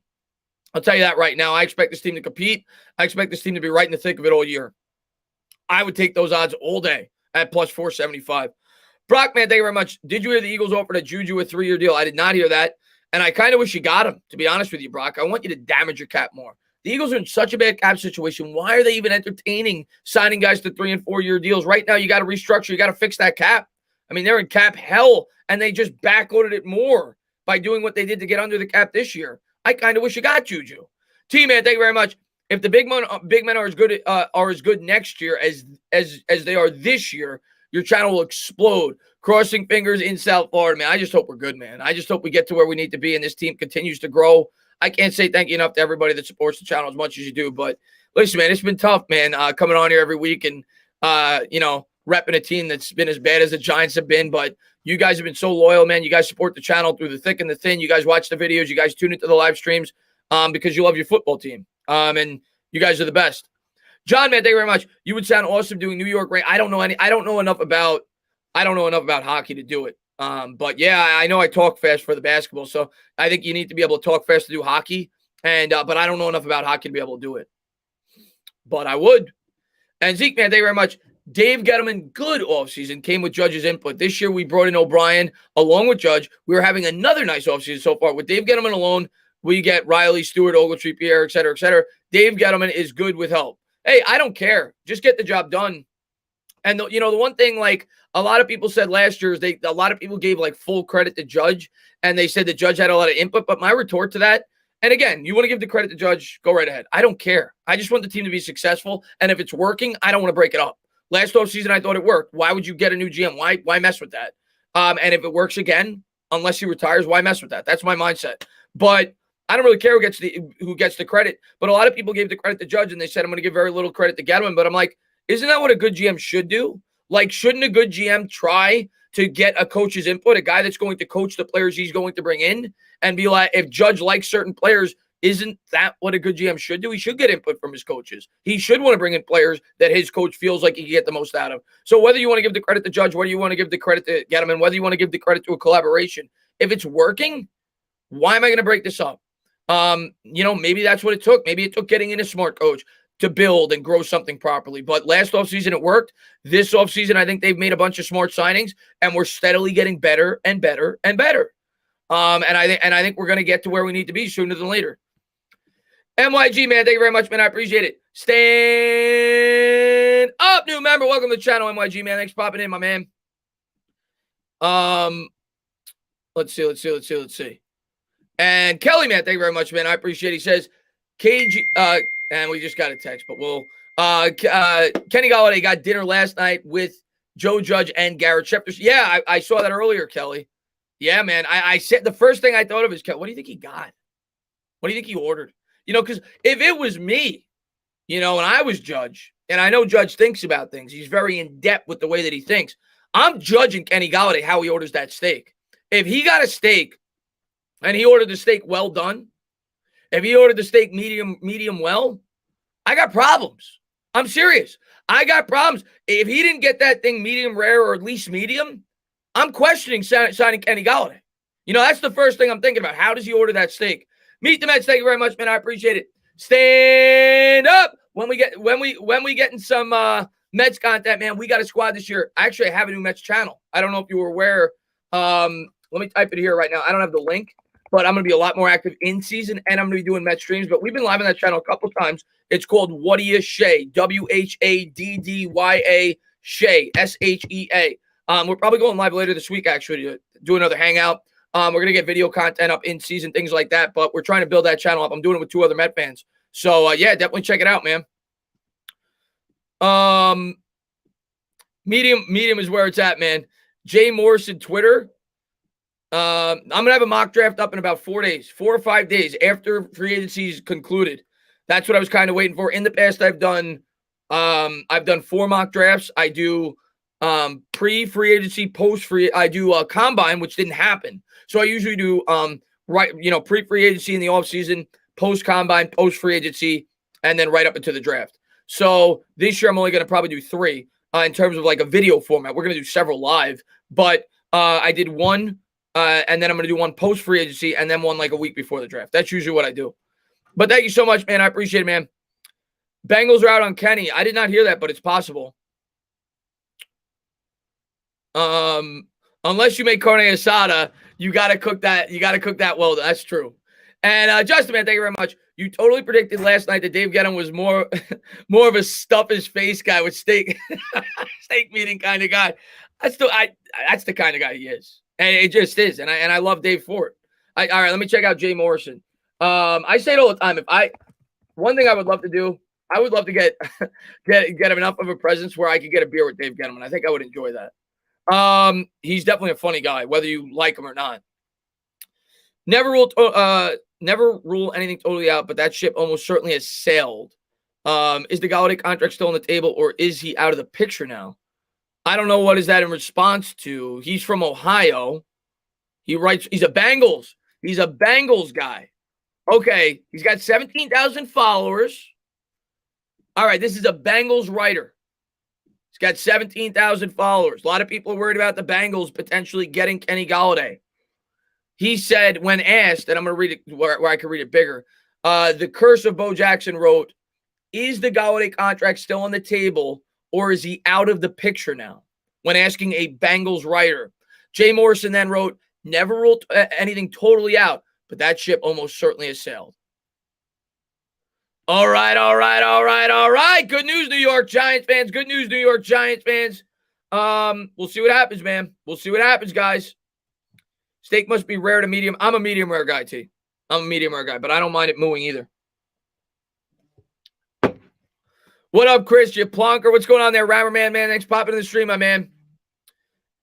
I'll tell you that right now. I expect this team to compete. I expect this team to be right in the thick of it all year. I would take those odds all day at plus 475. Brock, man, thank you very much. Did you hear the Eagles offered a Juju a 3-year deal? I did not hear that. And I kind of wish you got him, to be honest with you, Brock. I want you to damage your cap more. The Eagles are in such a bad cap situation. Why are they even entertaining signing guys to 3- and 4-year deals? Right now, you got to restructure. You got to fix that cap. I mean, they're in cap hell, and they just backloaded it more by doing what they did to get under the cap this year. I kind of wish you got Juju. T-Man, thank you very much. If the big men are as good next year as they are this year, your channel will explode. Crossing fingers in South Florida, man. I just hope we're good, man. I just hope we get to where we need to be and this team continues to grow. I can't say thank you enough to everybody that supports the channel as much as you do. But listen, man, it's been tough, man, coming on here every week and, repping a team that's been as bad as the Giants have been. But you guys have been so loyal, man. You guys support the channel through the thick and the thin. You guys watch the videos. You guys tune into the live streams because you love your football team. And you guys are the best. John, man, thank you very much. You would sound awesome doing New York rain. I don't know enough about hockey to do it. But yeah, I know I talk fast for the basketball, so I think you need to be able to talk fast to do hockey. And but I don't know enough about hockey to be able to do it. But I would. And Zeke, man, thank you very much. Dave Gettleman, good offseason, came with Judge's input. This year we brought in O'Brien along with Judge. We were having another nice offseason so far. With Dave Gettleman alone, we get Riley, Stewart, Ogletree, Pierre, et cetera, et cetera. Dave Gettleman is good with help. Hey, I don't care. Just get the job done. And, the one thing, like, a lot of people said last year is a lot of people gave, like, full credit to Judge, and they said the Judge had a lot of input. But my retort to that, and again, you want to give the credit to Judge, go right ahead. I don't care. I just want the team to be successful, and if it's working, I don't want to break it up. Last offseason, I thought it worked. Why would you get a new GM? Why mess with that? And if it works again, unless he retires, why mess with that? That's my mindset. But I don't really care who gets the credit. But a lot of people gave the credit to Judge, and they said I'm going to give very little credit to Gettleman. But I'm like, isn't that what a good GM should do? Like, shouldn't a good GM try to get a coach's input, a guy that's going to coach the players he's going to bring in, and be like, if Judge likes certain players, isn't that what a good GM should do? He should get input from his coaches. He should want to bring in players that his coach feels like he can get the most out of. So whether you want to give the credit to Judge, whether you want to give the credit to Gettleman, whether you want to give the credit to a collaboration, if it's working, why am I going to break this up? Maybe that's what it took. Maybe it took getting in a smart coach to build and grow something properly. But last offseason, it worked. This offseason, I think they've made a bunch of smart signings, and we're steadily getting better and better and better. And I think we're going to get to where we need to be sooner than later. MYG, man, thank you very much, man. I appreciate it. Stand up, new member. Welcome to the channel, MYG, man. Thanks for popping in, my man. Let's see. And Kelly, man, thank you very much, man. I appreciate it. He says, KG, and we just got a text, but we'll, Kenny Galladay got dinner last night with Joe Judge and Garrett Schefter. Yeah, I saw that earlier, Kelly. Yeah, man. I said the first thing I thought of is, what do you think he got? What do you think he ordered? Because if it was me, and I was Judge, and I know Judge thinks about things, he's very in depth with the way that he thinks. I'm judging Kenny Galladay how he orders that steak. If he got a steak and he ordered the steak well done, if he ordered the steak medium well, I got problems. I'm serious. I got problems. If he didn't get that thing medium rare or at least medium, I'm questioning signing Kenny Galladay. That's the first thing I'm thinking about. How does he order that steak? Meet the Mets. Thank you very much, man. I appreciate it. Stand up. When we get in some Mets content, man, we got a squad this year. Actually, I have a new Mets channel. I don't know if you were aware. Let me type it here right now. I don't have the link, but I'm going to be a lot more active in season, and I'm going to be doing Mets streams. But we've been live on that channel a couple times. It's called Whaddya Shea, WHADDYA Shea, SHEA. We're probably going live later this week, actually, do another hangout. We're going to get video content up in season, things like that. But we're trying to build that channel up. I'm doing it with 2 other Met fans. So, yeah, definitely check it out, man. Medium is where it's at, man. Jay Morrison Twitter. I'm going to have a mock draft up in about 4 days, 4 or 5 days after free agency is concluded. That's what I was kind of waiting for. In the past, I've done 4 mock drafts. I do pre-free agency, post-free. I do a combine, which didn't happen. So I usually do pre-free agency in the offseason, post-combine, post-free agency, and then right up into the draft. So this year I'm only going to probably do 3 in terms of like a video format. We're going to do several live, but I did 1 and then I'm going to do 1 post-free agency and then 1 like a week before the draft. That's usually what I do. But thank you so much, man. I appreciate it, man. Bengals are out on Kenny. I did not hear that, but it's possible. Unless you make carne asada, you got to cook that. You got to cook that well. That's true. And Justin, man, thank you very much. You totally predicted last night that Dave Gettman was more of a stuff his face guy with steak meeting kind of guy. That's the kind of guy he is, and it just is. And I love Dave for it. All right, let me check out Jay Morrison. I say it all the time. One thing I would love to do, I would love to get enough of a presence where I could get a beer with Dave Gettman. I think I would enjoy that. He's definitely a funny guy, whether you like him or not. Never rule anything totally out, but that ship almost certainly has sailed. Is the Golladay contract still on the table, or is he out of the picture now? I don't know what is that in response to. He's from Ohio. He writes, he's a Bengals guy. Okay, he's got 17,000 followers. All right, this is a Bengals writer. He's got 17,000 followers. A lot of people are worried about the Bengals potentially getting Kenny Golladay. He said, when asked, and I'm going to read it where I can read it bigger, the Curse of Bo Jackson wrote, is the Golladay contract still on the table, or is he out of the picture now? When asking a Bengals writer. Jay Morrison then wrote, never ruled anything totally out, but that ship almost certainly has sailed. All right. Good news, New York Giants fans. Good news, New York Giants fans. We'll see what happens, man. We'll see what happens, guys. Steak must be rare to medium. I'm a medium rare guy, T. I'm a medium rare guy, but I don't mind it mooing either. What up, Chris? You plonker. What's going on there, Rammerman, man? Thanks for popping in the stream, my man.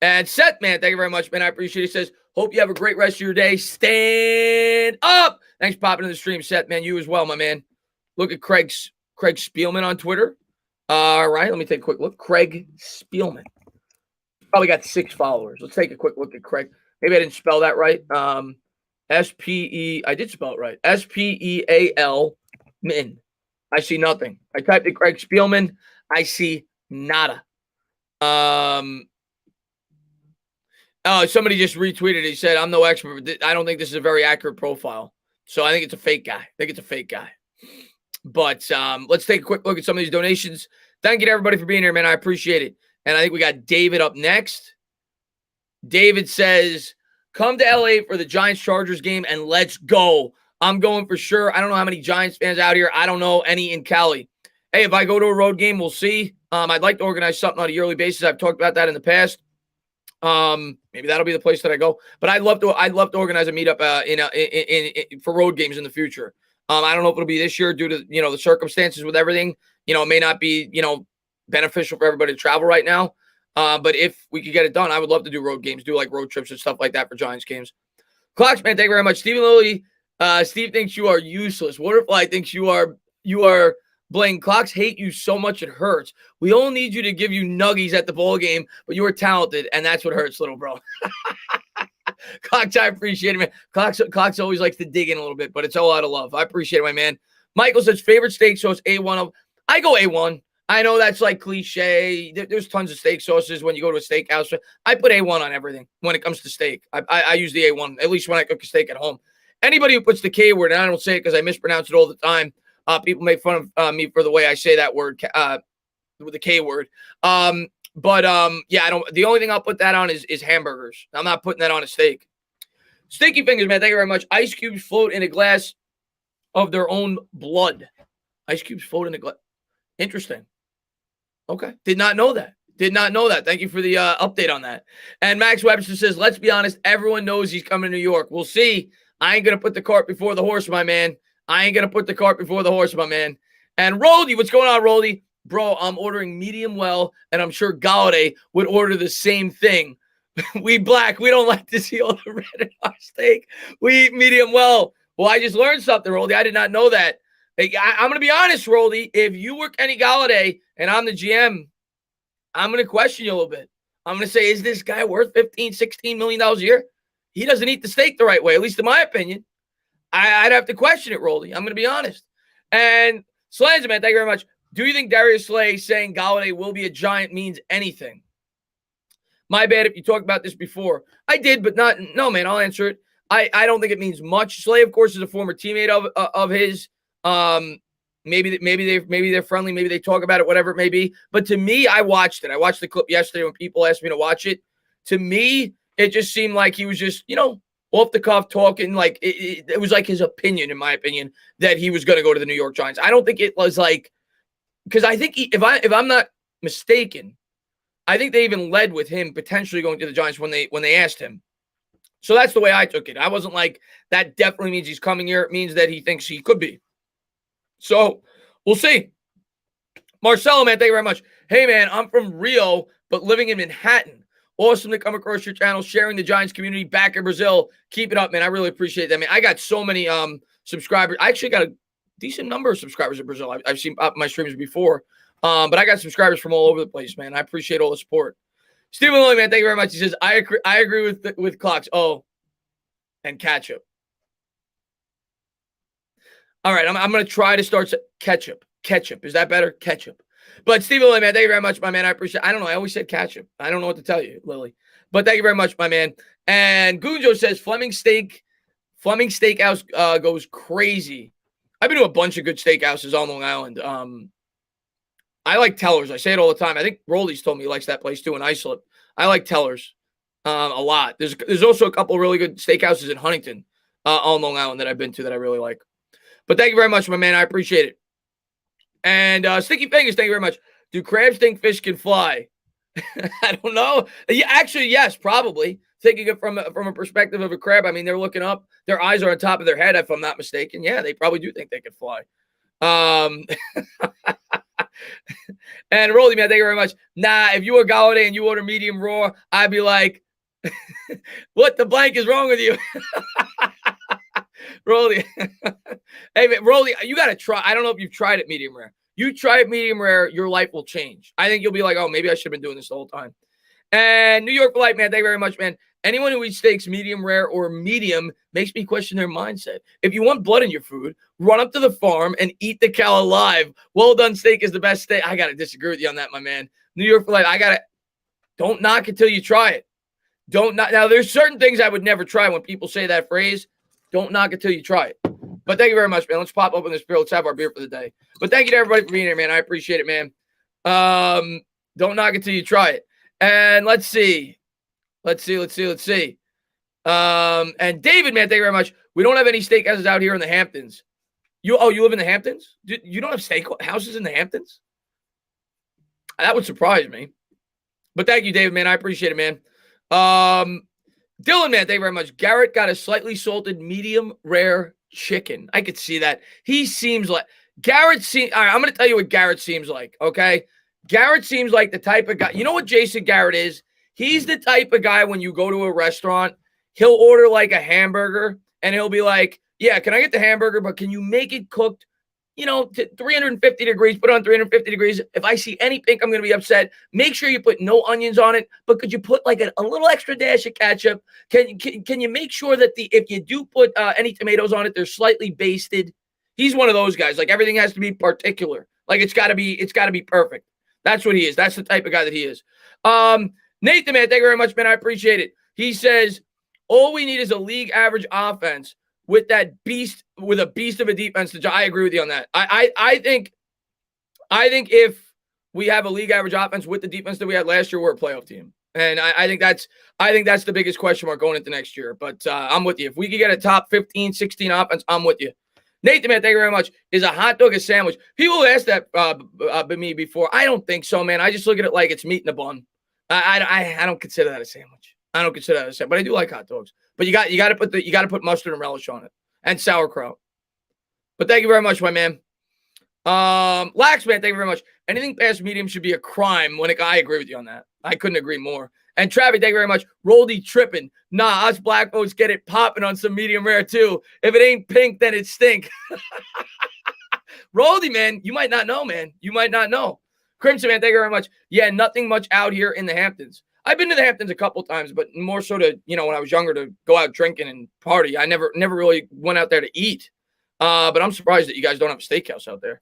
And Seth, man, thank you very much, man. I appreciate it. He says, hope you have a great rest of your day. Stand up. Thanks for popping in the stream, Seth, man. You as well, my man. Look at Craig Spielman on Twitter. All right, let me take a quick look. Craig Spielman. Probably got 6 followers. Let's take a quick look at Craig. Maybe I didn't spell that right. I did spell it right. Speal Min. I see nothing. I typed in Craig Spielman. I see nada. Somebody just retweeted. He said, I'm no expert, but I don't think this is a very accurate profile. So I think it's a fake guy. But let's take a quick look at some of these donations. Thank you to everybody for being here, man. I appreciate it. And I think we got David up next. David says, come to LA for the Giants-Chargers game and let's go. I'm going for sure. I don't know how many Giants fans out here. I don't know any in Cali. Hey, if I go to a road game, we'll see. I'd like to organize something on a yearly basis. I've talked about that in the past. Maybe that'll be the place that I go. But I'd love to organize a meetup for road games in the future. I don't know if it'll be this year due to the circumstances with everything. It may not be beneficial for everybody to travel right now. But if we could get it done, I would love to do road games, do like road trips and stuff like that for Giants games. Clocks, man, thank you very much. Stephen Lilly, Steve thinks you are useless. Waterfly thinks you are Blaine. Clocks hate you so much it hurts. We all need you to give you nuggies at the ball game, but you are talented, and that's what hurts, little bro. Clocks, I appreciate it, man. Clocks always likes to dig in a little bit, but it's all out of love. I appreciate it, my man. Michael says favorite steak sauce A1. I go A1. I know that's like cliche. There's tons of steak sauces when you go to a steakhouse. I put A1 on everything when it comes to steak. I use the A1, at least when I cook a steak at home. Anybody who puts the K word, and I don't say it because I mispronounce it all the time, people make fun of me for the way I say that word with the K word. Yeah, I don't. The only thing I'll put that on is hamburgers. I'm not putting that on a steak. Stinky fingers, man. Thank you very much. Ice cubes float in a glass of their own blood. Ice cubes float in a glass. Interesting. Okay. Did not know that. Did not know that. Thank you for the update on that. And Max Webster says, let's be honest, everyone knows he's coming to New York. We'll see. I ain't going to put the cart before the horse, my man. I ain't going to put the cart before the horse, my man. And Roldy, what's going on, Roldy? Bro, I'm ordering medium well, and I'm sure Galladay would order the same thing. We black, we don't like to see all the red in our steak. We eat medium well. Well, I just learned something, Roldy. I did not know that. I'm going to be honest, Roldy. If you were Kenny Galladay and I'm the GM, I'm going to question you a little bit. I'm going to say, is this guy worth $15, $16 million a year? He doesn't eat the steak the right way, at least in my opinion. I'd have to question it, Roldy. I'm going to be honest. And Slanza, man, thank you very much. Do you think Darius Slay saying Galladay will be a Giant means anything? My bad if you talked about this before. I did, but not. No, man, I'll answer it. I don't think it means much. Slay, of course, is a former teammate of his. Maybe they're friendly. Maybe they talk about it, whatever it may be. But to me, I watched it. I watched the clip yesterday when people asked me to watch it. To me, it just seemed like he was just, off the cuff talking. Like it was like his opinion, in my opinion, that he was going to go to the New York Giants. I don't think it was like, because I think if I'm not mistaken, I think they even led with him potentially going to the Giants when they asked him. So that's the way I took it. I wasn't like, that definitely means he's coming here. It means that he thinks he could be. So we'll see. Marcelo, man, thank you very much. Hey, man, I'm from Rio, but living in Manhattan. Awesome to come across your channel, sharing the Giants community back in Brazil. Keep it up, man. I really appreciate that, man. I got so many subscribers. I actually got a decent number of subscribers in Brazil. I've seen my streams before. But I got subscribers from all over the place, man. I appreciate all the support. Stephen Lilly, man, thank you very much. He says, I agree with Clocks. Oh, and ketchup. All right, I'm going to try to start ketchup. Ketchup. Is that better? Ketchup. But Stephen Lilly, man, thank you very much, my man. I appreciate it. I don't know. I always said ketchup. I don't know what to tell you, Lily. But thank you very much, my man. And Gunjo says, Fleming Steakhouse goes crazy. I've been to a bunch of good steakhouses on Long Island. I like Teller's. I say it all the time. I think Roldy's told me he likes that place too in Islip. I like Teller's a lot. There's also a couple of really good steakhouses in Huntington on Long Island that I've been to that I really like. But thank you very much, my man. I appreciate it. And Sticky Fingers, thank you very much. Do crabs think fish can fly? I don't know. Yeah, actually, yes, probably. Thinking it from a perspective of a crab, I mean, they're looking up. Their eyes are on top of their head, if I'm not mistaken. Yeah, they probably do think they can fly. And Rolly, man, thank you very much. Nah, if you were Galladay and you order medium raw, I'd be like, what the blank is wrong with you? Rolly. Hey, man, Rolly, you got to try. I don't know if you've tried it medium rare. You try it medium rare, your life will change. I think you'll be like, oh, maybe I should have been doing this the whole time. And New York for life, man, thank you very much, man. Anyone who eats steaks medium rare or medium makes me question their mindset. If you want blood in your food, run up to the farm and eat the cow alive. Well done steak is the best steak. I got to disagree with you on that, my man. New York for life, don't knock it till you try it. Now, there's certain things I would never try when people say that phrase. Don't knock it till you try it. But thank you very much, man. Let's pop open this beer. Let's have our beer for the day. But thank you to everybody for being here, man. I appreciate it, man. Don't knock it till you try it. And let's see. And David, man, thank you very much. We don't have any steakhouses out here in the Hamptons. You live in the Hamptons? You don't have steak houses in the Hamptons? That would surprise me. But thank you, David, man. I appreciate it, man. Dylan, man, thank you very much. Garrett got a slightly salted medium rare chicken. I could see that. He seems like all right, I'm going to tell you what Garrett seems like, okay? Garrett seems like the type of guy. You know what Jason Garrett is? He's the type of guy when you go to a restaurant, he'll order like a hamburger and he'll be like, yeah, can I get the hamburger? But can you make it cooked, to 350 degrees, put it on 350 degrees. If I see any pink, I'm going to be upset. Make sure you put no onions on it, but could you put like a little extra dash of ketchup? Can you make sure that if you do put any tomatoes on it, they're slightly basted? He's one of those guys. Like everything has to be particular. Like it's got to be perfect. That's what he is. That's the type of guy that he is. Nathan, man, thank you very much, man. I appreciate it. He says, all we need is a league average offense with a beast of a defense. I agree with you on that. I think if we have a league average offense with the defense that we had last year, we're a playoff team. And I think that's the biggest question mark going into next year. But I'm with you. If we could get a top 15, 16 offense, I'm with you. Nathan, man, thank you very much. Is a hot dog a sandwich? People asked that me before. I don't think so, man. I just look at it like it's meat in a bun. I don't consider that a sandwich. I don't consider that a sandwich, but I do like hot dogs. But you got to put mustard and relish on it and sauerkraut. But thank you very much, my man. Lax, man, thank you very much. Anything past medium should be a crime. I agree with you on that. I couldn't agree more. And Travis, thank you very much. Roldy tripping. Nah, us black folks get it popping on some medium rare too. If it ain't pink, then it stink. Roldy, man, you might not know, man. You might not know. Crimson, man, thank you very much. Yeah, nothing much out here in the Hamptons. I've been to the Hamptons a couple times, but more so to, when I was younger, to go out drinking and party. I never really went out there to eat. But I'm surprised that you guys don't have a steakhouse out there.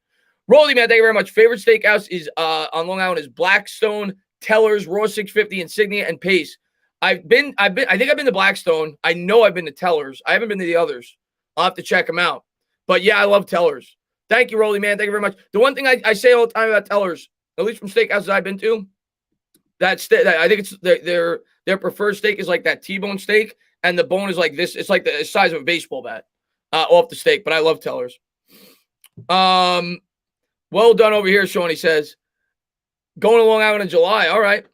Roldy, man, thank you very much. Favorite steakhouse is on Long Island is Blackstone, Teller's, Raw 650, Insignia, and Pace. I think I've been to Blackstone. I know I've been to Teller's. I haven't been to the others. I'll have to check them out. But yeah, I love Teller's. Thank you, Rolly, man. Thank you very much. The one thing I say all the time about Teller's, at least from steakhouses I've been to, I think it's their preferred steak is like that T-bone steak, and the bone is like this. It's like the size of a baseball bat off the steak. But I love Teller's. Well done over here, Shawnee says. Going to Long Island in July. All right.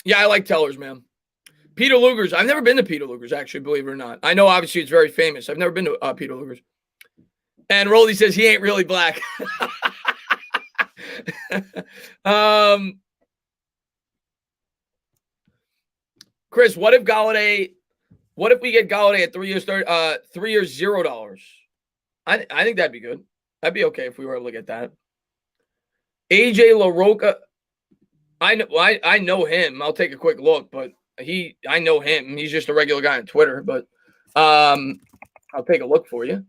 Yeah, I like Teller's, man. Peter Luger's. I've never been to Peter Luger's, actually, believe it or not. I know, obviously, it's very famous. I've never been to Peter Luger's. And Roldy says he ain't really black. Chris, what if we get Galladay at 3 years, $0? I think that'd be good. That'd be okay if we were able to get that. AJ LaRocca. I know him. I'll take a quick look, but I know him. He's just a regular guy on Twitter, but I'll take a look for you.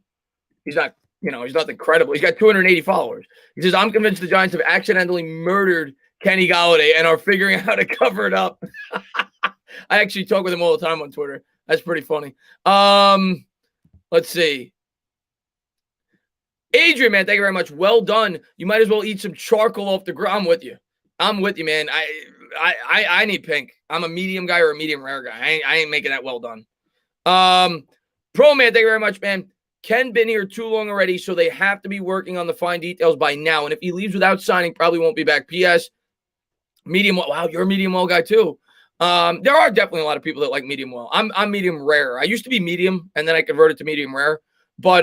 He's not, he's nothing credible. He's got 280 followers. He says, I'm convinced the Giants have accidentally murdered Kenny Galladay and are figuring out how to cover it up. I actually talk with him all the time on Twitter. That's pretty funny. Let's see. Adrian, man, thank you very much. Well done. You might as well eat some charcoal off the ground. I'm with you, man. I need pink. I'm a medium guy or a medium rare guy. I ain't making that well done. Pro, man, thank you very much, man. Ken been here too long already, so they have to be working on the fine details by now. And if he leaves without signing, probably won't be back. P.S. Medium well. Wow, you're a medium well guy too. There are definitely a lot of people that like medium well. I'm medium rare. I used to be medium, and then I converted to medium rare. But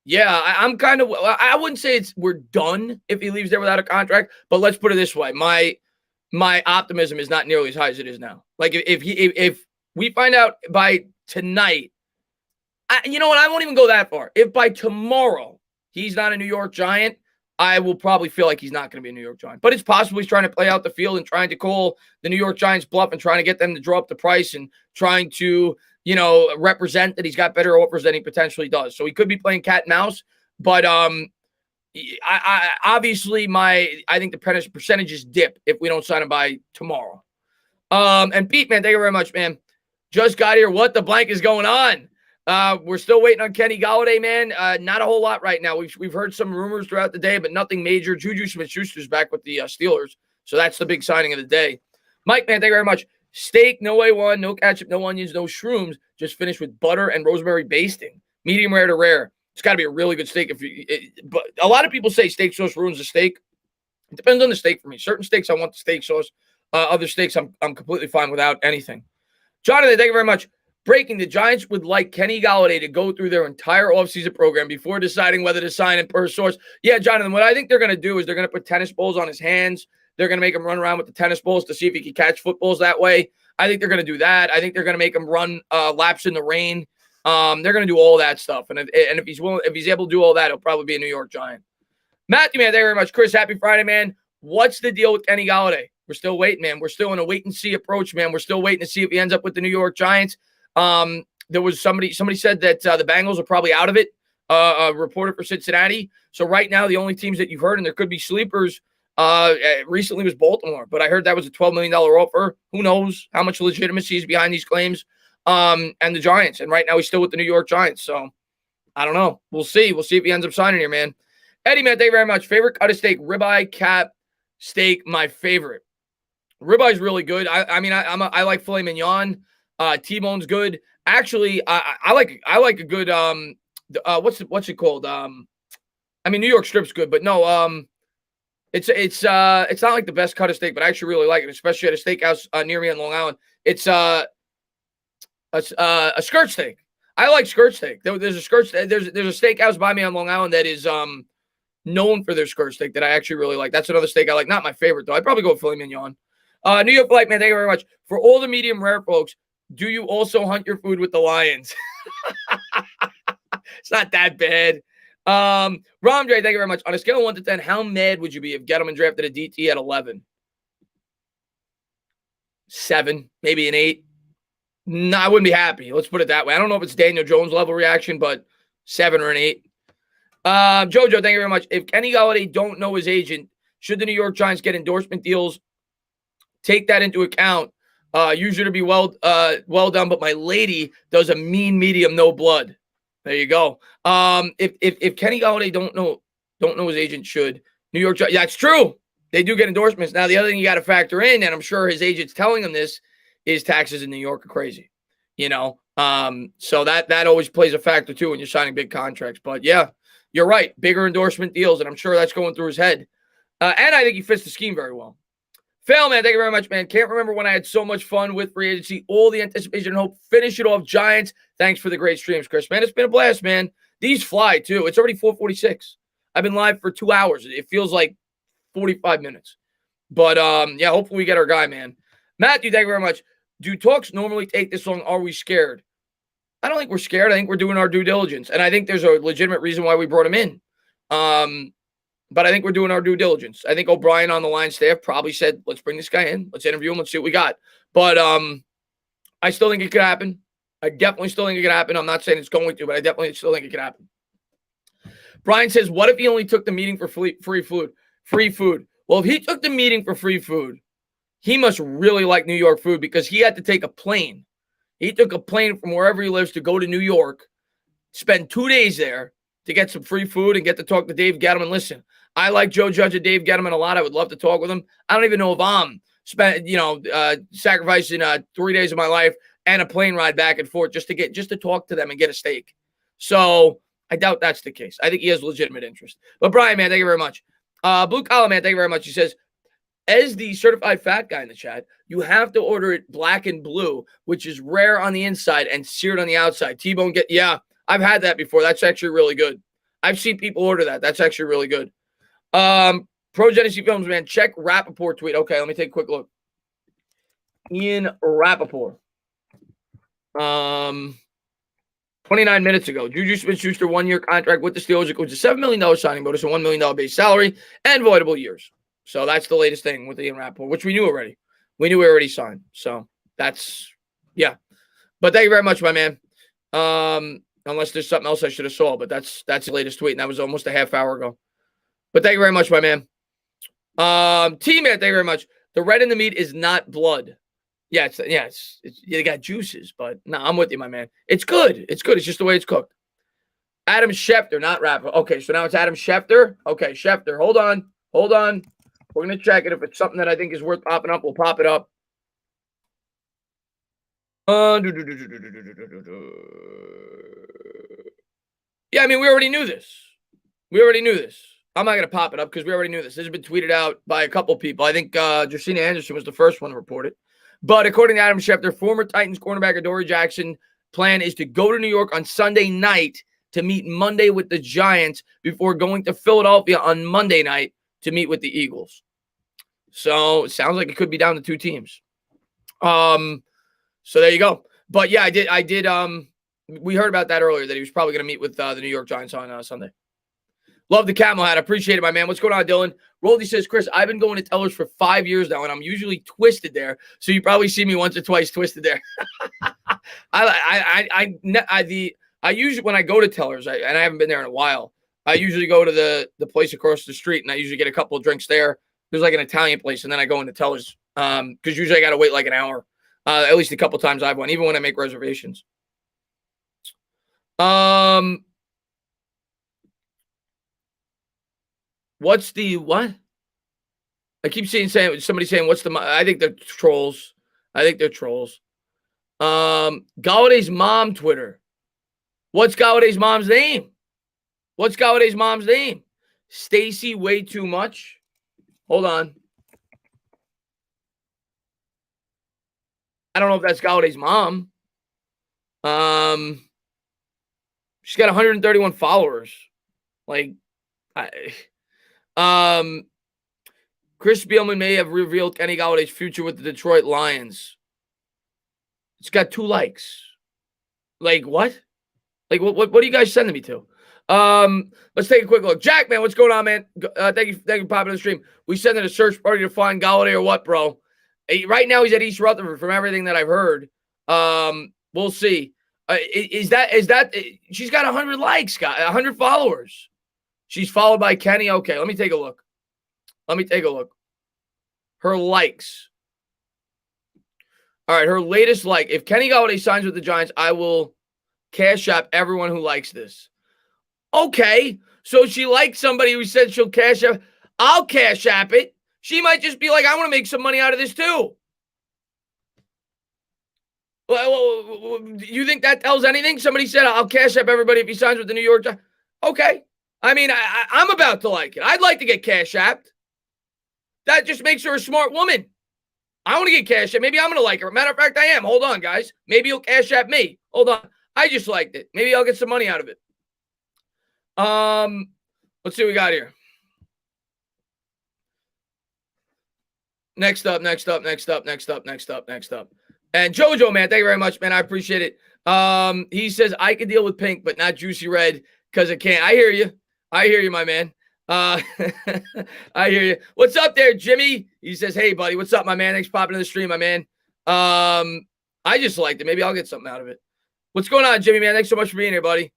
yeah, I'm kind of. I wouldn't say we're done if he leaves there without a contract. But let's put it this way: my optimism is not nearly as high as it is now. Like if we find out by tonight, you know what? I won't even go that far. If by tomorrow he's not a New York Giant, I will probably feel like he's not going to be a New York Giant. But it's possible he's trying to play out the field and trying to call the New York Giants bluff and trying to get them to draw up the price and trying to, represent that he's got better offers than he potentially does. So he could be playing cat and mouse. But I obviously I think the percentages dip if we don't sign him by tomorrow. And Pete, man, thank you very much, man. Just got here. What the blank is going on? We're still waiting on Kenny Galladay, man. Not a whole lot right now. We've heard some rumors throughout the day, but nothing major. Juju Smith-Schuster's back with the Steelers, so that's the big signing of the day. Mike, man, thank you very much. Steak, no A1, no ketchup, no onions, no shrooms. Just finished with butter and rosemary basting. Medium rare to rare. It's got to be a really good steak. But a lot of people say steak sauce ruins the steak. It depends on the steak for me. Certain steaks I want the steak sauce. Other steaks I'm completely fine without anything. Jonathan, thank you very much. Breaking, the Giants would like Kenny Galladay to go through their entire offseason program before deciding whether to sign him per source. Yeah, Jonathan, what I think they're going to do is they're going to put tennis balls on his hands. They're going to make him run around with the tennis balls to see if he can catch footballs that way. I think they're going to do that. I think they're going to make him run laps in the rain. They're going to do all that stuff. And if he's able to do all that, he'll probably be a New York Giant. Matthew, man, thank you very much. Chris, happy Friday, man. What's the deal with Kenny Galladay? We're still waiting, man. We're still in a wait-and-see approach, man. We're still waiting to see if he ends up with the New York Giants. There was somebody said that the Bengals are probably out of it, a reporter for Cincinnati. So right now, the only teams that you've heard, and there could be sleepers, recently was Baltimore. But I heard that was a $12 million offer. Who knows how much legitimacy is behind these claims, and the Giants. And right now, he's still with the New York Giants. So I don't know. We'll see. We'll see if he ends up signing here, man. Eddie, man, thank you very much. Favorite cut of steak, ribeye, cap, steak, my favorite. Ribeye's really good. I like filet mignon. T-bone's good. Actually, I like a good what's it called? I mean, New York strip's good, but no, it's not like the best cut of steak, but I actually really like it, especially at a steakhouse near me on Long Island. It's a skirt steak. I like skirt steak. There's a steakhouse by me on Long Island that is known for their skirt steak that I actually really like. That's another steak I like. Not my favorite though. I'd probably go with filet mignon. New York Flight, man, thank you very much. For all the medium rare folks, do you also hunt your food with the lions? It's not that bad. Ramdre, thank you very much. On a scale of 1 to 10, how mad would you be if Gettleman drafted a DT at 11? 7, maybe an 8. No, I wouldn't be happy. Let's put it that way. I don't know if it's Daniel Jones level reaction, but 7 or an 8. Jojo, thank you very much. If Kenny Golladay don't know his agent, should the New York Giants get endorsement deals? Take that into account. Usually to be well done, but my lady does a mean medium, no blood. There you go. If Kenny Golladay don't know his agent, should New York Giants? Yeah, it's true. They do get endorsements. Now the other thing you got to factor in, and I'm sure his agent's telling him this, is taxes in New York are crazy. You know, so that always plays a factor too when you're signing big contracts. But yeah, you're right. Bigger endorsement deals, and I'm sure that's going through his head. And I think he fits the scheme very well. Fail, man. Thank you very much, man. Can't remember when I had so much fun with free agency. All the anticipation and hope. Finish it off, Giants. Thanks for the great streams, Chris. Man, it's been a blast, man. These fly, too. It's already 4:46. I've been live for 2 hours. It feels like 45 minutes. But, yeah, hopefully we get our guy, man. Matthew, thank you very much. Do talks normally take this long? Are we scared? I don't think we're scared. I think we're doing our due diligence. And I think there's a legitimate reason why we brought him in. But I think we're doing our due diligence. I think O'Brien on the line staff probably said, let's bring this guy in. Let's interview him. Let's see what we got. But I still think it could happen. I definitely still think it could happen. I'm not saying it's going to, but I definitely still think it could happen. Brian says, what if he only took the meeting for free food? Well, if he took the meeting for free food, he must really like New York food because he had to take a plane. He took a plane from wherever he lives to go to New York, spend 2 days there to get some free food and get to talk to Dave Gettleman. Listen, I like Joe Judge and Dave Gettleman a lot. I would love to talk with him. I don't even know if I'm sacrificing 3 days of my life and a plane ride back and forth just to talk to them and get a steak. So I doubt that's the case. I think he has legitimate interest. But Brian, man, thank you very much. Blue Collar, man, thank you very much. He says, as the certified fat guy in the chat, you have to order it black and blue, which is rare on the inside and seared on the outside. T-bone yeah, I've had that before. That's actually really good. I've seen people order that. That's actually really good. Pro Genesee Films, man, check Rappaport tweet. Okay, let me take a quick look. Ian Rappaport. 29 minutes ago, Juju Smith-Schuster 1-year contract with the Steelers. It was a $7 million signing bonus and $1 million base salary and voidable years. So that's the latest thing with Ian Rappaport, which we knew already. We knew we already signed. So that's, yeah. But thank you very much, my man. Unless there's something else I should have saw, but that's the latest tweet, and that was almost a half hour ago. But thank you very much, my man. T-Man, thank you very much. The red in the meat is not blood. Yeah, it's you got juices, but no, I'm with you, my man. It's good. It's good. It's just the way it's cooked. Adam Schefter, not rapper. Okay, so now it's Adam Schefter. Okay, Schefter. Hold on. We're going to check it. If it's something that I think is worth popping up, we'll pop it up. Yeah, I mean, we already knew this. I'm not going to pop it up because we already knew this. This has been tweeted out by a couple people. I think Josina Anderson was the first one to report it. But according to Adam Schefter, former Titans cornerback Adoree Jackson plan is to go to New York on Sunday night to meet Monday with the Giants before going to Philadelphia on Monday night to meet with the Eagles. So it sounds like it could be down to 2 teams. So there you go. But yeah, I did. We heard about that earlier, that he was probably going to meet with the New York Giants on Sunday. Love the camel hat. Appreciate it, my man. What's going on, Dylan? Roldy says, Chris, I've been going to Tellers for 5 years now, and I'm usually twisted there. So you probably see me once or twice twisted there. I usually, when I go to Tellers, and I haven't been there in a while, I usually go to the place across the street, and I usually get a couple of drinks there. There's like an Italian place, and then I go into Tellers because usually I got to wait like an hour. At least a couple of times I've won, even when I make reservations. What's the what? I keep saying somebody saying what's the? I think they're trolls. Galladay's mom Twitter. What's Galladay's mom's name? What's Galladay's mom's name? Stacy way too much. Hold on. I don't know if that's Galladay's mom. She's got 131 followers. Like, Chris Spielman may have revealed Kenny Galladay's future with the Detroit Lions. It's got 2 likes. Like, what? Like, what are you guys sending me to? Let's take a quick look. Jack, man, what's going on, man? Thank you for popping in the stream. We sent in a search party to find Galladay or what, bro? Right now, he's at East Rutherford from everything that I've heard. We'll see. Is that she's got 100 likes, guys, 100 followers. She's followed by Kenny. Okay, let me take a look. Her likes. All right, her latest like. If Kenny Galladay signs with the Giants, I will cash app everyone who likes this. Okay, so she likes somebody who said she'll cash app. I'll cash app it. She might just be like, I want to make some money out of this too. Well, you think that tells anything? Somebody said, I'll cash app everybody if he signs with the New York Giants. Okay. I mean, I'm about to like it. I'd like to get cash apped. That just makes her a smart woman. I want to get cash app. Maybe I'm going to like her. Matter of fact, I am. Hold on, guys. Maybe you'll cash app me. Hold on. I just liked it. Maybe I'll get some money out of it. Let's see what we got here. Next up. And Jojo, man, thank you very much, man. I appreciate it. He says, I can deal with pink, but not juicy red because it can't. I hear you, my man. I hear you. What's up there, Jimmy? He says, hey, buddy, what's up, my man? Thanks for popping in the stream, my man. I just liked it. Maybe I'll get something out of it. What's going on, Jimmy, man? Thanks so much for being here, buddy.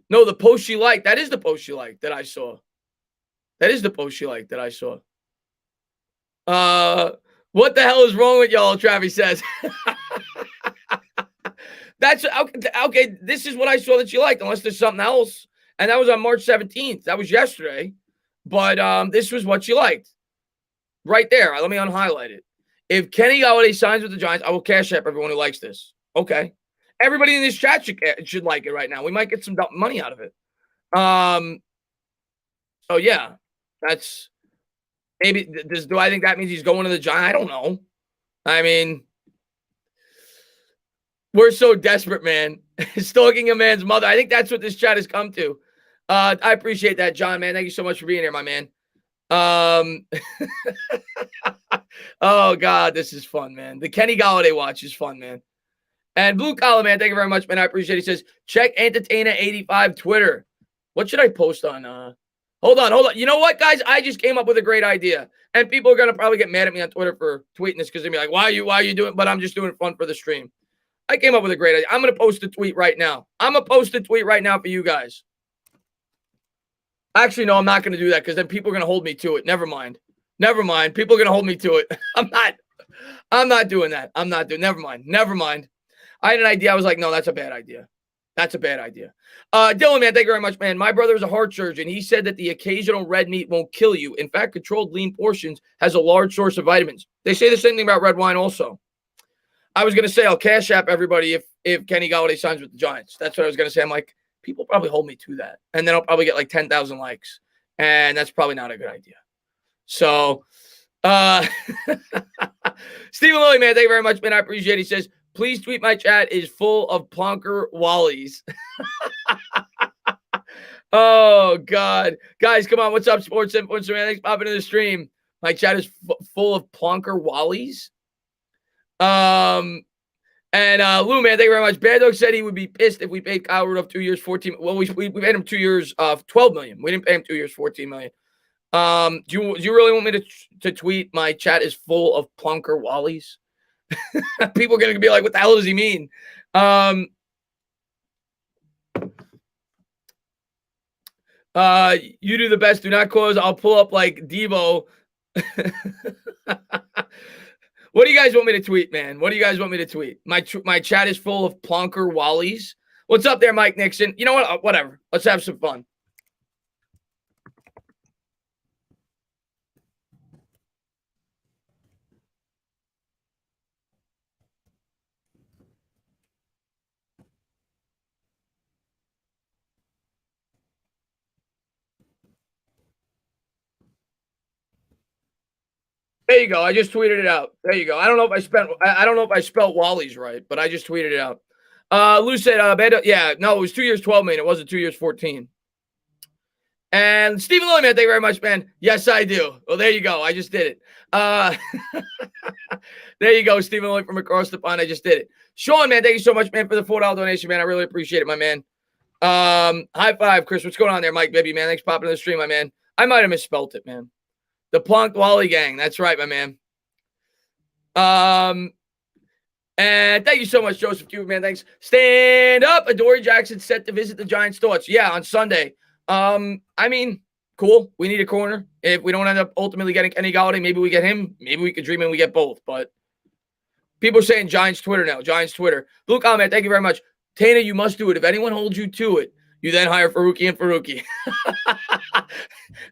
No, the post she liked. That is the post she liked that I saw. What the hell is wrong with y'all? Travis says. That's okay. This is what I saw that you liked, unless there's something else. And that was on March 17th. That was yesterday. But this was what you liked. Right there. Let me unhighlight it. If Kenny Galladay signs with the Giants, I will cash app everyone who likes this. Okay. Everybody in this chat should like it right now. We might get some money out of it. So yeah. That's maybe do I think that means he's going to the Giants? I don't know. I mean, we're so desperate, man. Stalking a man's mother. I think that's what this chat has come to. I appreciate that, John, man. Thank you so much for being here, my man. Oh, God, this is fun, man. The Kenny Galladay watch is fun, man. And Blue Collar, man, thank you very much, man. I appreciate it. He says, check Entertainer85 Twitter. What should I post on? Hold on. You know what, guys? I just came up with a great idea. And people are going to probably get mad at me on Twitter for tweeting this because they'll be like, why are you doing it? But I'm just doing it fun for the stream. I came up with a great idea. I'm going to post a tweet right now. For you guys. Actually, no, I'm not going to do that because then people are going to hold me to it. Never mind. People are going to hold me to it. I'm not doing that. Never mind. I had an idea. I was like, no, that's a bad idea. Dylan, man, thank you very much, man. My brother is a heart surgeon. He said that the occasional red meat won't kill you. In fact, controlled lean portions has a large source of vitamins. They say the same thing about red wine also. I was going to say I'll cash app everybody if Kenny Galladay signs with the Giants. That's what I was going to say. I'm like, people probably hold me to that. And then I'll probably get like 10,000 likes. And that's probably not a good idea. So, Stephen Lilly, man, thank you very much, man. I appreciate it. He says, please tweet my chat is full of plonker wallies. Oh, God. Guys, come on. What's up, Sports Influencer, man? Thanks for popping in the stream. My chat is full of plonker wallies. And Lou, man, thank you very much. Bad Dog said he would be pissed if we paid Kyle Rudolph 2 years, 14. Well, we paid him 2 years, 12 million. We didn't pay him 2 years, 14 million. Do you really want me to tweet my chat is full of plonker wallies? People are going to be like, what the hell does he mean? You do the best. Do not close. I'll pull up like Devo. What do you guys want me to tweet, man? My chat is full of plonker wallies. What's up there, Mike Nixon? You know what? Whatever. Let's have some fun. There you go. I just tweeted it out. There you go. I don't know if I don't know if I spelled Wally's right, but I just tweeted it out. Lou said, yeah, no, it was 2 years, 12 million. It wasn't 2 years, 14. And Stephen Lilly, man, thank you very much, man. Yes, I do. Well, there you go. I just did it. There you go, Stephen Lilly from across the pond. I just did it. Sean, man, thank you so much, man, for the $4 donation, man. I really appreciate it, my man. High five, Chris. What's going on there, Mike, baby, man? Thanks for popping in the stream, my man. I might have misspelt it, man. The Plunked Wally Gang. That's right, my man. And thank you so much, Joseph Cuban, man. Thanks. Stand up. Adoree Jackson set to visit the Giants' thoughts. Yeah, on Sunday. I mean, cool. We need a corner. If we don't end up ultimately getting Kenny Golladay, maybe we get him. Maybe we could dream and we get both. But people are saying Giants Twitter now. Giants Twitter. Luke Ahmed, thank you very much. Tana, you must do it. If anyone holds you to it, you then hire Faruqi and Faruqi.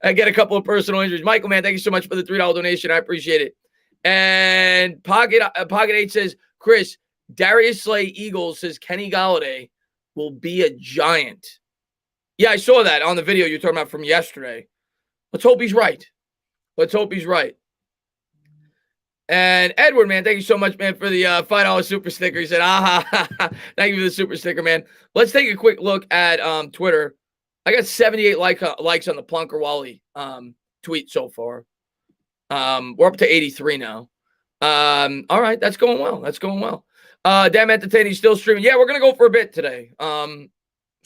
I get a couple of personal injuries. Michael, man, thank you so much for the $3 donation. I appreciate it. And Pocket 8 says, Chris, Darius Slay Eagles says Kenny Golladay will be a Giant. Yeah, I saw that on the video you're talking about from yesterday. Let's hope he's right. Let's hope he's right. And Edward, man, thank you so much, man, for the $5 super sticker. He said, thank you for the super sticker, man. Let's take a quick look at Twitter. I got 78 likes on the Plunker Wally tweet so far. We're up to 83 now. All right, that's going well. That's going well. Damn Entertaining still streaming. Yeah, we're gonna go for a bit today.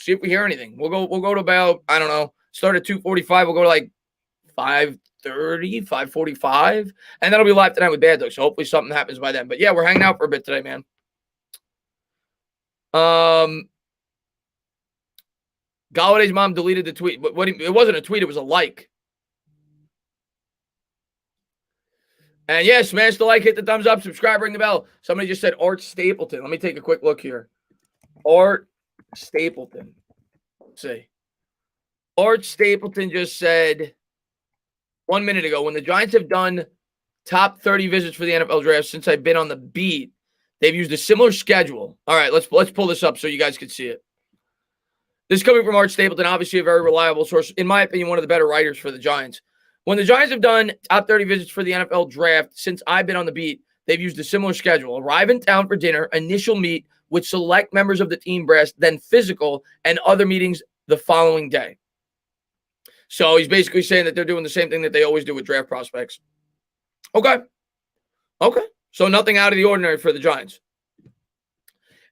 See if we hear anything. We'll go to about, I don't know, start at 2:45. We'll go to like 5:30, 5:45, and that'll be live tonight with Bad Dog. So hopefully something happens by then. But yeah, we're hanging out for a bit today, man. Galladay's mom deleted the tweet, but it wasn't a tweet, it was a like. And yeah, smash the like, hit the thumbs up, subscribe, ring the bell. Somebody just said Art Stapleton. Let me take a quick look here. Art Stapleton. Let's see. Art Stapleton just said 1 minute ago, when the Giants have done top 30 visits for the NFL draft since I've been on the beat, they've used a similar schedule. All right, let's pull this up so you guys can see it. This is coming from Art Stapleton, obviously a very reliable source. In my opinion, one of the better writers for the Giants. When the Giants have done top 30 visits for the NFL draft since I've been on the beat, they've used a similar schedule. Arrive in town for dinner, initial meet with select members of the team brass, then physical and other meetings the following day. So he's basically saying that they're doing the same thing that they always do with draft prospects. Okay. So nothing out of the ordinary for the Giants.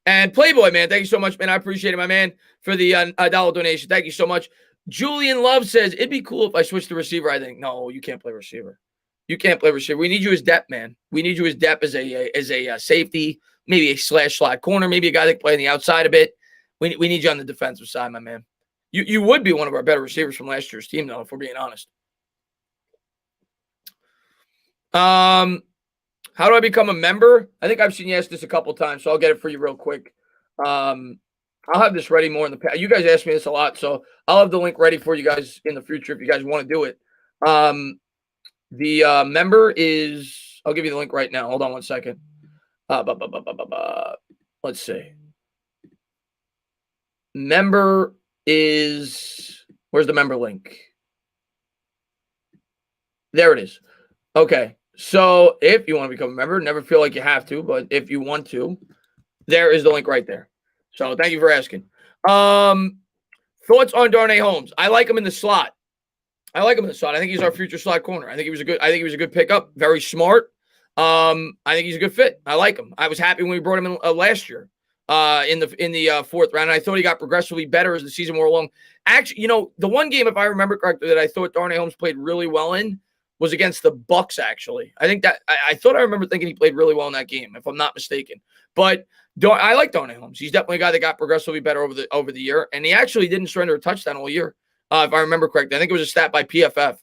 And Playboy, man, thank you so much, man. I appreciate it, my man, for the $1 donation. Thank you so much. Julian Love says, it'd be cool if I switched to receiver. I think, no, you can't play receiver. You can't play receiver. We need you as depth, man. We need you as depth as a safety, maybe a slot corner, maybe a guy that can play on the outside a bit. We need you on the defensive side, my man. You would be one of our better receivers from last year's team, though, if we're being honest. How do I become a member? I think I've seen you ask this a couple times, so I'll get it for you real quick. I'll have this ready more in the past. You guys ask me this a lot, so I'll have the link ready for you guys in the future if you guys want to do it. The member is, I'll give you the link right now. Hold on one second. Let's see. Member is, where's the member link? There it is. Okay. So if you want to become a member, never feel like you have to, but if you want to, there is the link right there. So thank you for asking. Thoughts on Darnay Holmes? I like him in the slot. I think he's our future slot corner. I think he was a good pickup. Very smart. I think he's a good fit. I like him. I was happy when we brought him in last year in the fourth round. And I thought he got progressively better as the season wore along. Actually, the one game, if I remember correctly, that I thought Darnay Holmes played really well in was against the Bucks, actually. I think that I thought I remember thinking he played really well in that game, if I'm not mistaken. But I like Darnay Holmes. He's definitely a guy that got progressively better over the year, and he actually didn't surrender a touchdown all year, if I remember correctly. I think it was a stat by PFF.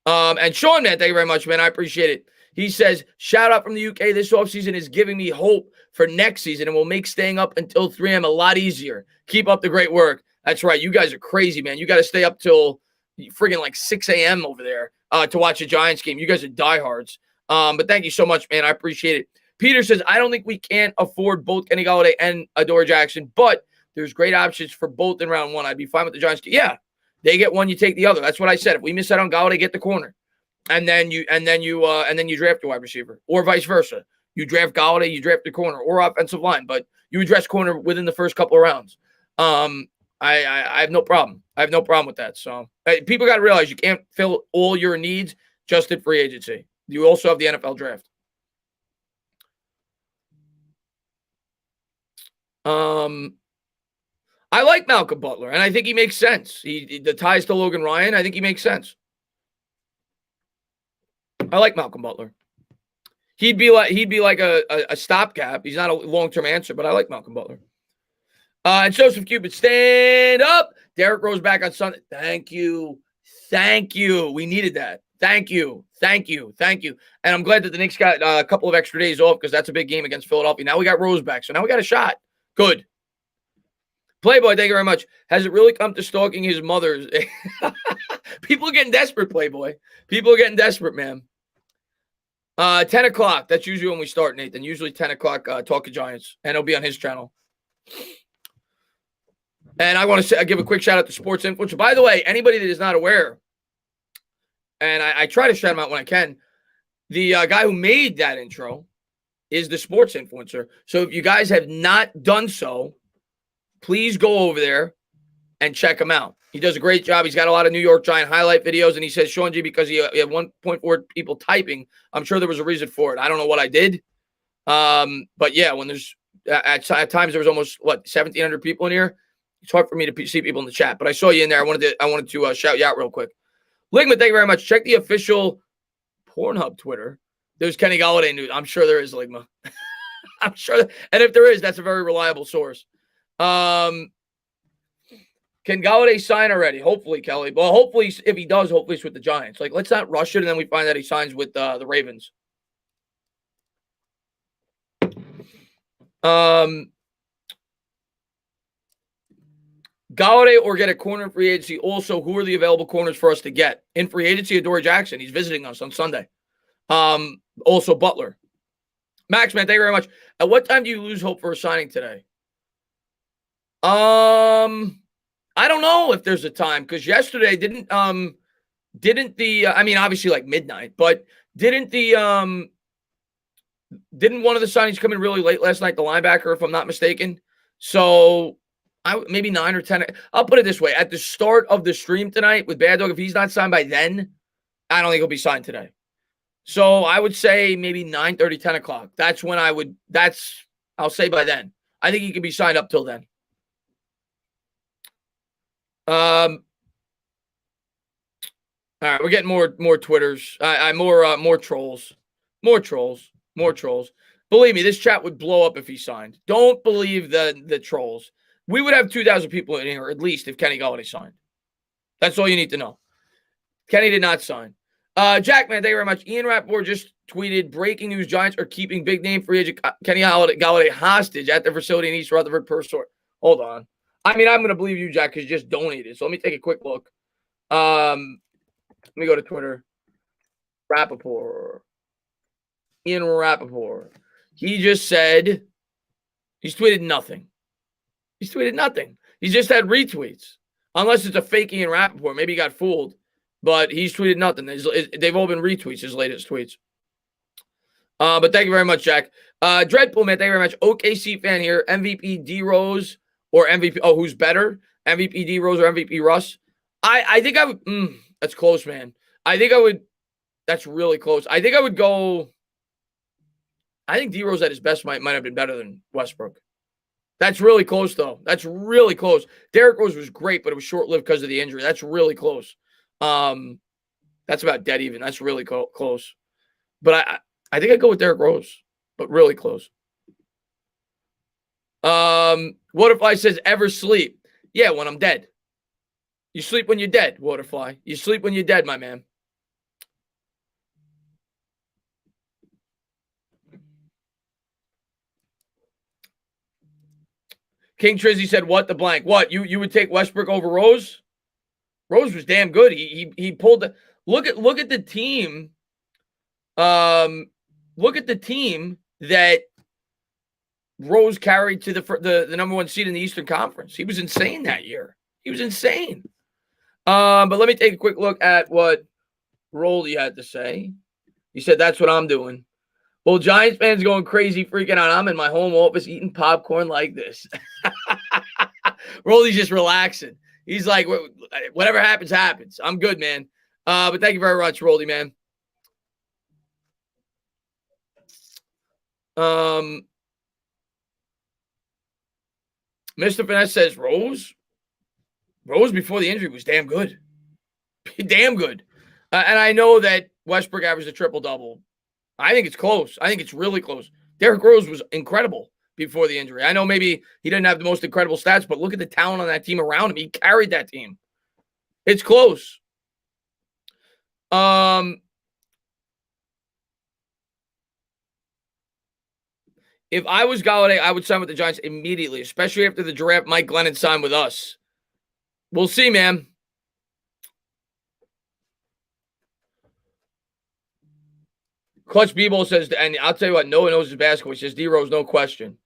And Sean, man, thank you very much, man. I appreciate it. He says, shout out from the UK. This offseason is giving me hope for next season and will make staying up until 3 a.m. a lot easier. Keep up the great work. That's right. You guys are crazy, man. You got to stay up till friggin' like 6 a.m. over there to watch a Giants game. You guys are diehards. But thank you so much, man. I appreciate it. Peter says, I don't think we can't afford both Kenny Golladay and Adoree Jackson, but there's great options for both in round one. I'd be fine with the Giants. Yeah, they get one, you take the other. That's what I said. If we miss out on Golladay, get the corner. and then you draft your wide receiver, or vice versa. You draft Galladay, you draft the corner or offensive line, but you address corner within the first couple of rounds. I have no problem. I have no problem with that. So people got to realize you can't fill all your needs just at free agency. You also have the NFL draft. I like Malcolm Butler, and I think he makes sense. The ties to Logan Ryan, I think he makes sense. I like Malcolm Butler. He'd be like a stopgap. He's not a long-term answer, but I like Malcolm Butler. And Joseph Cupid, stand up. Derrick Rose back on Sunday. Thank you. We needed that. Thank you. And I'm glad that the Knicks got a couple of extra days off because that's a big game against Philadelphia. Now we got Rose back, so now we got a shot. Good. Playboy, thank you very much. Has it really come to stalking his mother's? People are getting desperate, Playboy. People are getting desperate, man. 10 o'clock. That's usually when we start, Nathan. Usually 10 o'clock, Talk of Giants. And it'll be on his channel. And I want to give a quick shout out to Sports Influencer. By the way, anybody that is not aware, and I try to shout him out when I can, the guy who made that intro is the Sports Influencer. So if you guys have not done so, please go over there and check him out. He does a great job. He's got a lot of New York Giant highlight videos, and he says, Sean G, because he had 1.4 people typing, I'm sure there was a reason for it. I don't know what I did. But yeah, when there's at times there was almost 1,700 people in here. It's hard for me to see people in the chat, but I saw you in there. I wanted to shout you out real quick. Ligma, thank you very much. Check the official Pornhub Twitter. There's Kenny Galladay news. I'm sure there is, Ligma. I'm sure. And if there is, that's a very reliable source. Can Galladay sign already? Hopefully, Kelly. Well, hopefully, if he does, hopefully it's with the Giants. Like, let's not rush it, and then we find that he signs with the Ravens. Galladay or get a corner in free agency. Also, who are the available corners for us to get? In free agency, Adoree Jackson. He's visiting us on Sunday. Also, Butler. Max, man, thank you very much. At what time do you lose hope for a signing today? I don't know if there's a time, because yesterday didn't the I mean, obviously like midnight, but didn't one of the signings come in really late last night, the linebacker, if I'm not mistaken? So maybe 9 or 10. I'll put it this way. At the start of the stream tonight with Bad Dog, if he's not signed by then, I don't think he'll be signed today. So I would say maybe 9:30, 10 o'clock. That's when I'll say by then. I think he could be signed up till then. All right, we're getting more Twitters. More trolls. More trolls. Believe me, this chat would blow up if he signed. Don't believe the trolls. We would have 2,000 people in here at least if Kenny Galladay signed. That's all you need to know. Kenny did not sign. Jack, man, thank you very much. Ian Rappaport just tweeted, breaking news, Giants are keeping big name free agent Kenny Galladay hostage at the facility in East Rutherford per story. Hold on. I mean, I'm going to believe you, Jack, because you just donated. So let me take a quick look. Let me go to Twitter. Rappaport. Ian Rappaport. He just said he's tweeted nothing. He's just had retweets. Unless it's a fake Ian Rappaport. Maybe he got fooled. But he's tweeted nothing. They've all been retweets, his latest tweets. But thank you very much, Jack. Dreadpool, man, thank you very much. OKC fan here. MVP D-Rose or MVP. Oh, who's better? MVP D-Rose or MVP Russ? I think I would. That's close, man. I think I would. That's really close. I think I would go. I think D-Rose at his best might have been better than Westbrook. That's really close, though. That's really close. Derrick Rose was great, but it was short-lived because of the injury. That's really close. That's about dead even. That's really close. But I think I'd go with Derrick Rose, but really close. What if I says ever sleep? Yeah, when I'm dead. You sleep when you're dead, Waterfly. You sleep when you're dead, my man. King Trizzy said, what the blank? What? You would take Westbrook over Rose? Rose was damn good. He pulled the look at the team. Look at the team that Rose carried to the number one seed in the Eastern Conference. He was insane that year. He was insane. But let me take a quick look at what Roldy had to say. He said, that's what I'm doing. Well, Giants fans going crazy, freaking out. I'm in my home office eating popcorn like this. Roldy's just relaxing. He's like, whatever happens, happens. I'm good, man. But thank you very much, Roldy, man. Mr. Finesse says Rose before the injury was damn good. Damn good. And I know that Westbrook averaged a triple-double. I think it's close. I think it's really close. Derrick Rose was incredible before the injury. I know maybe he didn't have the most incredible stats, but look at the talent on that team around him. He carried that team. It's close. If I was Golladay, I would sign with the Giants immediately, especially after the draft. Mike Glennon signed with us. We'll see, man. Clutch B-Ball says, and I'll tell you what, no one knows his basketball. He says D-Rose, no question.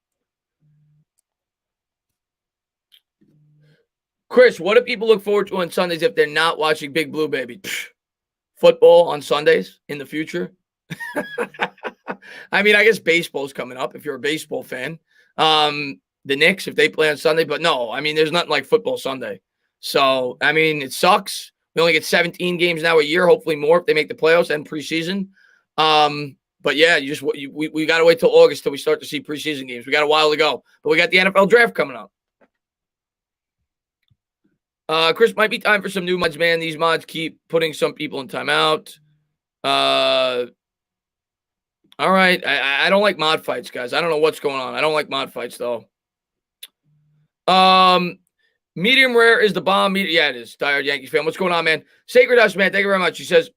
Chris, what do people look forward to on Sundays if they're not watching Big Blue, baby? Football on Sundays in the future? I mean, I guess baseball's coming up if you're a baseball fan. The Knicks, if they play on Sunday. But no, I mean, there's nothing like football Sunday. So, I mean, it sucks. We only get 17 games now a year, hopefully more if they make the playoffs and preseason. But yeah, we got to wait till August till we start to see preseason games. We got a while to go. But we got the NFL draft coming up. Chris, might be time for some new mods, man. These mods keep putting some people in timeout. All right. I don't like mod fights, guys. I don't know what's going on. I don't like mod fights, though. Medium rare is the bomb. Yeah, it is. Tired Yankees fan. What's going on, man? Sacred Hush, man. Thank you very much. He says,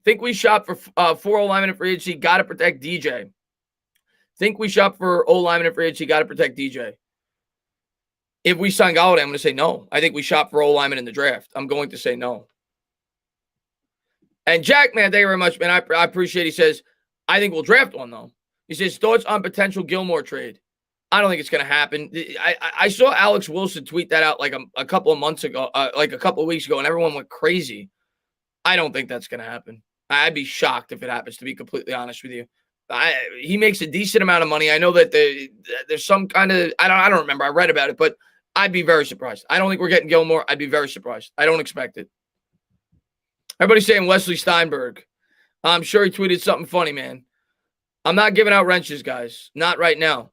think we shop for 4 O-linemen in free agency. Got to protect DJ. Think we shop for O-linemen in free agency. Got to protect DJ. If we sign Golladay, I'm going to say no. I think we shop for O-linemen in the draft. I'm going to say no. And Jack, man, thank you very much, man. I appreciate it. He says, I think we'll draft one, though. He says, thoughts on potential Gilmore trade. I don't think it's going to happen. I saw Alex Wilson tweet that out like a couple of months ago, like a couple of weeks ago, and everyone went crazy. I don't think that's going to happen. I'd be shocked if it happens, to be completely honest with you. He makes a decent amount of money. I know that there's some kind of, I don't remember. I read about it, but I'd be very surprised. I don't think we're getting Gilmore. I'd be very surprised. I don't expect it. Everybody's saying Wesley Steinberg. I'm sure he tweeted something funny, man. I'm not giving out wrenches, guys. Not right now.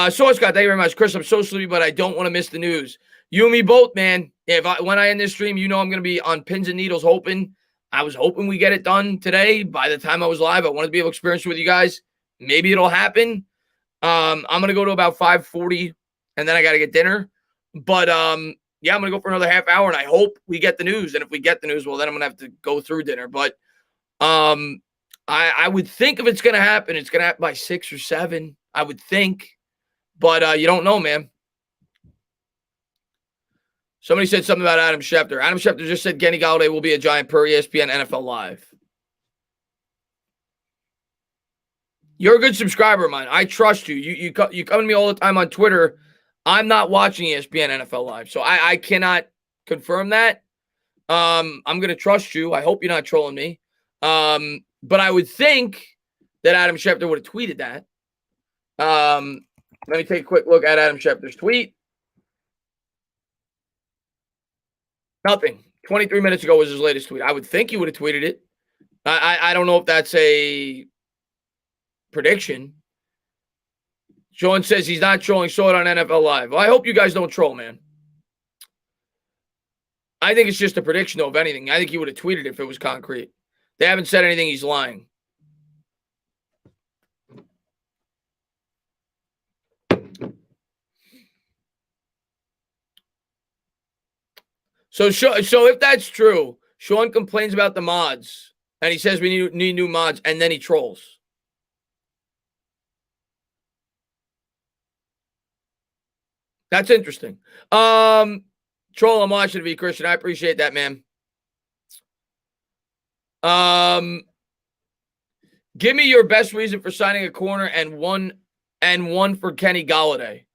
Source Scott, thank you very much. Chris, I'm so sleepy, but I don't want to miss the news. You and me both, man. When I end this stream, you know I'm going to be on pins and needles hoping. I was hoping we get it done today. By the time I was live, I wanted to be able to experience it with you guys. Maybe it'll happen. I'm going to go to about 5:40, and then I got to get dinner. But, yeah, I'm going to go for another half hour, and I hope we get the news. And if we get the news, well, then I'm going to have to go through dinner. But I would think if it's going to happen, it's going to happen by 6 or 7, I would think. But you don't know, man. Somebody said something about Adam Schefter. Adam Schefter just said Kenny Golladay will be a Giant per ESPN NFL Live. You're a good subscriber of mine. I trust you. You come to me all the time on Twitter. I'm not watching ESPN NFL Live, so I cannot confirm that. I'm going to trust you. I hope you're not trolling me. But I would think that Adam Schefter would have tweeted that. Let me take a quick look at Adam Schefter's tweet. Nothing. 23 minutes ago was his latest tweet. I would think he would have tweeted it. I don't know if that's a prediction. Sean says he's not trolling. Saw it on NFL Live. Well, I hope you guys don't troll, man. I think it's just a prediction, though, if anything. I think he would have tweeted it if it was concrete. They haven't said anything. He's lying. So if that's true, Sean complains about the mods, and he says we need new mods, and then he trolls. That's interesting. Troll, I'm watching to be Christian. I appreciate that, man. Give me your best reason for signing a corner and one for Kenny Golladay.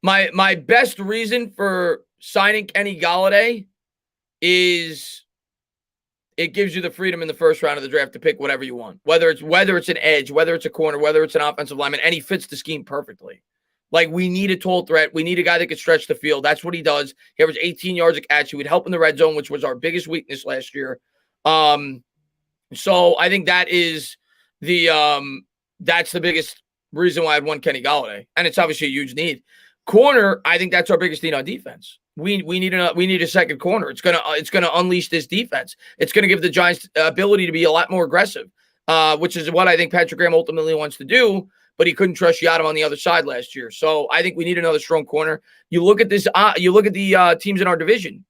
My best reason for signing Kenny Golladay is it gives you the freedom in the first round of the draft to pick whatever you want, whether it's an edge, whether it's a corner, whether it's an offensive lineman, and he fits the scheme perfectly. Like, we need a tall threat. We need a guy that can stretch the field. That's what he does. He averaged 18 yards a catch. He would help in the red zone, which was our biggest weakness last year. So I think that is that's the biggest reason why I'd want Kenny Golladay, and it's obviously a huge need. Corner, I think that's our biggest need on defense. We need a second corner. It's gonna unleash this defense. It's gonna give the Giants ability to be a lot more aggressive, which is what I think Patrick Graham ultimately wants to do. But he couldn't trust Ytube on the other side last year. So I think we need another strong corner. You look at this. You look at the teams in our division.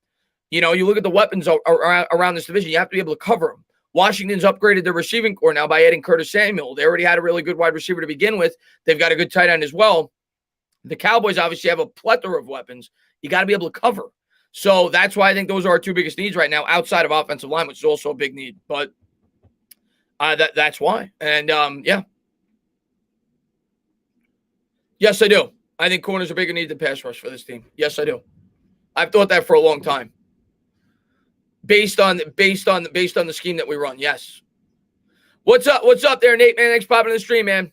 You look at the weapons around this division. You have to be able to cover them. Washington's upgraded their receiving core now by adding Curtis Samuel. They already had a really good wide receiver to begin with. They've got a good tight end as well. The Cowboys obviously have a plethora of weapons. You got to be able to cover. So that's why I think those are our two biggest needs right now, outside of offensive line, which is also a big need. But that's why. And yeah. Yes, I do. I think corners are bigger need than pass rush for this team. Yes, I do. I've thought that for a long time. Based on the scheme that we run, yes. What's up? What's up there, Nate? Man, thanks for popping in the stream, man.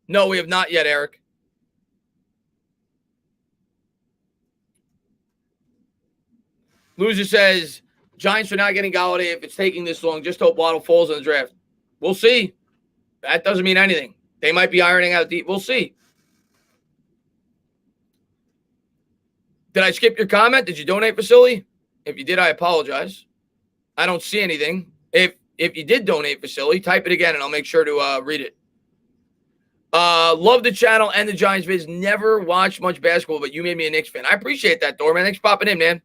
No, we have not yet, Eric. Loser says, Giants are not getting Golladay if it's taking this long. Just hope Waddle falls in the draft. We'll see. That doesn't mean anything. They might be ironing out deep. We'll see. Did I skip your comment? Did you donate, Vasily? If you did, I apologize. I don't see anything. If you did donate, Vasily, type it again, and I'll make sure to read it. Love the channel and the Giants vids. Never watched much basketball, but you made me a Knicks fan. I appreciate that, Thor, man. Thanks for popping in, man.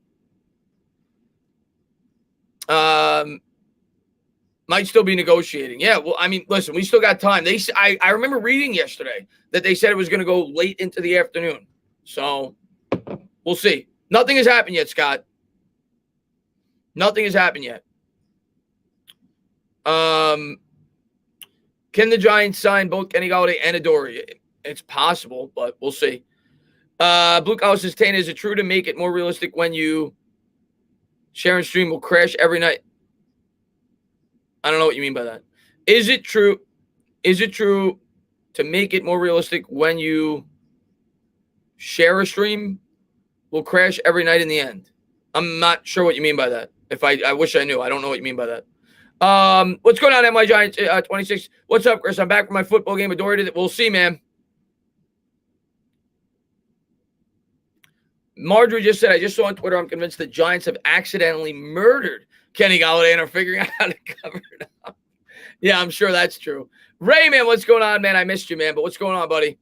Might still be negotiating. Yeah, well, I mean, listen, we still got time. I remember reading yesterday that they said it was going to go late into the afternoon. So we'll see. Nothing has happened yet, Scott. Nothing has happened yet. Can the Giants sign both Kenny Golladay and Adoree'? It's possible, but we'll see. Blue Collar says, Tana, is it true to make it more realistic when you share and stream will crash every night? I don't know what you mean by that. Is it true? Is it true to make it more realistic when you share a stream will crash every night in the end? I'm not sure what you mean by that. I wish I knew. I don't know what you mean by that. What's going on at my Giants 26? What's up, Chris? I'm back from my football game. Adoree'. We'll see, man. Marjorie just said, I just saw on Twitter, I'm convinced the Giants have accidentally murdered Kenny Golladay and are figuring out how to cover it up. Yeah, I'm sure that's true. Ray, man, what's going on, man? I missed you, man, but what's going on, buddy?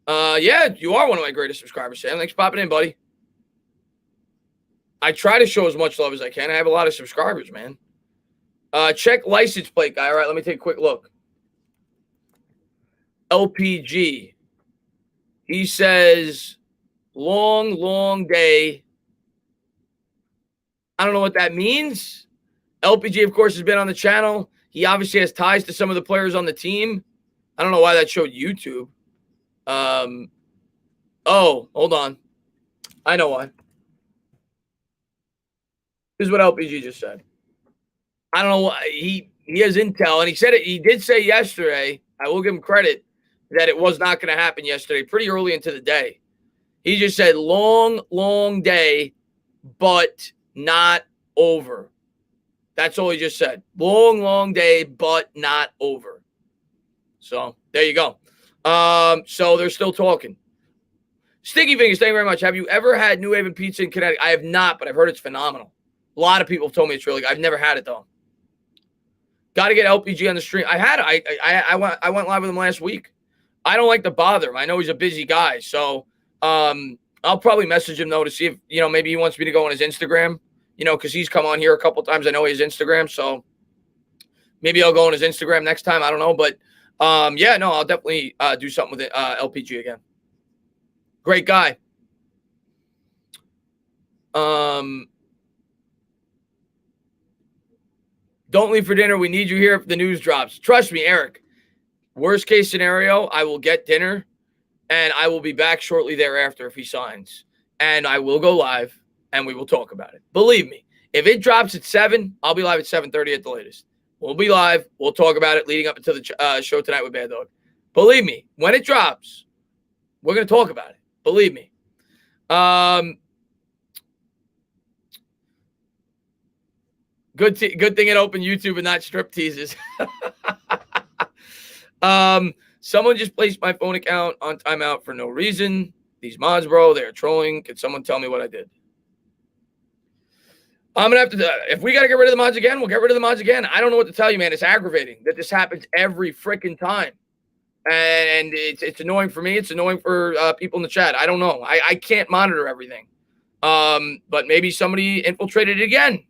Yeah, you are one of my greatest subscribers, Sam. Thanks for popping in, buddy. I try to show as much love as I can. I have a lot of subscribers, man. Check license plate guy. All right, let me take a quick look. LPG. He says, long day. I don't know what that means. LPG, of course, has been on the channel. He obviously has ties to some of the players on the team. I don't know why that showed YouTube. Oh, hold on. I know why. This is what LPG just said. I don't know why. He has intel, and he said it. He did say yesterday, I will give him credit, that it was not going to happen yesterday, pretty early into the day. He just said, long day, but not over. That's all he just said. Long day, but not over. So there you go. So they're still talking. Sticky Fingers, thank you very much. Have you ever had New Haven pizza in Connecticut? I have not, but I've heard it's phenomenal. A lot of people have told me it's really good. I've never had it, though. Got to get LPG on the stream. I had it. I went live with him last week. I don't like to bother him. I know he's a busy guy. So I'll probably message him, though, to see if, maybe he wants me to go on his Instagram, because he's come on here a couple times. I know his Instagram. So maybe I'll go on his Instagram next time. I don't know. But, yeah, no, I'll definitely do something with LPG again. Great guy. Don't leave for dinner. We need you here if the news drops. Trust me, Eric. Worst case scenario, I will get dinner, and I will be back shortly thereafter if he signs. And I will go live, and we will talk about it. Believe me, if it drops at 7, I'll be live at 7:30 at the latest. We'll be live. We'll talk about it leading up into the show tonight with Bad Dog. Believe me, when it drops, we're going to talk about it. Believe me. Good thing it opened YouTube and not strip teases. Someone just placed my phone account on timeout for no reason. These mods, bro, they're trolling. Can someone tell me what I did? I'm going to have to, if we got to get rid of the mods again, we'll get rid of the mods again. I don't know what to tell you, man. It's aggravating that this happens every freaking time. And it's annoying for me. It's annoying for people in the chat. I don't know. I can't monitor everything. But maybe somebody infiltrated it again.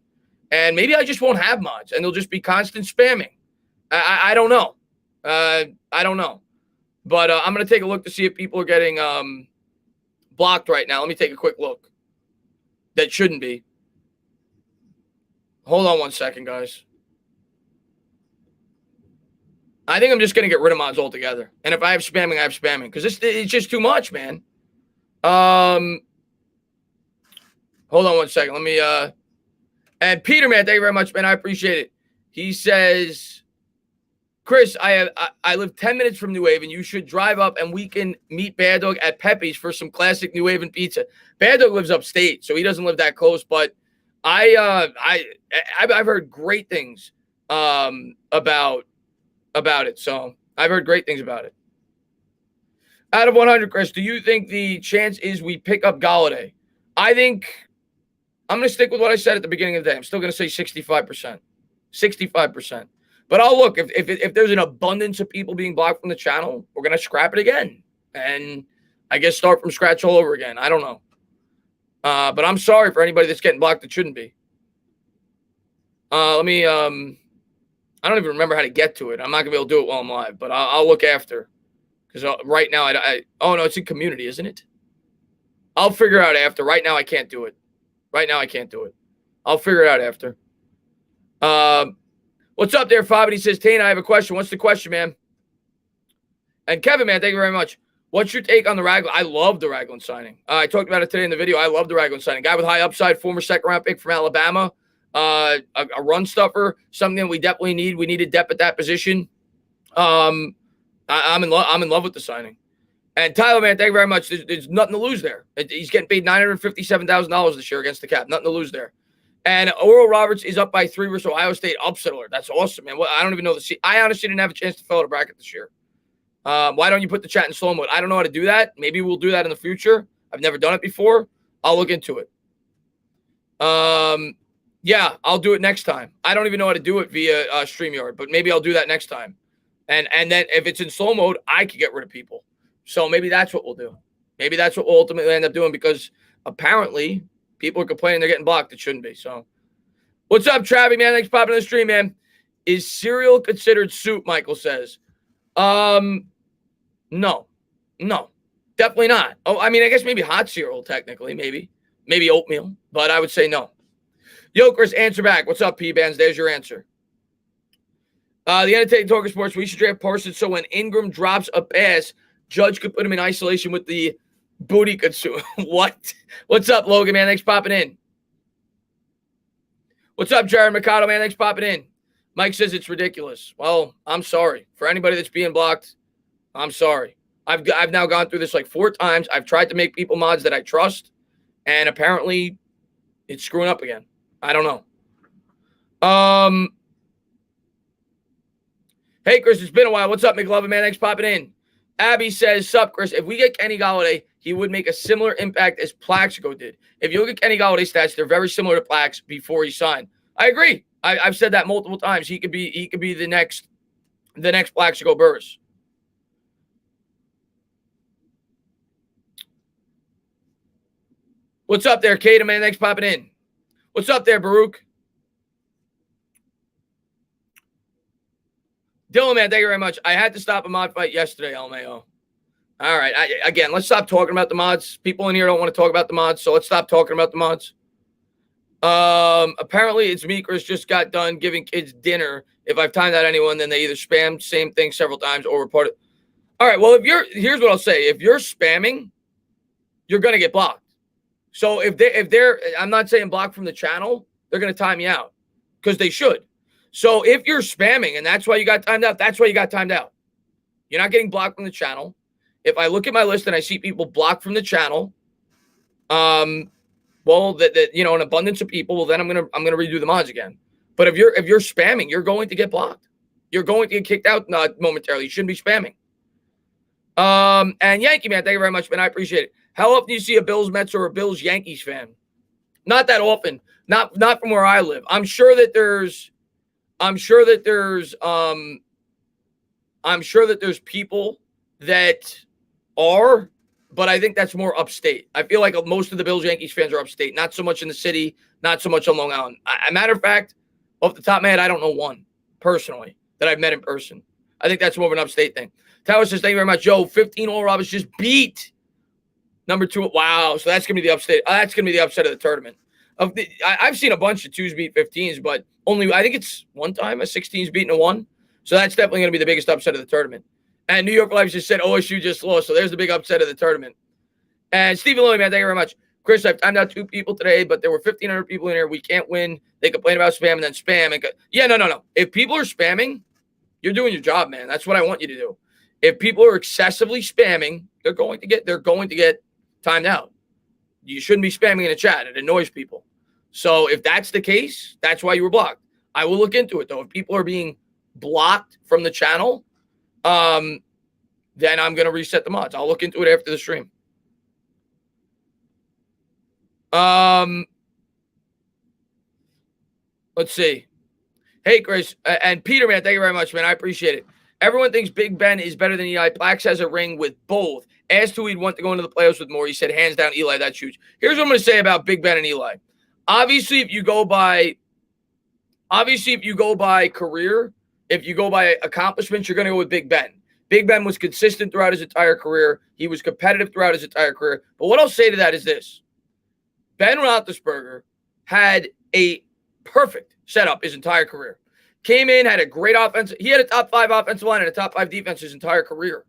And maybe I just won't have mods. And they'll just be constant spamming. I don't know. I don't know. But I'm going to take a look to see if people are getting blocked right now. Let me take a quick look. That shouldn't be. Hold on one second, guys. I think I'm just going to get rid of mods altogether. And if I have spamming, I have spamming. Because it's just too much, man. Hold on one second. Let me... And Peter, man, thank you very much, man. I appreciate it. He says, Chris, I live 10 minutes from New Haven. You should drive up and we can meet Bad Dog at Pepe's for some classic New Haven pizza. Bad Dog lives upstate, so he doesn't live that close. But I've heard great things about it. So I've heard great things about it. Out of 100, Chris, do you think the chance is we pick up Galladay? I think I'm going to stick with what I said at the beginning of the day. I'm still going to say 65%. 65%. But I'll look. If there's an abundance of people being blocked from the channel, we're going to scrap it again. And I guess start from scratch all over again. I don't know. But I'm sorry for anybody that's getting blocked that shouldn't be. Let me... I don't even remember how to get to it. I'm not going to be able to do it while I'm live, but I'll look after. Because right now, oh, no, it's in community, isn't it? I'll figure it out after. Right now, I can't do it. Right now, I can't do it. I'll figure it out after. What's up there, Fabi? He says, Tane, I have a question. What's the question, man? And Kevin, man, thank you very much. What's your take on the Ragland? I love the Ragland signing. I talked about it today in the video. I love the Ragland signing. Guy with high upside, former second-round pick from Alabama. A run stuffer, something that we definitely need. We needed depth at that position. I'm in love with the signing. And Tyler, man, thank you very much. There's nothing to lose there. He's getting paid $957,000 this year against the cap. Nothing to lose there. And Oral Roberts is up by 3 versus Ohio State upset alert. That's awesome, man. Well, I don't even know I honestly didn't have a chance to fill out a bracket this year. Why don't you put the chat in slow mode? I don't know how to do that. Maybe we'll do that in the future. I've never done it before. I'll look into it. Yeah, I'll do it next time. I don't even know how to do it via StreamYard, but maybe I'll do that next time. And then if it's in slow mode, I could get rid of people. So maybe that's what we'll do. Maybe that's what we'll ultimately end up doing because apparently people are complaining they're getting blocked. It shouldn't be. So what's up, Travi, man? Thanks for popping in the stream, man. Is cereal considered soup, Michael says. No, definitely not. Oh, I mean, I guess maybe hot cereal, technically, maybe oatmeal, but I would say no. Yokers, answer back. What's up, P-Bands? There's your answer. The Entertainment Talker Sports, we should draft Parsons so when Engram drops a pass, Judge could put him in isolation with the booty consumer. What? What's up, Logan, man? Thanks for popping in. What's up, Jared Mercado, man? Thanks for popping in. Mike says it's ridiculous. Well, I'm sorry. For anybody that's being blocked, I'm sorry. I've now gone through this like 4 times. I've tried to make people mods that I trust, and apparently it's screwing up again. I don't know. Hey, Chris, it's been a while. What's up, McLovin, man? Thanks for popping in. Abby says, sup, Chris. If we get Kenny Galladay, he would make a similar impact as Plaxico did. If you look at Kenny Galladay's stats, they're very similar to Plax before he signed. I agree. I've said that multiple times. He could be the next Plaxico Burress. What's up there, Kata, man? Thanks for popping in. What's up there, Baruch? Dylan, man, thank you very much. I had to stop a mod fight yesterday, LMAO. All right. Again, let's stop talking about the mods. People in here don't want to talk about the mods, so let's stop talking about the mods. Apparently, it's me, Chris, just got done giving kids dinner. If I've timed out anyone, then they either spam same thing several times or report it. All right, well, here's what I'll say. If you're spamming, you're going to get blocked. So if they're, I'm not saying block from the channel, they're going to time you out because they should. So if you're spamming and that's why you got timed out, that's why you got timed out. You're not getting blocked from the channel. If I look at my list and I see people blocked from the channel, well, that you know, an abundance of people, well, then I'm gonna redo the mods again. But if you're spamming, you're going to get blocked. You're going to get kicked out momentarily. You shouldn't be spamming. And Yankee man, thank you very much, man. I appreciate it. How often do you see a Bills Mets or a Bills Yankees fan? Not that often. Not from where I live. I'm sure that there's people that are, but I think that's more upstate. I feel like most of the Bills Yankees fans are upstate, not so much in the city, not so much on Long Island. A matter of fact, off the top of my head, I don't know one personally that I've met in person. I think that's more of an upstate thing. Tower says, thank you very much, Joe. 15 All Robbers just beat number 2. Wow. So that's going to be the upstate. That's going to be the upset of the tournament. I've seen a bunch of 2s beat 15s, but only, I think it's one time a 16's beaten a 1. So that's definitely going to be the biggest upset of the tournament. And New York Lives just said OSU just lost. So there's the big upset of the tournament. And Stephen Lilly, man, thank you very much. Chris, I've timed out 2 people today, but there were 1,500 people in here. We can't win. They complain about spam and then spam. No. If people are spamming, you're doing your job, man. That's what I want you to do. If people are excessively spamming, they're going to get timed out. You shouldn't be spamming in the chat. It annoys people. So if that's the case, that's why you were blocked. I will look into it, though. If people are being blocked from the channel, then I'm going to reset the mods. I'll look into it after the stream. Let's see. Hey, Chris. And Peter, man, thank you very much, man. I appreciate it. Everyone thinks Big Ben is better than Eli. Plax has a ring with both. Asked who he'd want to go into the playoffs with more. He said, hands down, Eli. That's huge. Here's what I'm going to say about Big Ben and Eli. Obviously, if you go by career, if you go by accomplishments, you're going to go with Big Ben. Big Ben was consistent throughout his entire career. He was competitive throughout his entire career. But what I'll say to that is this. Ben Roethlisberger had a perfect setup his entire career. Came in, had a great offense. He had a top 5 offensive line and a top 5 defense his entire career.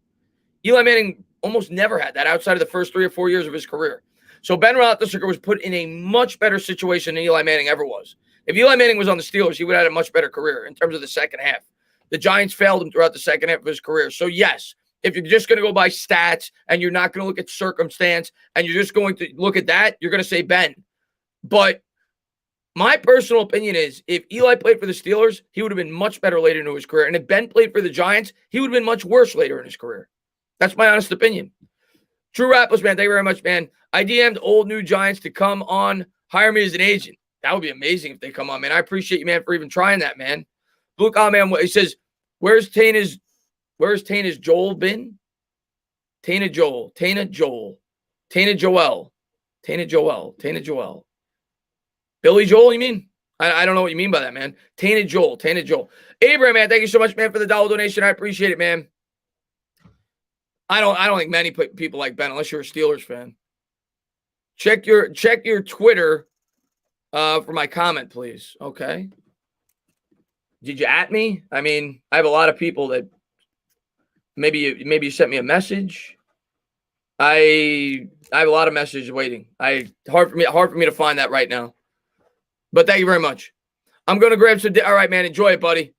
Eli Manning almost never had that outside of the first 3 or 4 years of his career. So Ben Roethlisberger was put in a much better situation than Eli Manning ever was. If Eli Manning was on the Steelers, he would have had a much better career in terms of the second half. The Giants failed him throughout the second half of his career. So yes, if you're just going to go by stats and you're not going to look at circumstance and you're just going to look at that, you're going to say Ben. But my personal opinion is if Eli played for the Steelers, he would have been much better later into his career. And if Ben played for the Giants, he would have been much worse later in his career. That's my honest opinion. True Rapples, man. Thank you very much, man. I DM'd old new Giants to come on, hire me as an agent. That would be amazing if they come on, man. I appreciate you, man, for even trying that, man. Blue Collar, man, he says, where's Tana's Joel been? Tana Joel. Billy Joel, you mean? I don't know what you mean by that, man. Tana Joel. Abraham, man, thank you so much, man, for the $1 donation. I appreciate it, man. I don't think many people like Ben unless you're a Steelers fan. Check your Twitter for my comment, please. Okay. Did you at me? I mean, I have a lot of people that maybe you sent me a message. I have a lot of messages waiting. Hard for me to find that right now. But thank you very much. I'm going to grab some. All right, man. Enjoy it, buddy.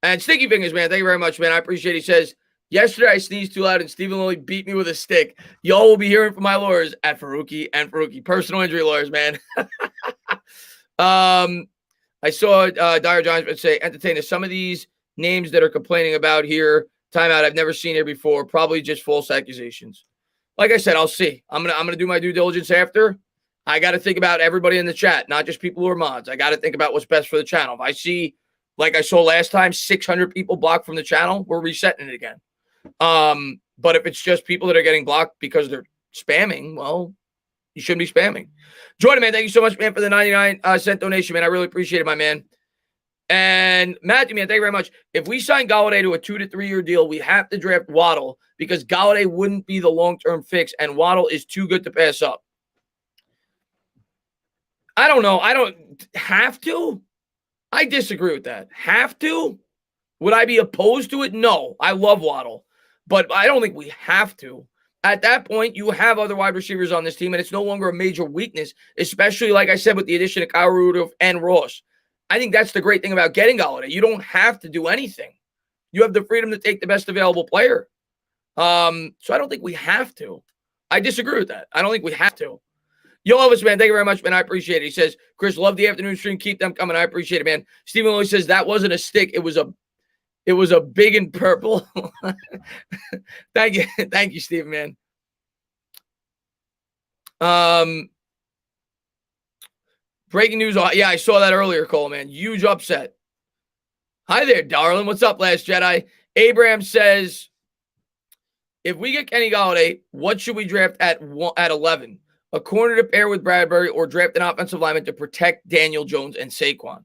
And Sticky Fingers, man. Thank you very much, man. I appreciate it. He says, yesterday I sneezed too loud and Stephen Lilly beat me with a stick. Y'all will be hearing from my lawyers at Faruqi and Faruqi. Personal injury lawyers, man. I saw Dire Giants say, entertainer, some of these names that are complaining about here, timeout, I've never seen here before. Probably just false accusations. Like I said, I'll see. I'm gonna do my due diligence after. I got to think about everybody in the chat, not just people who are mods. I got to think about what's best for the channel. If I see, like I saw last time, 600 people blocked from the channel, we're resetting it again. But if it's just people that are getting blocked because they're spamming, well, you shouldn't be spamming. Jordan, man, thank you so much, man, for the 99-cent donation, man. I really appreciate it, my man. And Matthew, man, thank you very much. If we sign Golladay to a 2 to 3 year deal, we have to draft Waddle because Golladay wouldn't be the long-term fix, and Waddle is too good to pass up. I don't know. I don't have to. I disagree with that. Have to? Would I be opposed to it? No. I love Waddle. But I don't think we have to. At that point, you have other wide receivers on this team, and it's no longer a major weakness, especially, like I said, with the addition of Kyle Rudolph and Ross. I think that's the great thing about getting Golladay. You don't have to do anything. You have the freedom to take the best available player. So I don't think we have to. I disagree with that. I don't think we have to. Yo, Elvis, man, thank you very much, man. I appreciate it. He says, Chris, love the afternoon stream. Keep them coming. I appreciate it, man. Stephen Lewis says that wasn't a stick. It was a big and purple. Thank you, Stephen, man. Breaking news. Yeah, I saw that earlier, Cole, man. Huge upset. Hi there, darling. What's up, Last Jedi? Abraham says, if we get Kenny Golladay, what should we draft at 11? A corner to pair with Bradbury or draft an offensive lineman to protect Daniel Jones and Saquon?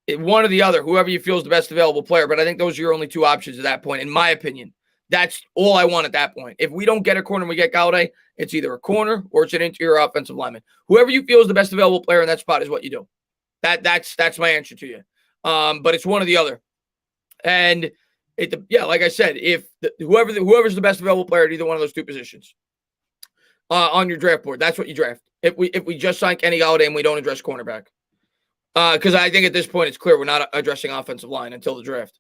One or the other, whoever you feel is the best available player. But I think those are your only two options at that point, in my opinion. That's all I want at that point. If we don't get a corner and we get Golladay, it's either a corner or it's an interior offensive lineman. Whoever you feel is the best available player in that spot is what you do. That's my answer to you. But it's one or the other. And like I said, if whoever's the best available player at either one of those two positions on your draft board, that's what you draft. If we just sign Kenny Golladay and we don't address cornerback, because I think at this point it's clear we're not addressing offensive line until the draft.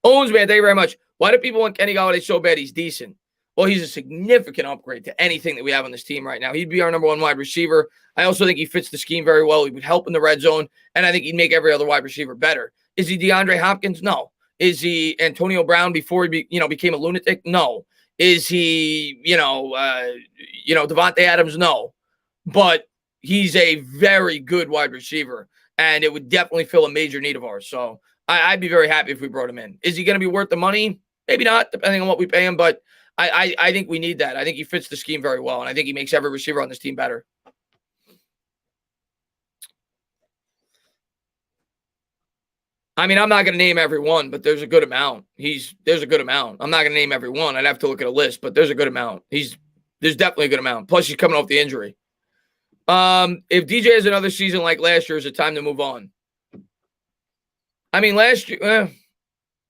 Owens, man, thank you very much. Why do people want Kenny Golladay so bad? He's decent. Well, he's a significant upgrade to anything that we have on this team right now. He'd be our number one wide receiver. I also think he fits the scheme very well. He would help in the red zone, and I think he'd make every other wide receiver better. Is he DeAndre Hopkins? No. Is he Antonio Brown before he became a lunatic? No. Is he Devontae Adams? No. But he's a very good wide receiver, and it would definitely fill a major need of ours. So I'd be very happy if we brought him in. Is he going to be worth the money? Maybe not, depending on what we pay him, but I think we need that. I think he fits the scheme very well, and I think he makes every receiver on this team better. I mean, I'm not going to name every one, but there's a good amount. There's a good amount. I'm not going to name every one. I'd have to look at a list, but there's a good amount. There's definitely a good amount. Plus, he's coming off the injury. If DJ has another season like last year, is it time to move on? I mean, last year,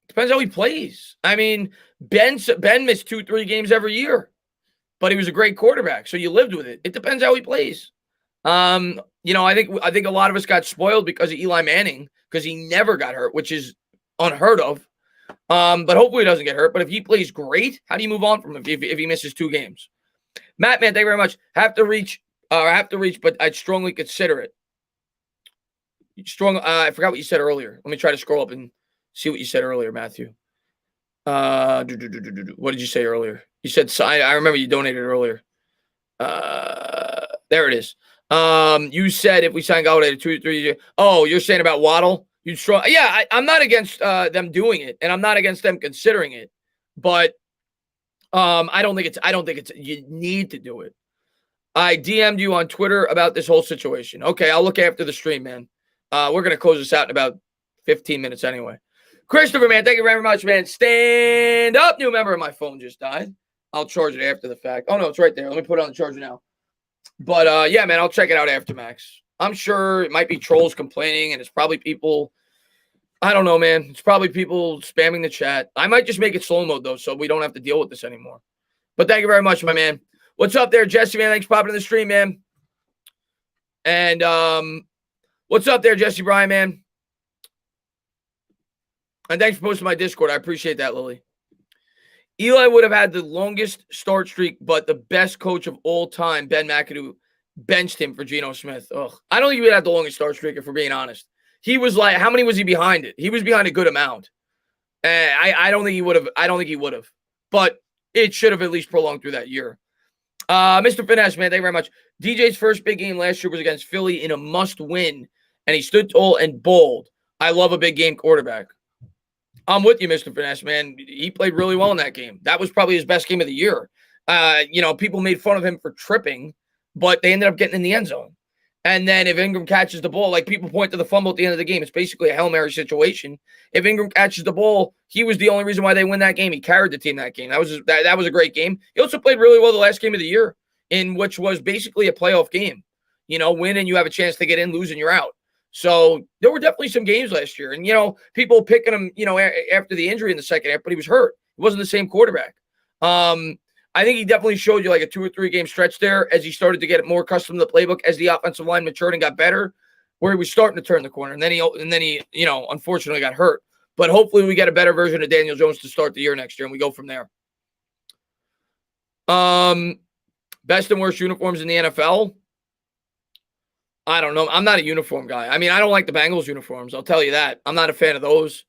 depends how he plays. I mean, Ben missed 2-3 games every year, but he was a great quarterback, so you lived with it. It depends how he plays. I think a lot of us got spoiled because of Eli Manning, because he never got hurt, which is unheard of. But hopefully he doesn't get hurt. But if he plays great, how do you move on from him if he misses 2 games? Matt, man, thank you very much. Have to reach, but I'd strongly consider it. I forgot what you said earlier. Let me try to scroll up and see what you said earlier, Matthew. What did you say earlier? You said, I remember you donated earlier. There it is. You said if we sign Golladay to 2-3 years. Oh, you're saying about Waddle? Yeah, I'm not against them doing it, and I'm not against them considering it, but I don't think it's you need to do it. I DM'd you on Twitter about this whole situation. Okay, I'll look after the stream, man. We're gonna close this out in about 15 minutes anyway. Christopher, man, thank you very much, man. Stand up, new member. My phone just died. I'll charge it after the fact. Oh no, it's right there. Let me put it on the charger now. But yeah, man, I'll check it out after Max. I'm sure it might be trolls complaining, and it's probably people. I don't know, man. It's probably people spamming the chat. I might just make it slow mode though, so we don't have to deal with this anymore. But thank you very much, my man. What's up there, Jesse, man? Thanks for popping in the stream, man. And what's up there, Jesse Bryan, man? And thanks for posting my Discord. I appreciate that, Lily. Eli would have had the longest start streak, but the best coach of all time, Ben McAdoo, benched him for Geno Smith. Ugh. I don't think he would have the longest start streak, if we're being honest. He was like, how many was he behind it? He was behind a good amount. I don't think he would have. I don't think he would have. But it should have at least prolonged through that year. Mr. Finesse, man, thank you very much. DJ's first big game last year was against Philly in a must-win, and he stood tall and bold. I love a big game quarterback. I'm with you, Mr. Finesse, man. He played really well in that game. That was probably his best game of the year. People made fun of him for tripping, but they ended up getting in the end zone. And then if Engram catches the ball, like people point to the fumble at the end of the game, it's basically a Hail Mary situation. If Engram catches the ball, he was the only reason why they win that game. He carried the team that game. That was a great game. He also played really well the last game of the year, in which was basically a playoff game. Win and you have a chance to get in, lose and you're out. So there were definitely some games last year. And, people picking him, after the injury in the second half, but he was hurt. It wasn't the same quarterback. I think he definitely showed you like a 2 or 3 game stretch there as he started to get more accustomed to the playbook as the offensive line matured and got better, where he was starting to turn the corner. And then he, unfortunately got hurt. But hopefully we get a better version of Daniel Jones to start the year next year, and we go from there. Best and worst uniforms in the NFL. I don't know. I'm not a uniform guy. I mean, I don't like the Bengals uniforms. I'll tell you that. I'm not a fan of those.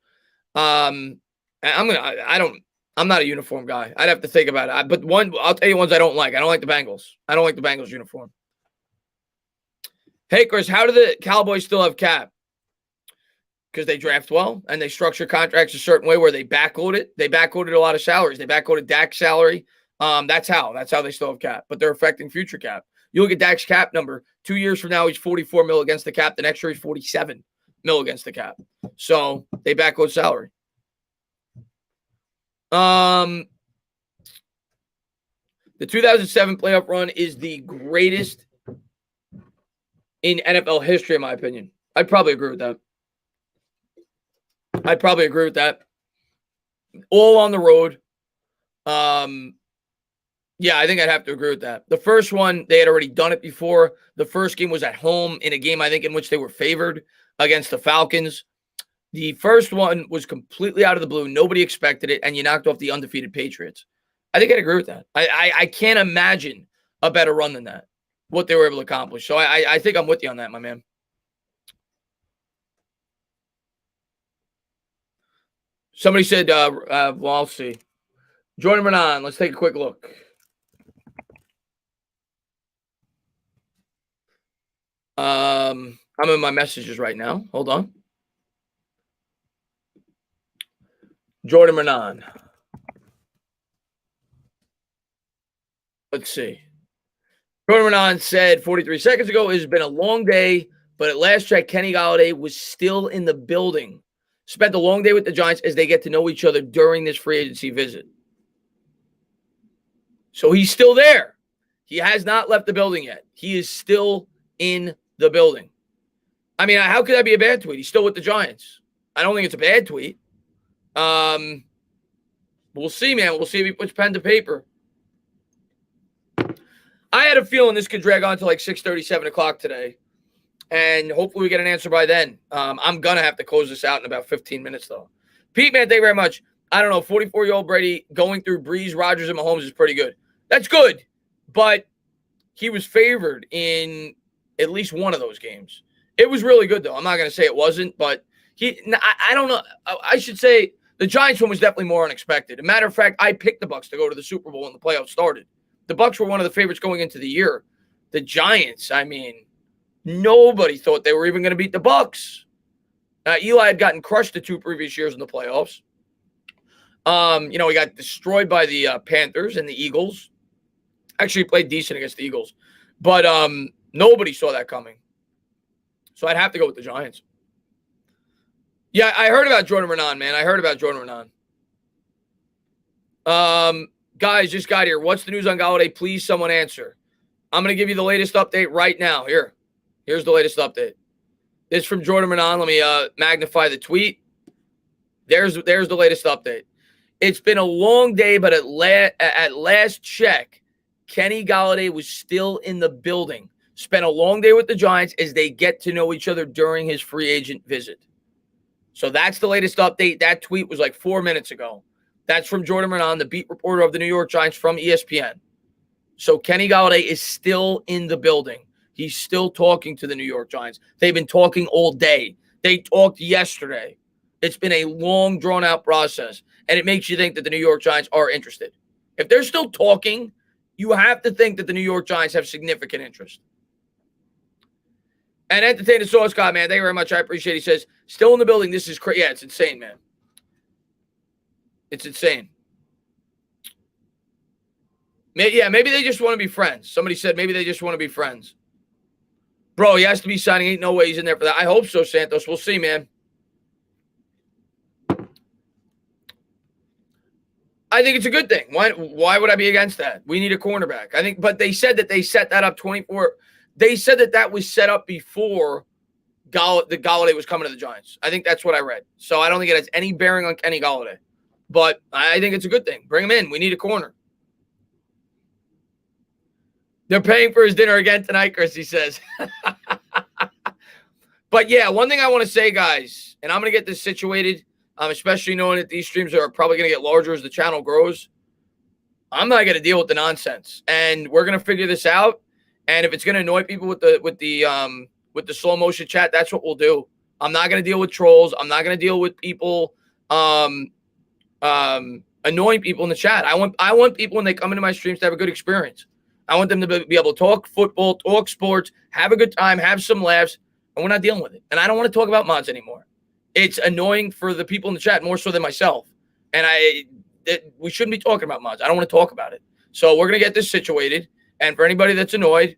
I'm not a uniform guy. I'd have to think about it. But I'll tell you ones I don't like. I don't like the Bengals. I don't like the Bengals uniform. Hey, Chris, how do the Cowboys still have cap? Because they draft well and they structure contracts a certain way where they backload it. They backloaded a lot of salaries. They backloaded Dak's salary. That's how they still have cap. But they're affecting future cap. You look at Dak's cap number. 2 years from now, he's 44 mil against the cap. The next year, he's 47 mil against the cap. So they backload salary. The 2007 playoff run is the greatest in NFL history, in my opinion. I'd probably agree with that. All on the road. Yeah, I think I'd have to agree with that. The first one, they had already done it before. The first game was at home in a game, I think, in which they were favored against the Falcons. The first one was completely out of the blue. Nobody expected it, and you knocked off the undefeated Patriots. I think I'd agree with that. I can't imagine a better run than that, what they were able to accomplish. So I think I'm with you on that, my man. Somebody said, well, I'll see. Jordan Renan, let's take a quick look. I'm in my messages right now. Hold on. Jordan Renan. Let's see. Jordan Renan said 43 seconds ago, it has been a long day, but at last check, Kenny Golladay was still in the building. Spent a long day with the Giants as they get to know each other during this free agency visit. So he's still there. He has not left the building yet. He is still in the building. I mean, how could that be a bad tweet? He's still with the Giants. I don't think it's a bad tweet. We'll see, man. We'll see if he puts pen to paper. I had a feeling this could drag on to like 6:30, 7 o'clock today. And hopefully we get an answer by then. I'm going to have to close this out in about 15 minutes, though. Pete, man, thank you very much. I don't know, 44-year-old Brady going through Breeze, Rodgers, and Mahomes is pretty good. That's good, but he was favored in at least one of those games. It was really good, though. I'm not going to say it wasn't, but I don't know. I should say the Giants one was definitely more unexpected. As a matter of fact, I picked the Bucs to go to the Super Bowl when the playoffs started. The Bucs were one of the favorites going into the year. The Giants, I mean, nobody thought they were even going to beat the Bucs. Eli had gotten crushed the 2 previous years in the playoffs. He got destroyed by the Panthers and the Eagles. Actually played decent against the Eagles. But nobody saw that coming. So I'd have to go with the Giants. Yeah, I heard about Jordan Renan, man. I heard about Jordan Renan. Guys, just got here. What's the news on Golladay? Please, someone answer. I'm going to give you the latest update right now. Here's the latest update. This is from Jordan Renan. Let me magnify the tweet. There's the latest update. It's been a long day, but at last check, Kenny Golladay was still in the building. Spent a long day with the Giants as they get to know each other during his free agent visit. So that's the latest update. That tweet was like 4 minutes ago. That's from Jordan Renan, the beat reporter of the New York Giants from ESPN. So Kenny Golladay is still in the building. He's still talking to the New York Giants. They've been talking all day. They talked yesterday. It's been a long, drawn-out process, and it makes you think that the New York Giants are interested. If they're still talking, you have to think that the New York Giants have significant interest. And Entertainer Sauce God, man, thank you very much. I appreciate it. He says, still in the building. This is crazy. Yeah, it's insane, man. It's insane. Maybe they just want to be friends. Somebody said maybe they just want to be friends. Bro, he has to be signing. Ain't no way he's in there for that. I hope so, Santos. We'll see, man. I think it's a good thing. Why would I be against that? We need a cornerback. I think, but they said that they set that up 24. They said that was set up before the Golladay was coming to the Giants. I think that's what I read. So I don't think it has any bearing on Kenny Golladay. But I think it's a good thing. Bring him in. We need a corner. They're paying for his dinner again tonight, Chris, he says. But yeah, one thing I want to say, guys, and I'm going to get this situated, especially knowing that these streams are probably going to get larger as the channel grows. I'm not going to deal with the nonsense, and we're going to figure this out. And if it's going to annoy people with the slow motion chat, that's what we'll do. I'm not going to deal with trolls. I'm not going to deal with people annoying people in the chat. I want people when they come into my streams to have a good experience. I want them to be able to talk football, talk sports, have a good time, have some laughs. And we're not dealing with it. And I don't want to talk about mods anymore. It's annoying for the people in the chat more so than myself. And we shouldn't be talking about mods. I don't want to talk about it. So we're going to get this situated. And for anybody that's annoyed,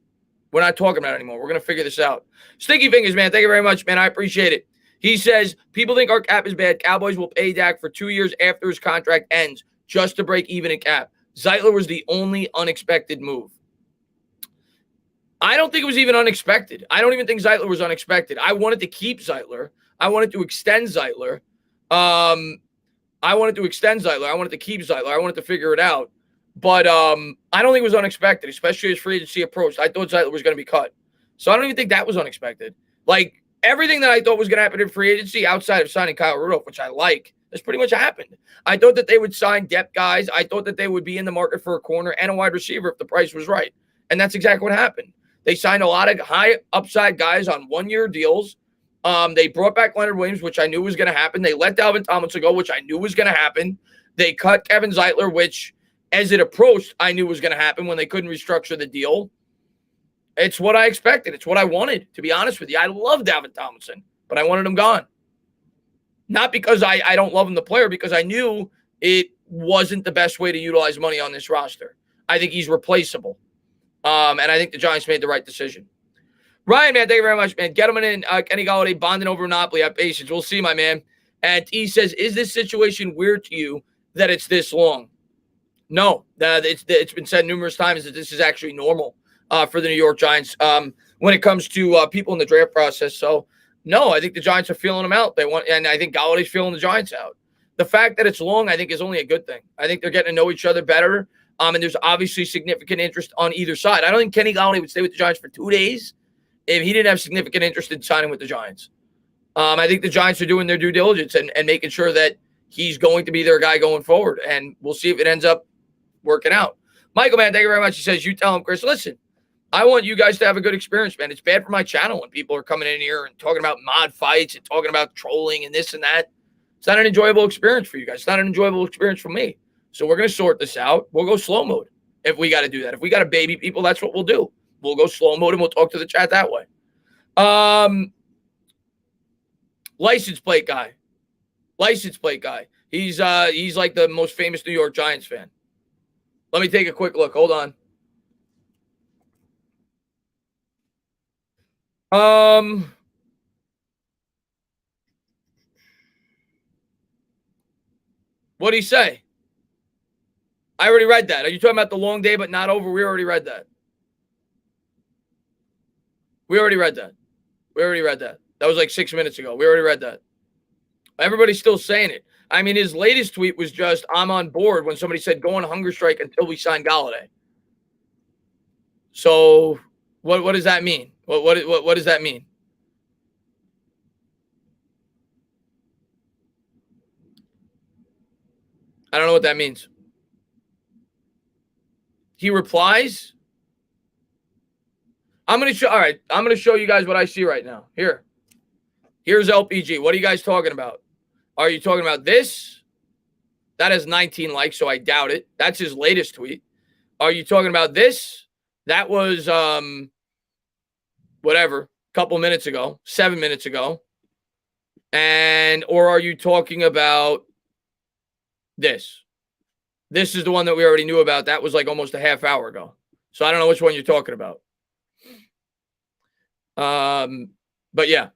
we're not talking about it anymore. We're going to figure this out. Sticky Fingers, man. Thank you very much, man. I appreciate it. He says, people think our cap is bad. Cowboys will pay Dak for 2 years after his contract ends just to break even in cap. Zeitler was the only unexpected move. I don't think it was even unexpected. I don't even think Zeitler was unexpected. I wanted to keep Zeitler. I wanted to extend Zeitler. I wanted to keep Zeitler. I wanted to figure it out. But I don't think it was unexpected, especially as free agency approached. I thought Zeitler was going to be cut. So I don't even think that was unexpected. Like, everything that I thought was going to happen in free agency outside of signing Kyle Rudolph, which I like, has pretty much happened. I thought that they would sign depth guys. I thought that they would be in the market for a corner and a wide receiver if the price was right. And that's exactly what happened. They signed a lot of high upside guys on one-year deals. They brought back Leonard Williams, which I knew was going to happen. They let Dalvin Tomlinson go, which I knew was going to happen. They cut Kevin Zeitler, which, as it approached, I knew was going to happen when they couldn't restructure the deal. It's what I expected. It's what I wanted, to be honest with you. I love Dalvin Tomlinson, but I wanted him gone. Not because I don't love him, the player, because I knew it wasn't the best way to utilize money on this roster. I think he's replaceable. And I think the Giants made the right decision. Ryan, man, thank you very much, man. Gettleman and Kenny Golladay bonding over Monopoly. Have patience. We'll see, my man. And he says, is this situation weird to you that it's this long? No. It's been said numerous times that this is actually normal for the New York Giants when it comes to people in the draft process. So, no, I think the Giants are feeling them out. And I think Galladay's feeling the Giants out. The fact that it's long, I think, is only a good thing. I think they're getting to know each other better. And there's obviously significant interest on either side. I don't think Kenny Golladay would stay with the Giants for 2 days if he didn't have significant interest in signing with the Giants. I think the Giants are doing their due diligence and making sure that he's going to be their guy going forward. And we'll see if it ends up working out. Michael, man, thank you very much. He says, you tell him, Chris, listen, I want you guys to have a good experience, man. It's bad for my channel when people are coming in here and talking about mod fights and talking about trolling and this and that. It's not an enjoyable experience for you guys. It's not an enjoyable experience for me. So we're going to sort this out. We'll go slow mode if we got to do that. If we got to baby people, that's what we'll do. We'll go slow mode and we'll talk to the chat that way. License plate guy. He's like the most famous New York Giants fan. Let me take a quick look. Hold on. What'd he say? I already read that. Are you talking about the long day but not over? We already read that. That was like 6 minutes ago. We already read that. Everybody's still saying it. I mean, his latest tweet was just, I'm on board, when somebody said, go on hunger strike until we sign Golladay. So what does that mean? What does that mean? I don't know what that means. He replies. I'm going to show you guys what I see right now. Here's LPG. What are you guys talking about? Are you talking about this? That has 19 likes, so I doubt it. That's his latest tweet. Are you talking about this? That was, whatever, a couple minutes ago, 7 minutes ago. Or are you talking about this? This is the one that we already knew about. That was like almost a half hour ago. So I don't know which one you're talking about. But yeah.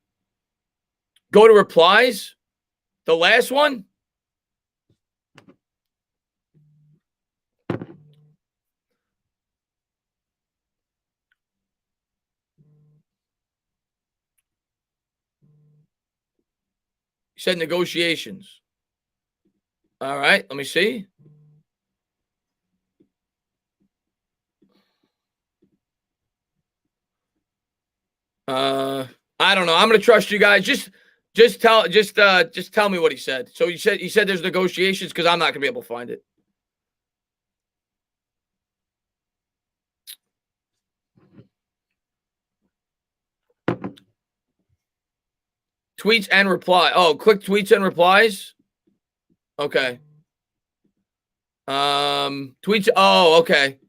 Go to replies. The last one. He said negotiations. All right, let me see. I don't know. I'm gonna trust you guys. Just tell me what he said. So he said there's negotiations because I'm not gonna be able to find it. Tweets and reply. Oh, click tweets and replies. Okay. Tweets. Oh, okay.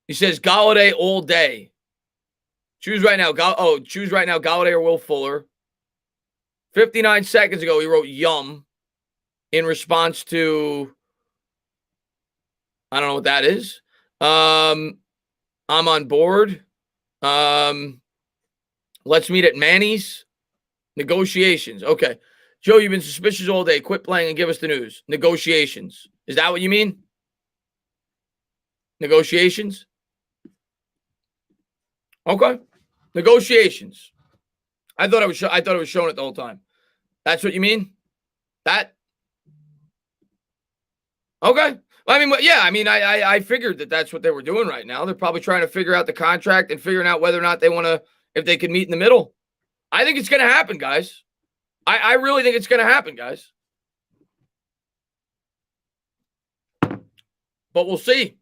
He says Galladay all day. Choose right now. Choose right now. Galladay or Will Fuller. 59 seconds ago, he wrote yum in response to, I don't know what that is. I'm on board. Let's meet at Manny's. Negotiations. Okay. Joe, you've been suspicious all day. Quit playing and give us the news. Negotiations. Is that what you mean? Negotiations? Okay. Negotiations. I thought it was showing it the whole time. That's what you mean? That? Okay. Well, I mean, yeah, I mean, I figured that that's what they were doing right now. They're probably trying to figure out the contract and figuring out whether or not they want to, if they can meet in the middle. I think it's going to happen, guys. I really think it's going to happen, guys. But we'll see.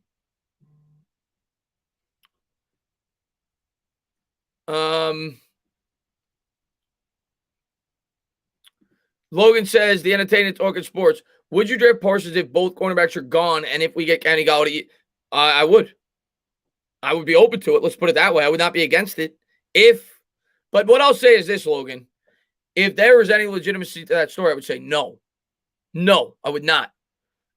Logan says, the entertainment talking sports. Would you draft Parsons if both cornerbacks are gone and if we get Kenny Galladay? I would. I would be open to it. Let's put it that way. I would not be against it. But what I'll say is this, Logan. If there was any legitimacy to that story, I would say no. No, I would not.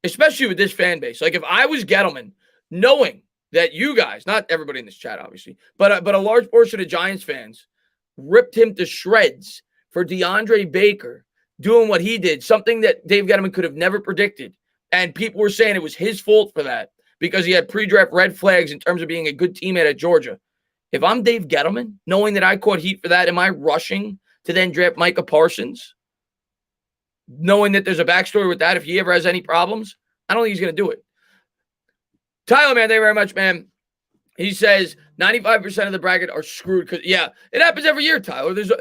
Especially with this fan base. Like if I was Gettleman, knowing that you guys, not everybody in this chat, obviously, but a large portion of Giants fans ripped him to shreds for DeAndre Baker doing what he did, something that Dave Gettleman could have never predicted. And people were saying it was his fault for that because he had pre-draft red flags in terms of being a good teammate at Georgia. If I'm Dave Gettleman, knowing that I caught heat for that, am I rushing to then draft Micah Parsons? Knowing that there's a backstory with that, if he ever has any problems, I don't think he's going to do it. Tyler, man, thank you very much, man. He says 95% of the bracket are screwed because, yeah, it happens every year, Tyler. There's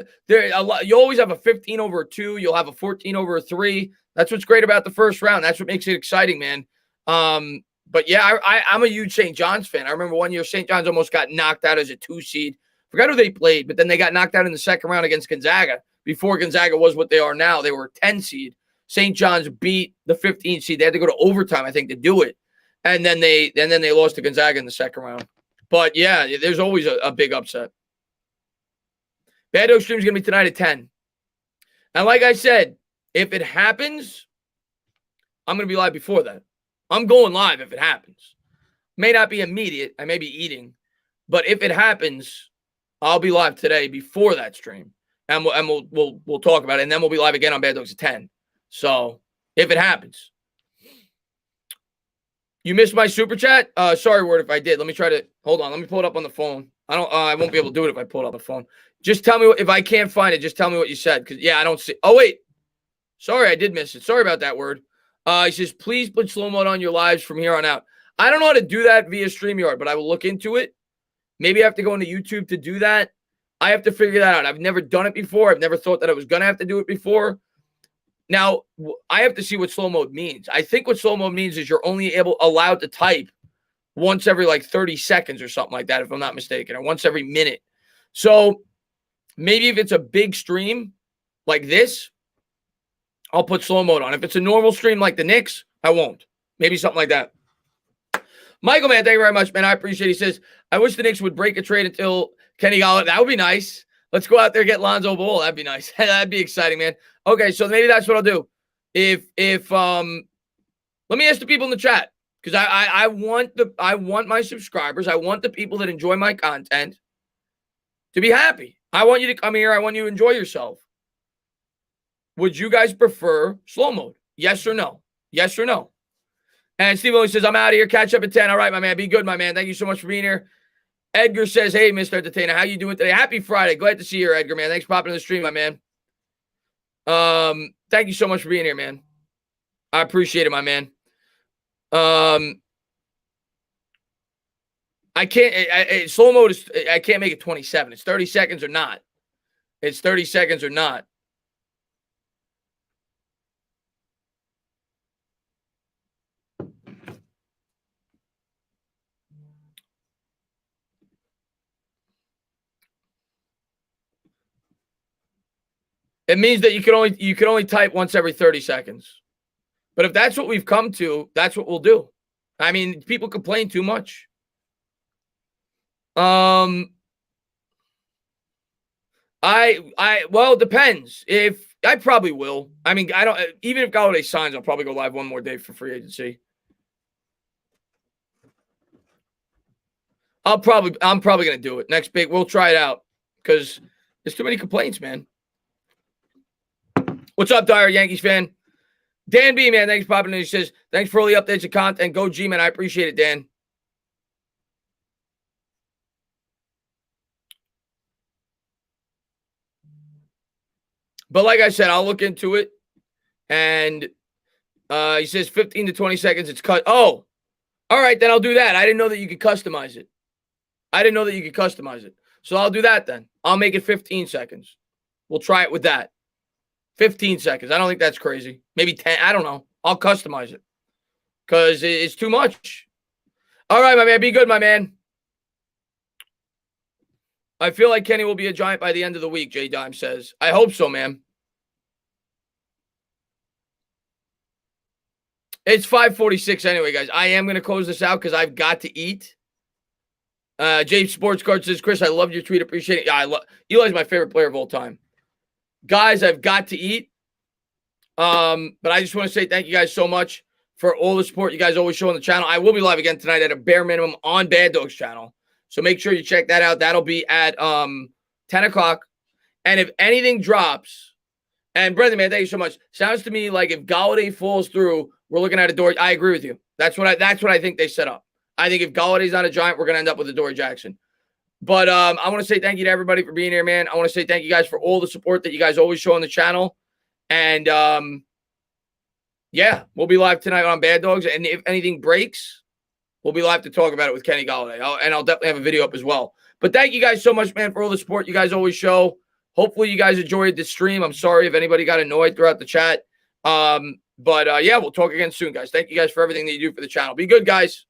a lot. You always have a 15 over a 2. You'll have a 14 over a 3. That's what's great about the first round. That's what makes it exciting, man. But yeah, I'm a huge St. John's fan. I remember one year St. John's almost got knocked out as a 2 seed. Forgot who they played, but then they got knocked out in the second round against Gonzaga. Before Gonzaga was what they are now, they were a 10 seed. St. John's beat the 15 seed. They had to go to overtime, I think, to do it. And then they lost to Gonzaga in the second round. But yeah, there's always a big upset. Bad Dog Stream is going to be tonight at 10. And like I said, if it happens, I'm going to be live before that. I'm going live if it happens. May not be immediate. I may be eating. But if it happens, I'll be live today before that stream. And we'll talk about it. And then we'll be live again on Bad Dogs at 10. So if it happens. You missed my super chat? Sorry, Word, if I did. Let me try to hold on. Let me pull it up on the phone. I won't be able to do it if I pull it up on the phone. Just tell me if I can't find it. Just tell me what you said. Because yeah, I don't see. Oh wait, sorry, I did miss it. Sorry about that, Word. He says please put slow mode on your lives from here on out. I don't know how to do that via StreamYard, but I will look into it. Maybe I have to go into YouTube to do that. I have to figure that out. I've never done it before. I've never thought that I was gonna have to do it before. Now, I have to see what slow mode means. I think what slow mode means is you're only allowed to type once every like 30 seconds or something like that, if I'm not mistaken, or once every minute. So maybe if it's a big stream like this, I'll put slow mode on. If it's a normal stream like the Knicks, I won't. Maybe something like that. Michael, man, thank you very much, man. I appreciate it. He says, I wish the Knicks would break a trade until Kenny Galladay. That would be nice. Let's go out there and get Lonzo Ball. That'd be nice. That'd be exciting, man. Okay, so maybe that's what I'll do. If let me ask the people in the chat, because I want my subscribers, I want the people that enjoy my content to be happy. I want you to come here. I want you to enjoy yourself. Would you guys prefer slow mode? Yes or no? Yes or no? And Steve always says, I'm out of here. Catch up at 10. All right, my man. Be good, my man. Thank you so much for being here. Edgar says, hey, Mr. Entertainer, how you doing today? Happy Friday. Glad to see you here, Edgar, man. Thanks for popping in the stream, my man. Thank you so much for being here, man. I appreciate it, my man. I can't. Slow mode is. I can't make it 27. It's 30 seconds or not. It's 30 seconds or not. It means that you can only type once every 30 seconds. But if that's what we've come to, that's what we'll do. I mean, people complain too much. Well, it depends. If I probably will. I mean, I don't. Even if Galladay signs, I'll probably go live one more day for free agency. I'm probably gonna do it next big. We'll try it out because there's too many complaints, man. What's up, Dyer Yankees fan? Dan B, man, thanks for popping in. He says, thanks for all the updates and content. Go G, man. I appreciate it, Dan. But like I said, I'll look into it. And he says 15 to 20 seconds. It's cut. Oh, all right, then I'll do that. I didn't know that you could customize it. So I'll do that then. I'll make it 15 seconds. We'll try it with that. 15 seconds. I don't think that's crazy. Maybe 10. I don't know. I'll customize it because it's too much. All right, my man. Be good, my man. I feel like Kenny will be a Giant by the end of the week, J Dime says. I hope so, man. It's 5:46 anyway, guys. I am going to close this out because I've got to eat. James Sports Card says, Chris, I love your tweet. Appreciate it. Yeah, Eli's my favorite player of all time. Guys, I've got to eat. But I just want to say thank you guys so much for all the support you guys always show on the channel. I will be live again tonight at a bare minimum on Bad Dogs channel. So make sure you check that out. That'll be at 10 o'clock. And if anything drops, and Brendan, man, thank you so much. Sounds to me like if Galladay falls through, we're looking at a Dory. I agree with you. That's what I think they set up. I think if Galladay's not a Giant, we're going to end up with a Dory Jackson. But I want to say thank you to everybody for being here, man. I want to say thank you guys for all the support that you guys always show on the channel. And, yeah, we'll be live tonight on Bad Dogs. And if anything breaks, we'll be live to talk about it with Kenny Galladay. I'll definitely have a video up as well. But thank you guys so much, man, for all the support you guys always show. Hopefully you guys enjoyed the stream. I'm sorry if anybody got annoyed throughout the chat. But yeah, we'll talk again soon, guys. Thank you guys for everything that you do for the channel. Be good, guys.